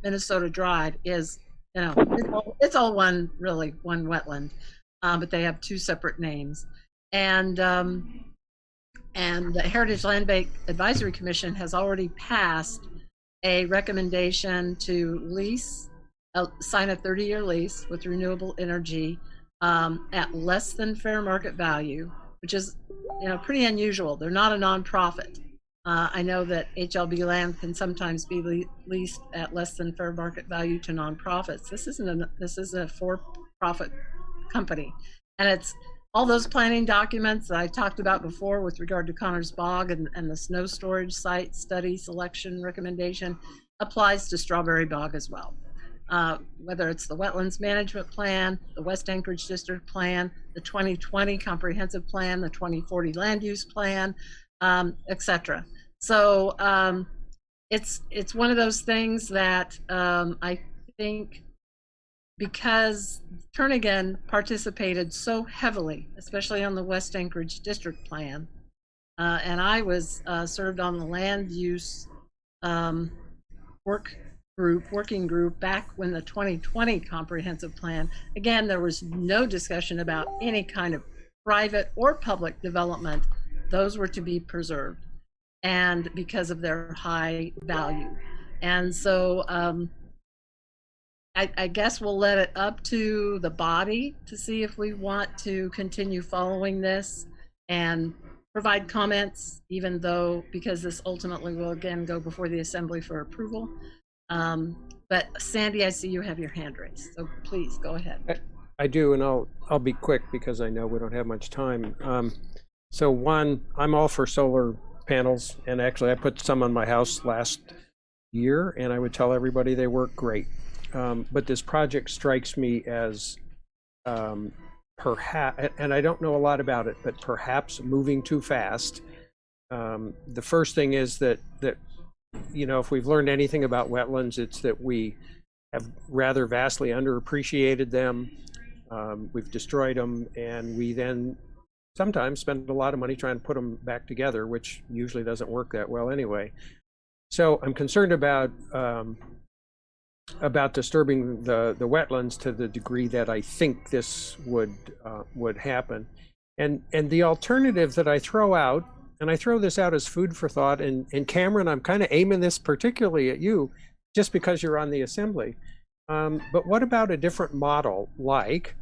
Minnesota Drive, is you know, it's all one, really one wetland, but they have two separate names. And the Heritage Land Bank Advisory Commission has already passed a recommendation to sign a 30-year lease with renewable energy at less than fair market value, which is, you know, pretty unusual. They're not a nonprofit. I know that HLB land can sometimes be leased at less than fair market value to nonprofits. This is a for-profit company, and it's all those planning documents that I talked about before with regard to Connors Bog and the snow storage site study selection recommendation applies to Strawberry Bog as well. Whether it's the Wetlands Management Plan, the West Anchorage District Plan, the 2020 Comprehensive Plan, the 2040 Land Use Plan, etc. So it's one of those things that I think, because Turnagin participated so heavily, especially on the West Anchorage District Plan, and I was served on the land use working group back when the 2020 Comprehensive Plan. Again, there was no discussion about any kind of private or public development. Those were to be preserved, and because of their high value. And so I guess we'll let it up to the body to see if we want to continue following this and provide comments, even though, because this ultimately will again go before the Assembly for approval. But Sandy, I see you have your hand raised, so please go ahead. I do, and I'll be quick because I know we don't have much time. So one, I'm all for solar panels, and actually I put some on my house last year, and I would tell everybody they work great. But this project strikes me as perhaps, and I don't know a lot about it, but perhaps moving too fast. The first thing is that you know, if we've learned anything about wetlands, it's that we have rather vastly underappreciated them. We've destroyed them, and we then sometimes spend a lot of money trying to put them back together, which usually doesn't work that well anyway. So I'm concerned about disturbing the wetlands to the degree that I think this would happen. And the alternative that I throw out, and I throw this out as food for thought, and Cameron, I'm kind of aiming this particularly at you, just because you're on the Assembly. But what about a different model? Like,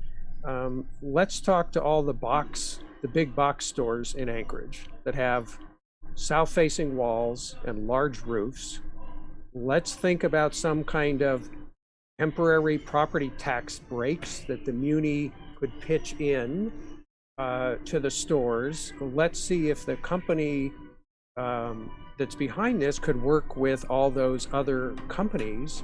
let's talk to all the big box stores in Anchorage that have south-facing walls and large roofs. Let's think about some kind of temporary property tax breaks that the Muni could pitch in to the stores. Let's see if the company that's behind this could work with all those other companies.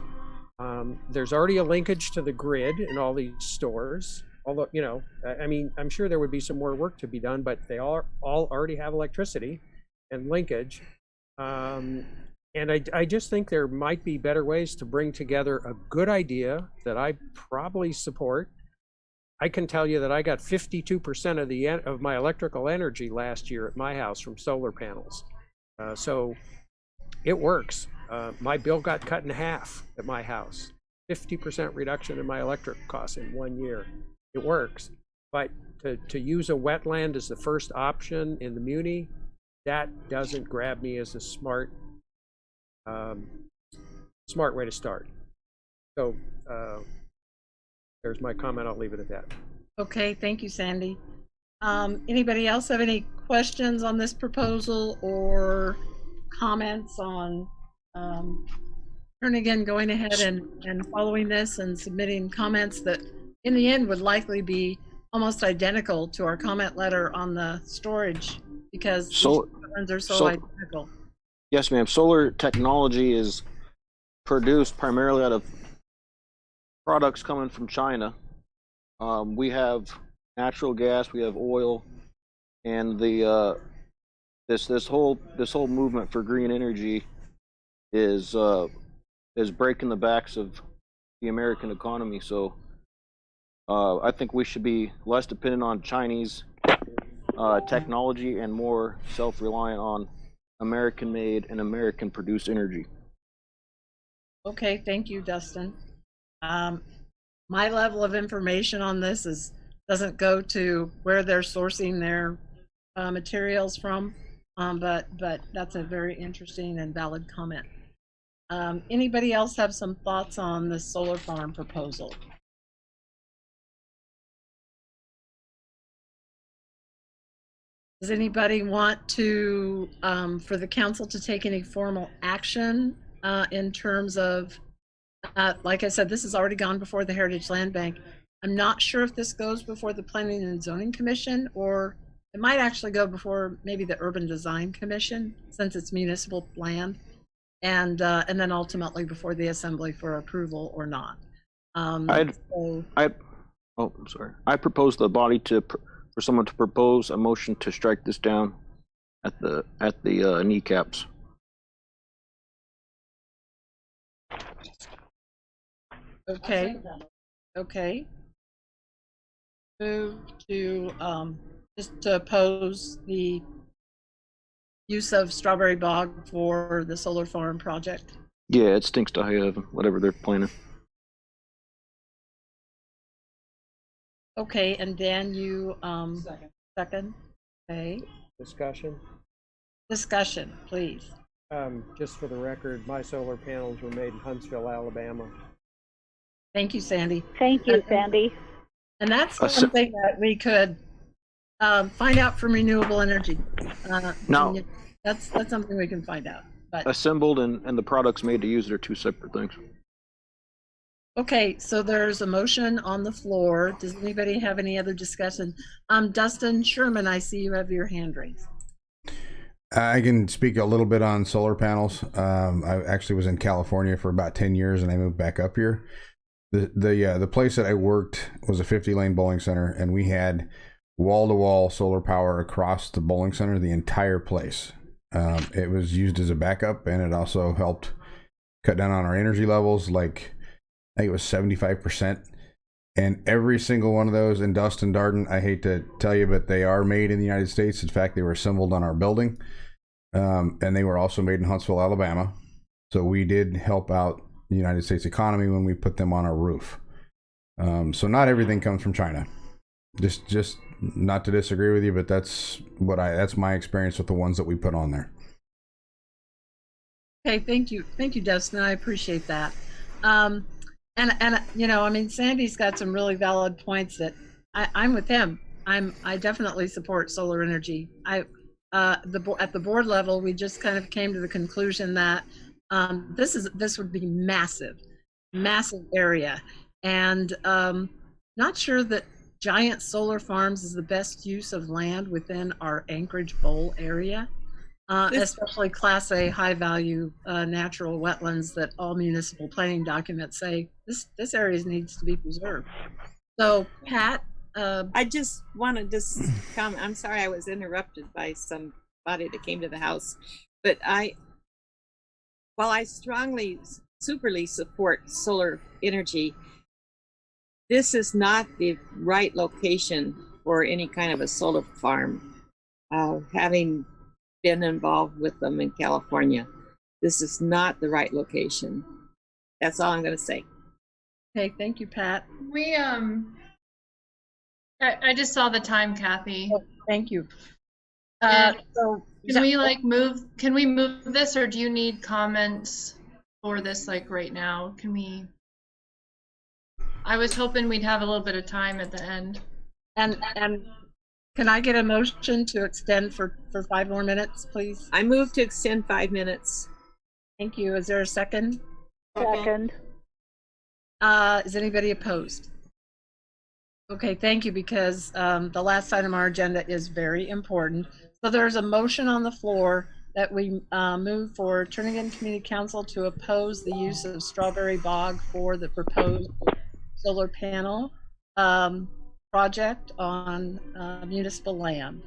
There's already a linkage to the grid in all these stores. Although, you know, I mean, I'm sure there would be some more work to be done, but they all already have electricity and linkage. And I just think there might be better ways to bring together a good idea that I probably support. I can tell you that I got 52% of my electrical energy last year at my house from solar panels. So it works. My bill got cut in half at my house. 50% reduction in my electric costs in 1 year. It works. But to use a wetland as the first option in the Muni, that doesn't grab me as a smart way to start. So there's my comment. I'll leave it at that. Okay, thank you, Sandy. Anybody else have any questions on this proposal or comments on Turnagin going ahead and following this and submitting comments that in the end would likely be almost identical to our comment letter on the storage, because these are so identical. Yes, ma'am. Solar technology is produced primarily out of products coming from China. We have natural gas, we have oil, and the this whole movement for green energy is breaking the backs of the American economy. So I think we should be less dependent on Chinese technology and more self-reliant on American-made and American-produced energy. Okay, thank you, Dustin. my level of information on this doesn't go to where they're sourcing their materials from, but that's a very interesting and valid comment. Anybody else have some thoughts on the solar farm proposal? Does anybody want to, for the council to take any formal action in terms of, like I said, this has already gone before the Heritage Land Bank. I'm not sure if this goes before the Planning and Zoning Commission, or it might actually go before maybe the Urban Design Commission, since it's municipal land, and then ultimately before the Assembly for approval or not. I'm sorry. I propose the body for someone to propose a motion to strike this down at the kneecaps. Okay. Okay. Move to just to oppose the use of Strawberry Bog for the solar farm project. Yeah, it stinks to high heaven, whatever they're planning. Okay, and Dan, you second. Okay. Discussion, please. Just for the record, my solar panels were made in Huntsville, Alabama. Thank you, Sandy. Thank you, Sandy. And that's something that we could find out from renewable energy. Now, that's something we can find out. But assembled and the products made to use it are two separate things. okay, so there's a motion on the floor. Does anybody have any other discussion? Dustin Sherman, I see you have your hand raised. I can speak a little bit on solar panels. I actually was in California for about 10 years and I moved back up here. The place that I worked was a 50-lane bowling center, and we had wall-to-wall solar power across the bowling center, the entire place. It was used as a backup, and it also helped cut down on our energy levels. Like, I think it was 75%. And every single one of those, in Dust and Darden, I hate to tell you, but they are made in the United States. In fact, they were assembled on our building. And they were also made in Huntsville, Alabama. So we did help out the United States economy when we put them on our roof. So not everything comes from China. Just not to disagree with you, but that's my experience with the ones that we put on there. Okay, thank you, Dustin. I appreciate that. And you know, I mean, Sandy's got some really valid points that I'm with him. I definitely support solar energy. At the board level, we just kind of came to the conclusion that this would be massive area, and not sure that giant solar farms is the best use of land within our Anchorage Bowl area, especially Class A high value natural wetlands that all municipal planning documents say this area needs to be preserved. So Pat, I just want to comment. I'm sorry I was interrupted by somebody that came to the house, but while I strongly, superly support solar energy, this is not the right location for any kind of a solar farm. Having been involved with them in California, this is not the right location. That's all I'm going to say. Okay, thank you, Pat. We I just saw the time, Kathy. Oh, thank you. So can we move this, or do you need comments for this like right now? I was hoping we'd have a little bit of time at the end. And can I get a motion to extend for 5 more minutes, please? I move to extend 5 minutes. Thank you. Is there a second? Second. Is anybody opposed? Okay, thank you, because the last item on our agenda is very important. So there's a motion on the floor that we move for Turnagin Community Council to oppose the use of Strawberry Bog for the proposed solar panel project on municipal land.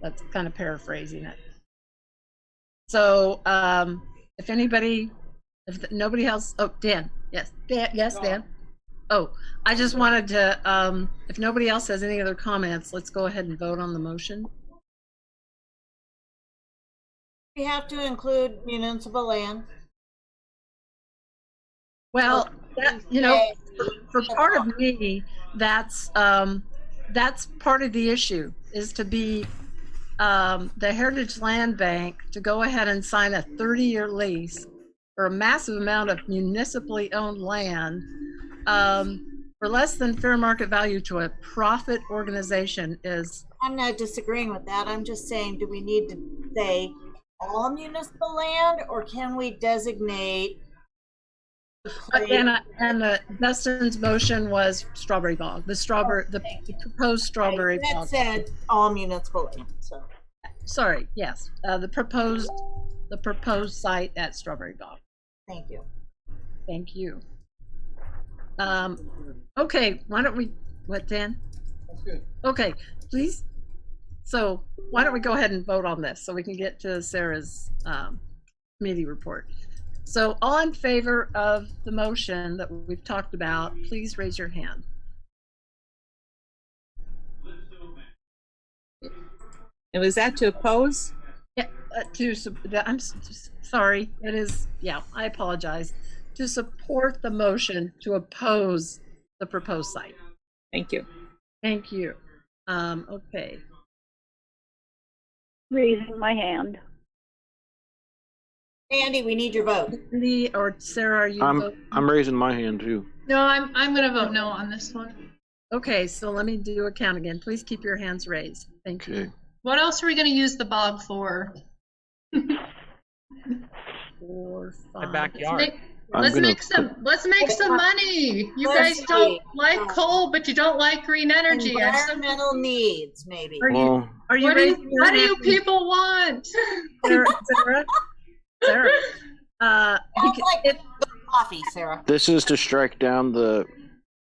That's kind of paraphrasing it. So if nobody else, oh, Dan, yes, Dan. Oh, I just wanted to, if nobody else has any other comments, let's go ahead and vote on the motion. We have to include municipal land. Well, that, you know, for part of me, that's part of the issue, is to be the Heritage Land Bank to go ahead and sign a 30-year lease for a massive amount of municipally owned land for less than fair market value to a profit organization is. I'm not disagreeing with that. I'm just saying, do we need to say all municipal land, or can we designate? And Dustin's motion was Strawberry Bog, the proposed Strawberry That Bog. said all municipal land. So. Sorry, yes, the proposed site at Strawberry Bog. Thank you. Thank you. Okay, why don't we, what, Dan? That's good. Okay, please. So why don't we go ahead and vote on this so we can get to Sarah's committee report. So all in favor of the motion that we've talked about, please raise your hand. And was that to oppose? Yeah, I'm sorry. It is, yeah, I apologize. To support the motion to oppose the proposed site. Thank you. Thank you. Okay. Raising my hand. Andy, we need your vote. Andy or Sarah, are you voting? I'm raising my hand too. No, I'm going to vote no on this one. Okay, so let me do a count again. Please keep your hands raised. Thank you. What else are we going to use the bog for? 4, 5. My backyard. Let's make some money. You guys don't like coal, but you don't like green energy. Environmental needs, maybe. Are you what do you people want? Sarah, like coffee, Sarah. This is to strike down the.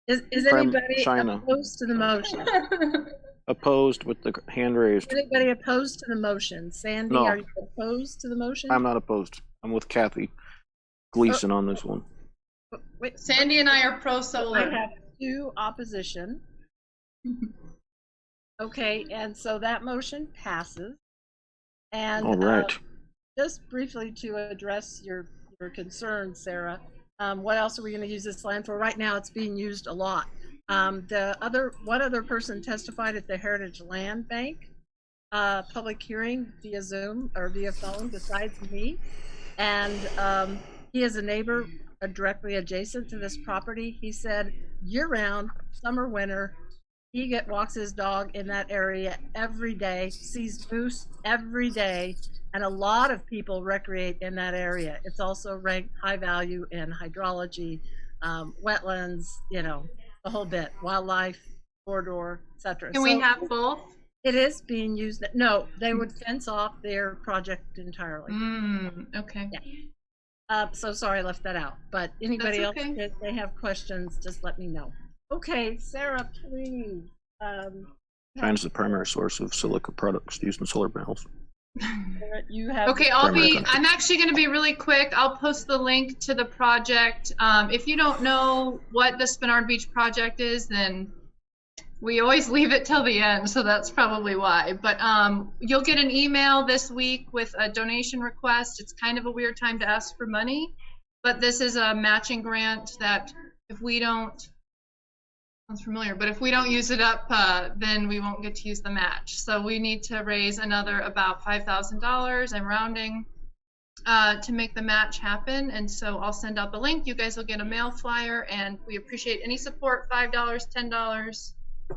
Is anybody opposed to the motion? Opposed with the hand raised. Is anybody opposed to the motion? Sandy, No. are you opposed to the motion? I'm not opposed. I'm with Kathy Gleason on this one. Wait, Sandy and I are pro solar. I have 2 opposition. Okay, and so that motion passes. And All right. Just briefly to address your concerns, Sarah, what else are we going to use this land for? Right now, it's being used a lot. One other person testified at the Heritage Land Bank public hearing via Zoom or via phone besides me, and he is a neighbor directly adjacent to this property. He said year-round, summer, winter, he walks his dog in that area every day, sees moose every day, and a lot of people recreate in that area. It's also ranked high value in hydrology, wetlands, you know, the whole bit, wildlife, corridor, etc. Can we have both? It is being used. No, they would fence off their project entirely. Okay. Yeah. So sorry I left that out. But anybody else, if they have questions, just let me know. Okay, Sarah, please. China is the primary source of silica products used in solar panels. You have. Okay, I'm actually going to be really quick. I'll post the link to the project. If you don't know what the Spenard Beach project is, then we always leave it till the end, so that's probably why. But you'll get an email this week with a donation request. It's kind of a weird time to ask for money, but this is a matching grant that if we don't, sounds familiar, but if we don't use it up, then we won't get to use the match. So we need to raise another about $5,000, I'm rounding, to make the match happen. And so I'll send out the link. You guys will get a mail flyer, and we appreciate any support, $5, $10.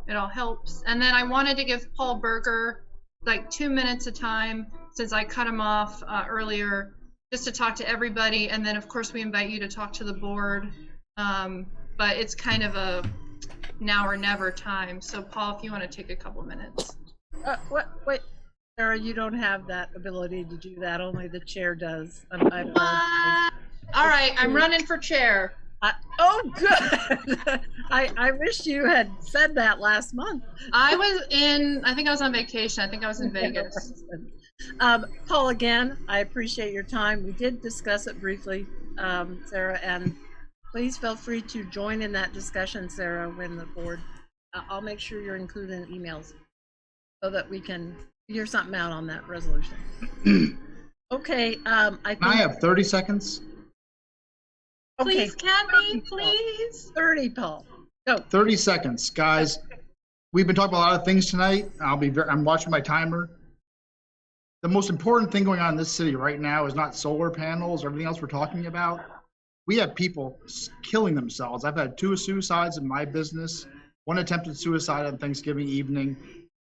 It all helps. And then I wanted to give Paul Berger like 2 minutes of time, since I cut him off earlier, just to talk to everybody. And then of course we invite you to talk to the board. But it's kind of a now or never time. So Paul, if you want to take a couple minutes. Wait, Sarah, you don't have that ability to do that. Only the chair does. All right, I'm running for chair. Oh, good. I wish you had said that last month. I think I was on vacation. I think I was in Vegas. Paul, again, I appreciate your time. We did discuss it briefly, Sarah, and please feel free to join in that discussion, Sarah, when the board, I'll make sure you're included in emails so that we can figure something out on that resolution. Okay, I have 30 seconds. Please, Candy, please. 30, Paul. Go. 30 seconds, guys. We've been talking about a lot of things tonight. I'm watching my timer. The most important thing going on in this city right now is not solar panels or everything else we're talking about. We have people killing themselves. I've had 2 suicides in my business, 1 attempted suicide on Thanksgiving evening.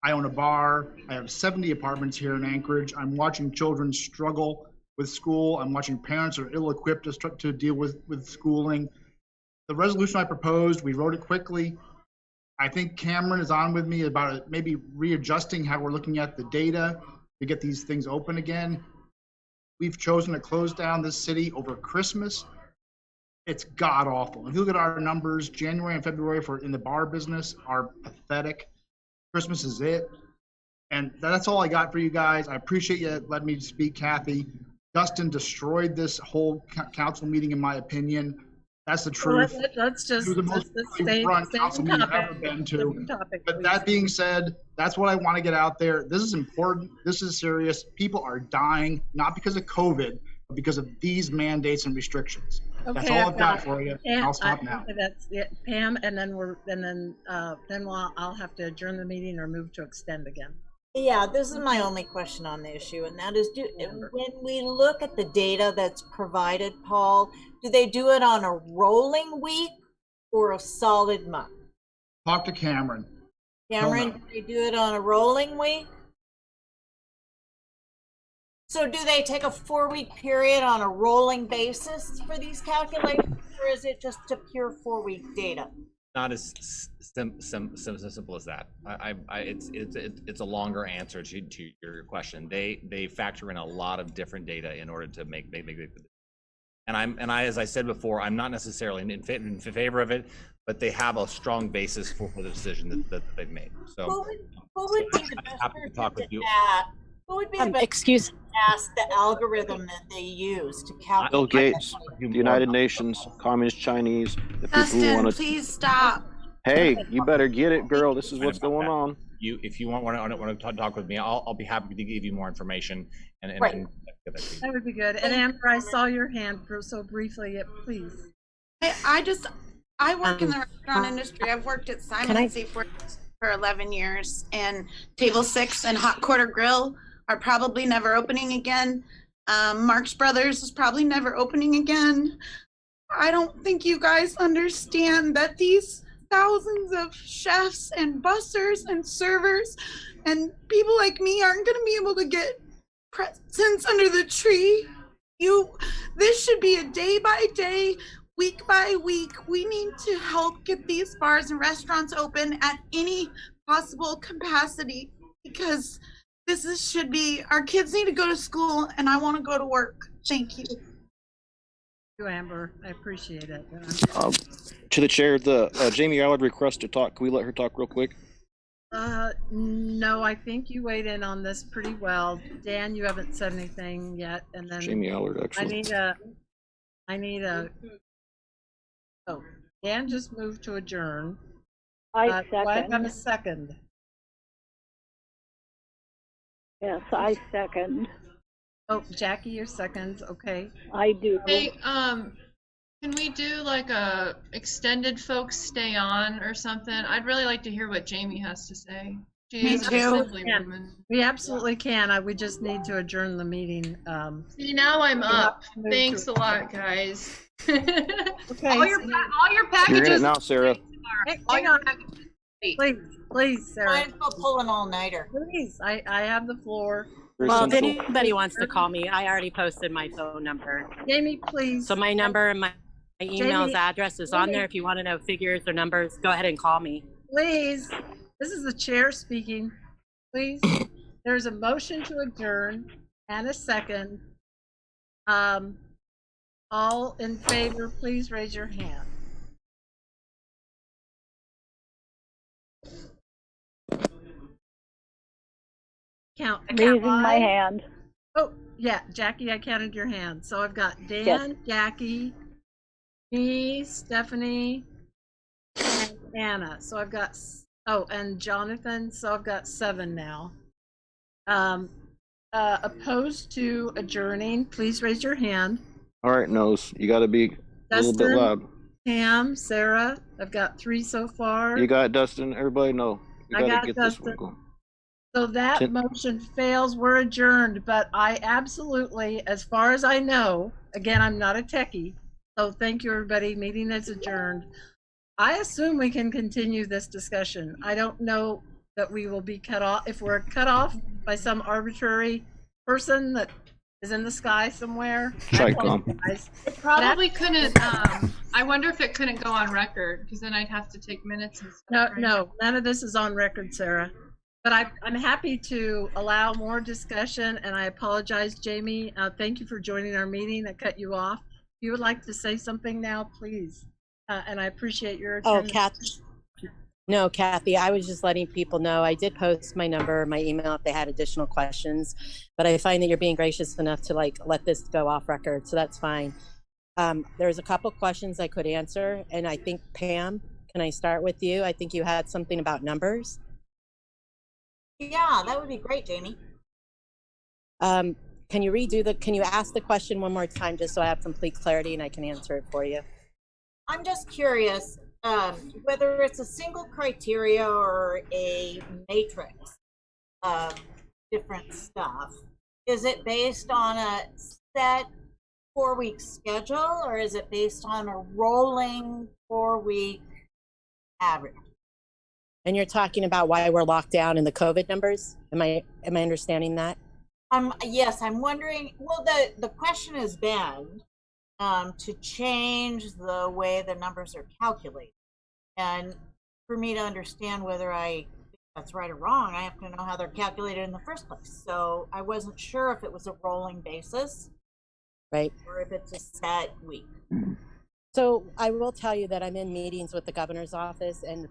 I own a bar. I have 70 apartments here in Anchorage. I'm watching children struggle with school. I'm watching parents who are ill-equipped to deal with schooling. The resolution I proposed, we wrote it quickly. I think Cameron is on with me about maybe readjusting how we're looking at the data to get these things open again. We've chosen to close down this city over Christmas. It's god awful. If you look at our numbers, January and February in the bar business are pathetic. Christmas is it. And that's all I got for you guys. I appreciate you letting me speak, Kathy. Dustin destroyed this whole council meeting, in my opinion. That's the truth. Well, let's just the most run council meeting I've ever been to. But that being said, that's what I want to get out there. This is important. This is serious. People are dying, not because of COVID, but because of these mandates and restrictions. Okay, That's all I've got for you. I'll stop now. That's it, Pam, and then I'll have to adjourn the meeting or move to extend again. Yeah, this is my only question on the issue, and that is, when we look at the data that's provided, Paul, do they do it on a rolling week or a solid month? Talk to Cameron. Cameron, do they do it on a rolling week? So do they take a 4-week period on a rolling basis for these calculations, or is it just a pure 4-week data? Not as simple as that. It's a longer answer to your question. They factor in a lot of different data in order to make and I as I said before, I'm not necessarily in favor of it, but they have a strong basis for the decision that they've made. So what would be the best happy to talk with you. What would be the best ask the algorithm that they use to calculate? Bill Gates, the United Nations, Communist Chinese, the people who Dustin, want to. please stop. Hey, you better get it, girl. This is what's going on. If you want to talk with me, I'll be happy to give you more information and that would be good. And Amber, I saw your hand so briefly. Please. I work in the restaurant industry. I've worked at Simon Seafood for 11 years, and Table 6 and Hot Quarter Grill are probably never opening again. Marx Brothers is probably never opening again. I don't think you guys understand that these thousands of chefs and bussers and servers and people like me aren't going to be able to get presents under the tree. This should be a day by day, week by week. We need to help get these bars and restaurants open at any possible capacity, because should be, our kids need to go to school and I want to go to work. Thank you. Thank you, Amber. I appreciate it. To the chair, Jamie Allard requests to talk. Can we let her talk real quick? No, I think you weighed in on this pretty well. Dan, you haven't said anything yet, and then Jamie Allard, actually. Oh, Dan just moved to adjourn. I Do I have a second. second? Yes, I second. Oh, Jackie, your seconds. Okay. I do. Hey, can we do like a extended folks stay on or something? I'd really like to hear what Jamie has to say. She Me is too. an assemblywoman. We absolutely can. We just need to adjourn the meeting. See, now I'm we have up. to move Thanks to- a lot, guys. Okay. all your packages. You're in it now, Sarah. Hang on. Please, Sarah. Might as well pull an all-nighter. Please, I have the floor. Well, if anybody wants to call me, I already posted my phone number. Jamie, please. So my number and my email's Jamie, address is on there. If you want to know figures or numbers, go ahead and call me. Please. This is the chair speaking. Please. There's a motion to adjourn and a second. All in favor, please raise your hand. Count Raising my five. hand. Oh, yeah, Jackie, I counted your hand. So I've got Dan, Jackie, me, Stephanie, and Anna. So I've got, and Jonathan. So I've got 7 now. Opposed to adjourning, please raise your hand. All right, Nose. You got to be A little bit loud. Pam, Sarah, I've got 3 so far. You got it, Dustin. Everybody know. You I gotta got get Dustin. this one going. So that 10. motion fails. We're adjourned, but I absolutely, as far as I know, again, I'm not a techie, so thank you, everybody. Meeting is adjourned. I assume we can continue this discussion. I don't know that we will be cut off. If we're cut off by some arbitrary person that is in the sky somewhere. It probably couldn't. I wonder if it couldn't go on record, because then I'd have to take minutes and stuff. No, none of this is on record, Sarah. But I'm happy to allow more discussion, and I apologize, Jamie. Thank you for joining our meeting. I cut you off. If you would like to say something now, please. And I appreciate your attendance. Kathy, I was just letting people know I did post my number, my email if they had additional questions, but I find that you're being gracious enough to let this go off record, so that's fine. There's a couple questions I could answer, and I think, Pam, can I start with you? I think you had something about numbers. Yeah, that would be great, Jamie. Can you ask the question one more time just so I have complete clarity and I can answer it for you? I'm just curious, whether it's a single criteria or a matrix of different stuff, is it based on a set 4-week schedule, or is it based on a rolling 4-week average? And you're talking about why we're locked down in the COVID numbers? Am I understanding that? Yes, I'm wondering, well, the question has been to change the way the numbers are calculated. And for me to understand whether I think that's right or wrong, I have to know how they're calculated in the first place. So I wasn't sure if it was a rolling basis, right, or if it's a set week. So I will tell you that I'm in meetings with the governor's office and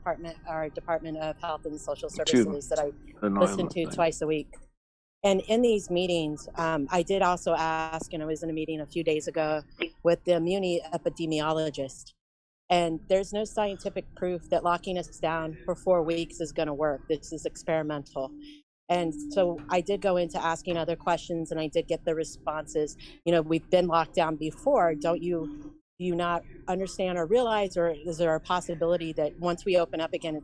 our Department of Health and Social Services that I listen to twice a week. And in these meetings, I did also ask, and I was in a meeting a few days ago with the Muni epidemiologist, and there's no scientific proof that locking us down for 4 weeks is going to work. This is experimental. And so I did go into asking other questions, and I did get the responses. We've been locked down before. Do you not understand or realize, or is there a possibility that once we open up again,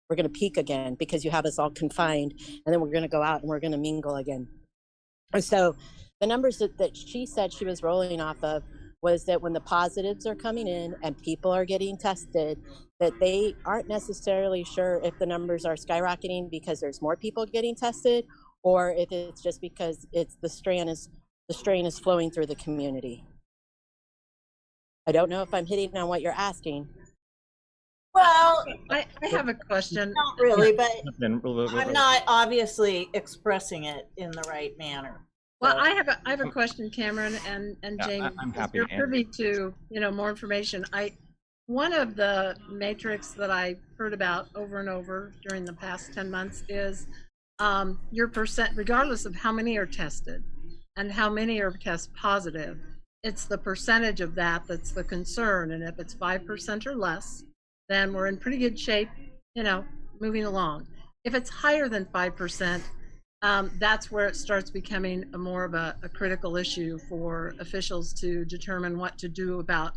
we're gonna peak again because you have us all confined, and then we're gonna go out and we're gonna mingle again? And so the numbers that she said she was rolling off of was that when the positives are coming in and people are getting tested, that they aren't necessarily sure if the numbers are skyrocketing because there's more people getting tested, or if it's just because the strain is flowing through the community. I don't know if I'm hitting on what you're asking. Well, I have a question. Not really, but I'm not obviously expressing it in the right manner. Well, I have a question, Cameron and Jamie. I'm happy You're to answer. privy to more information. One of the matrix that I heard about over and over during the past 10 months is your percent, regardless of how many are tested and how many are test positive. It's the percentage of that's the concern, and if it's 5% or less, then we're in pretty good shape, moving along. If it's higher than 5%, that's where it starts becoming more of a critical issue for officials to determine what to do about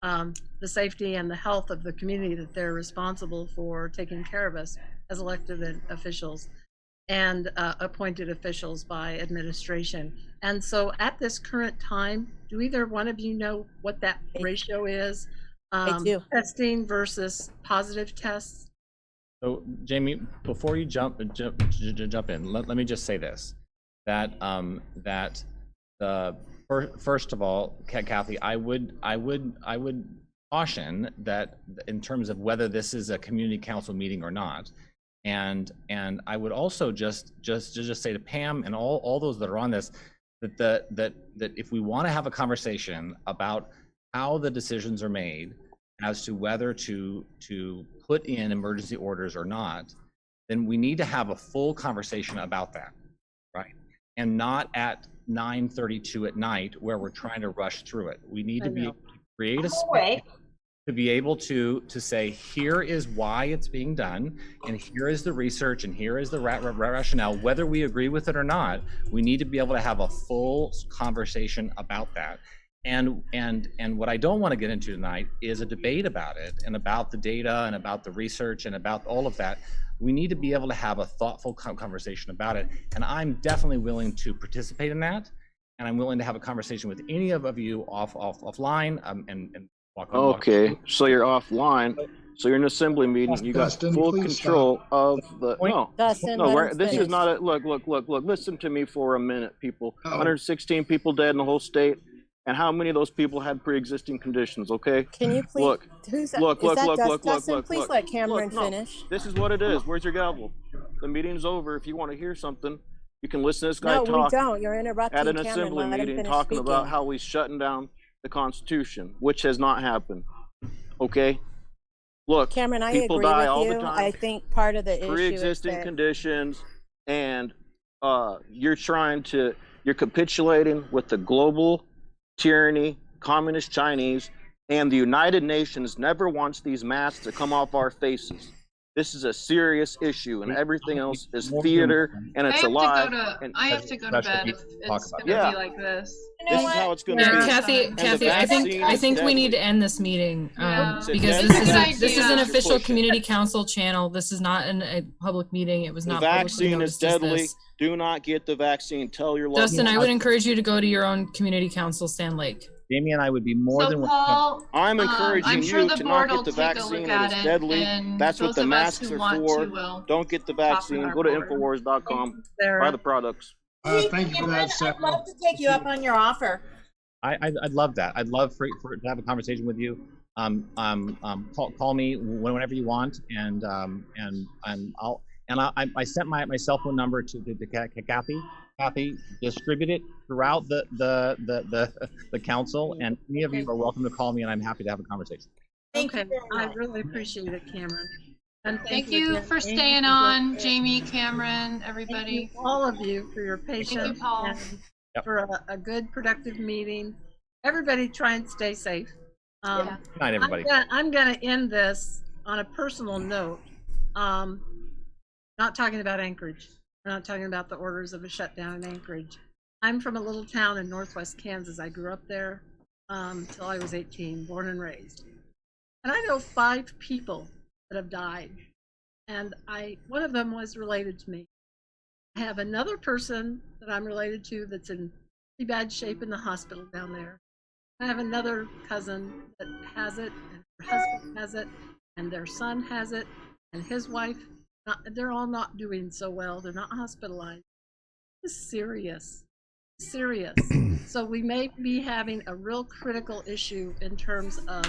the safety and the health of the community that they're responsible for taking care of us as elected officials and appointed officials by administration. And so at this current time, do either one of you know what that ratio is? I do. Testing versus positive tests? So Jamie, before you jump in, let me just say this, that first of all, Kathy, I would caution that in terms of whether this is a community council meeting or not. And I would also just say to Pam and all those that are on this, that if we want to have a conversation about how the decisions are made as to whether to put in emergency orders or not, then we need to have a full conversation about that, right? And not at 9:32 at night where we're trying to rush through it. We need to be able to create a space to be able to say, here is why it's being done, and here is the research, and here is the rationale. Whether we agree with it or not, we need to be able to have a full conversation about that. And what I don't want to get into tonight is a debate about it and about the data and about the research and about all of that. We need to be able to have a thoughtful conversation about it. And I'm definitely willing to participate in that. And I'm willing to have a conversation with any of you offline and walk. Okay, so you're offline. So you're in an assembly meeting. You got Dustin, full please control stop. of the Dustin, no. let Right, him this is finish. not a look. Listen to me for a minute, people. Oh. 116 people dead in the whole state, and how many of those people had pre-existing conditions? Okay. Can you please? Look. Who's that? Look. Is Look. that Look. Dustin? Look. Look. Dustin, Look. please Look. let Cameron Look, no. finish. This is what it is. Where's your gavel? The meeting's over. If you want to hear something, you can listen to this guy No, talk we don't. You're interrupting at an Cameron. assembly Let him meeting finish talking speaking. about how he's shutting down the Constitution, which has not happened. Okay. Look, Cameron, I people agree die with all you. the time. I think part of the issue is Pre-existing that conditions, and you're capitulating with the global tyranny, communist Chinese, and the United Nations never wants these masks to come off our faces. This is a serious issue, and everything else is theater, and it's a lie. I have to go to bed if it's going to be like this. This is how it's going to Yeah, be. Kathy, I think we need to end this meeting Yeah. because this is an official community council channel. This is not a public meeting. It was The not publicly vaccine is noticed as deadly. this. Do not get the vaccine. Tell your loved Dustin, ones. I would encourage you to go to your own community council, Sand Lake. Jamie and I would be more So than Paul, I'm encouraging I'm sure you the to board not will get the take a vaccine. look It at is it, deadly. and That's what those the of us masks who are want for. to will Don't get the hop on vaccine. our Go to board. Infowars.com. Sarah. Buy the products. Thank you for that, Sarah. I'd love to take you up on your offer. I'd love that. I'd love for to have a conversation with you. Call me whenever you want, and I sent my cell phone number to Kathy. Kathy, distribute it throughout the council, and any of you are welcome to call me, and I'm happy to have a conversation. Okay, I really appreciate it, Cameron. And Thank you again, for Amy, staying on, Jamie, Cameron, everybody. Thank you, all of you, for your Thank patience you, Paul. and for a good, productive meeting. Everybody try and stay safe. Good night, everybody. I'm gonna end this on a personal note. Not talking about Anchorage. We're not talking about the orders of a shutdown in Anchorage. I'm from a little town in northwest Kansas. I grew up there till I was 18, born and raised. And I know 5 people that have died. And one of them was related to me. I have another person that I'm related to that's in pretty bad shape in the hospital down there. I have another cousin that has it, and her husband has it, and their son has it, and his wife. They're all not doing so well. They're not hospitalized. It's serious. So we may be having a real critical issue in terms of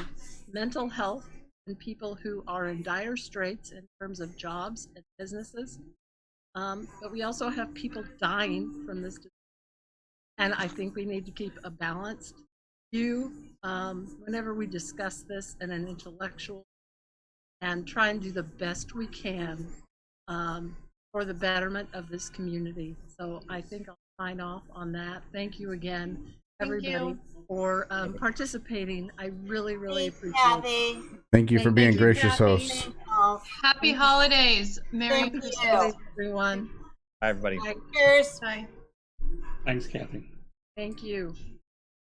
mental health and people who are in dire straits in terms of jobs and businesses. But we also have people dying from this disease. And I think we need to keep a balanced view whenever we discuss this in an intellectual and try and do the best we can for the betterment of this community. So I think I'll sign off on that. Thank you again, everybody, for participating. I really, really appreciate it. Thank you for being gracious hosts. Happy holidays. Merry Happy Christmas. holidays, everyone. Bye, everybody. Cheers. Bye. Thanks, Kathy. Thank you.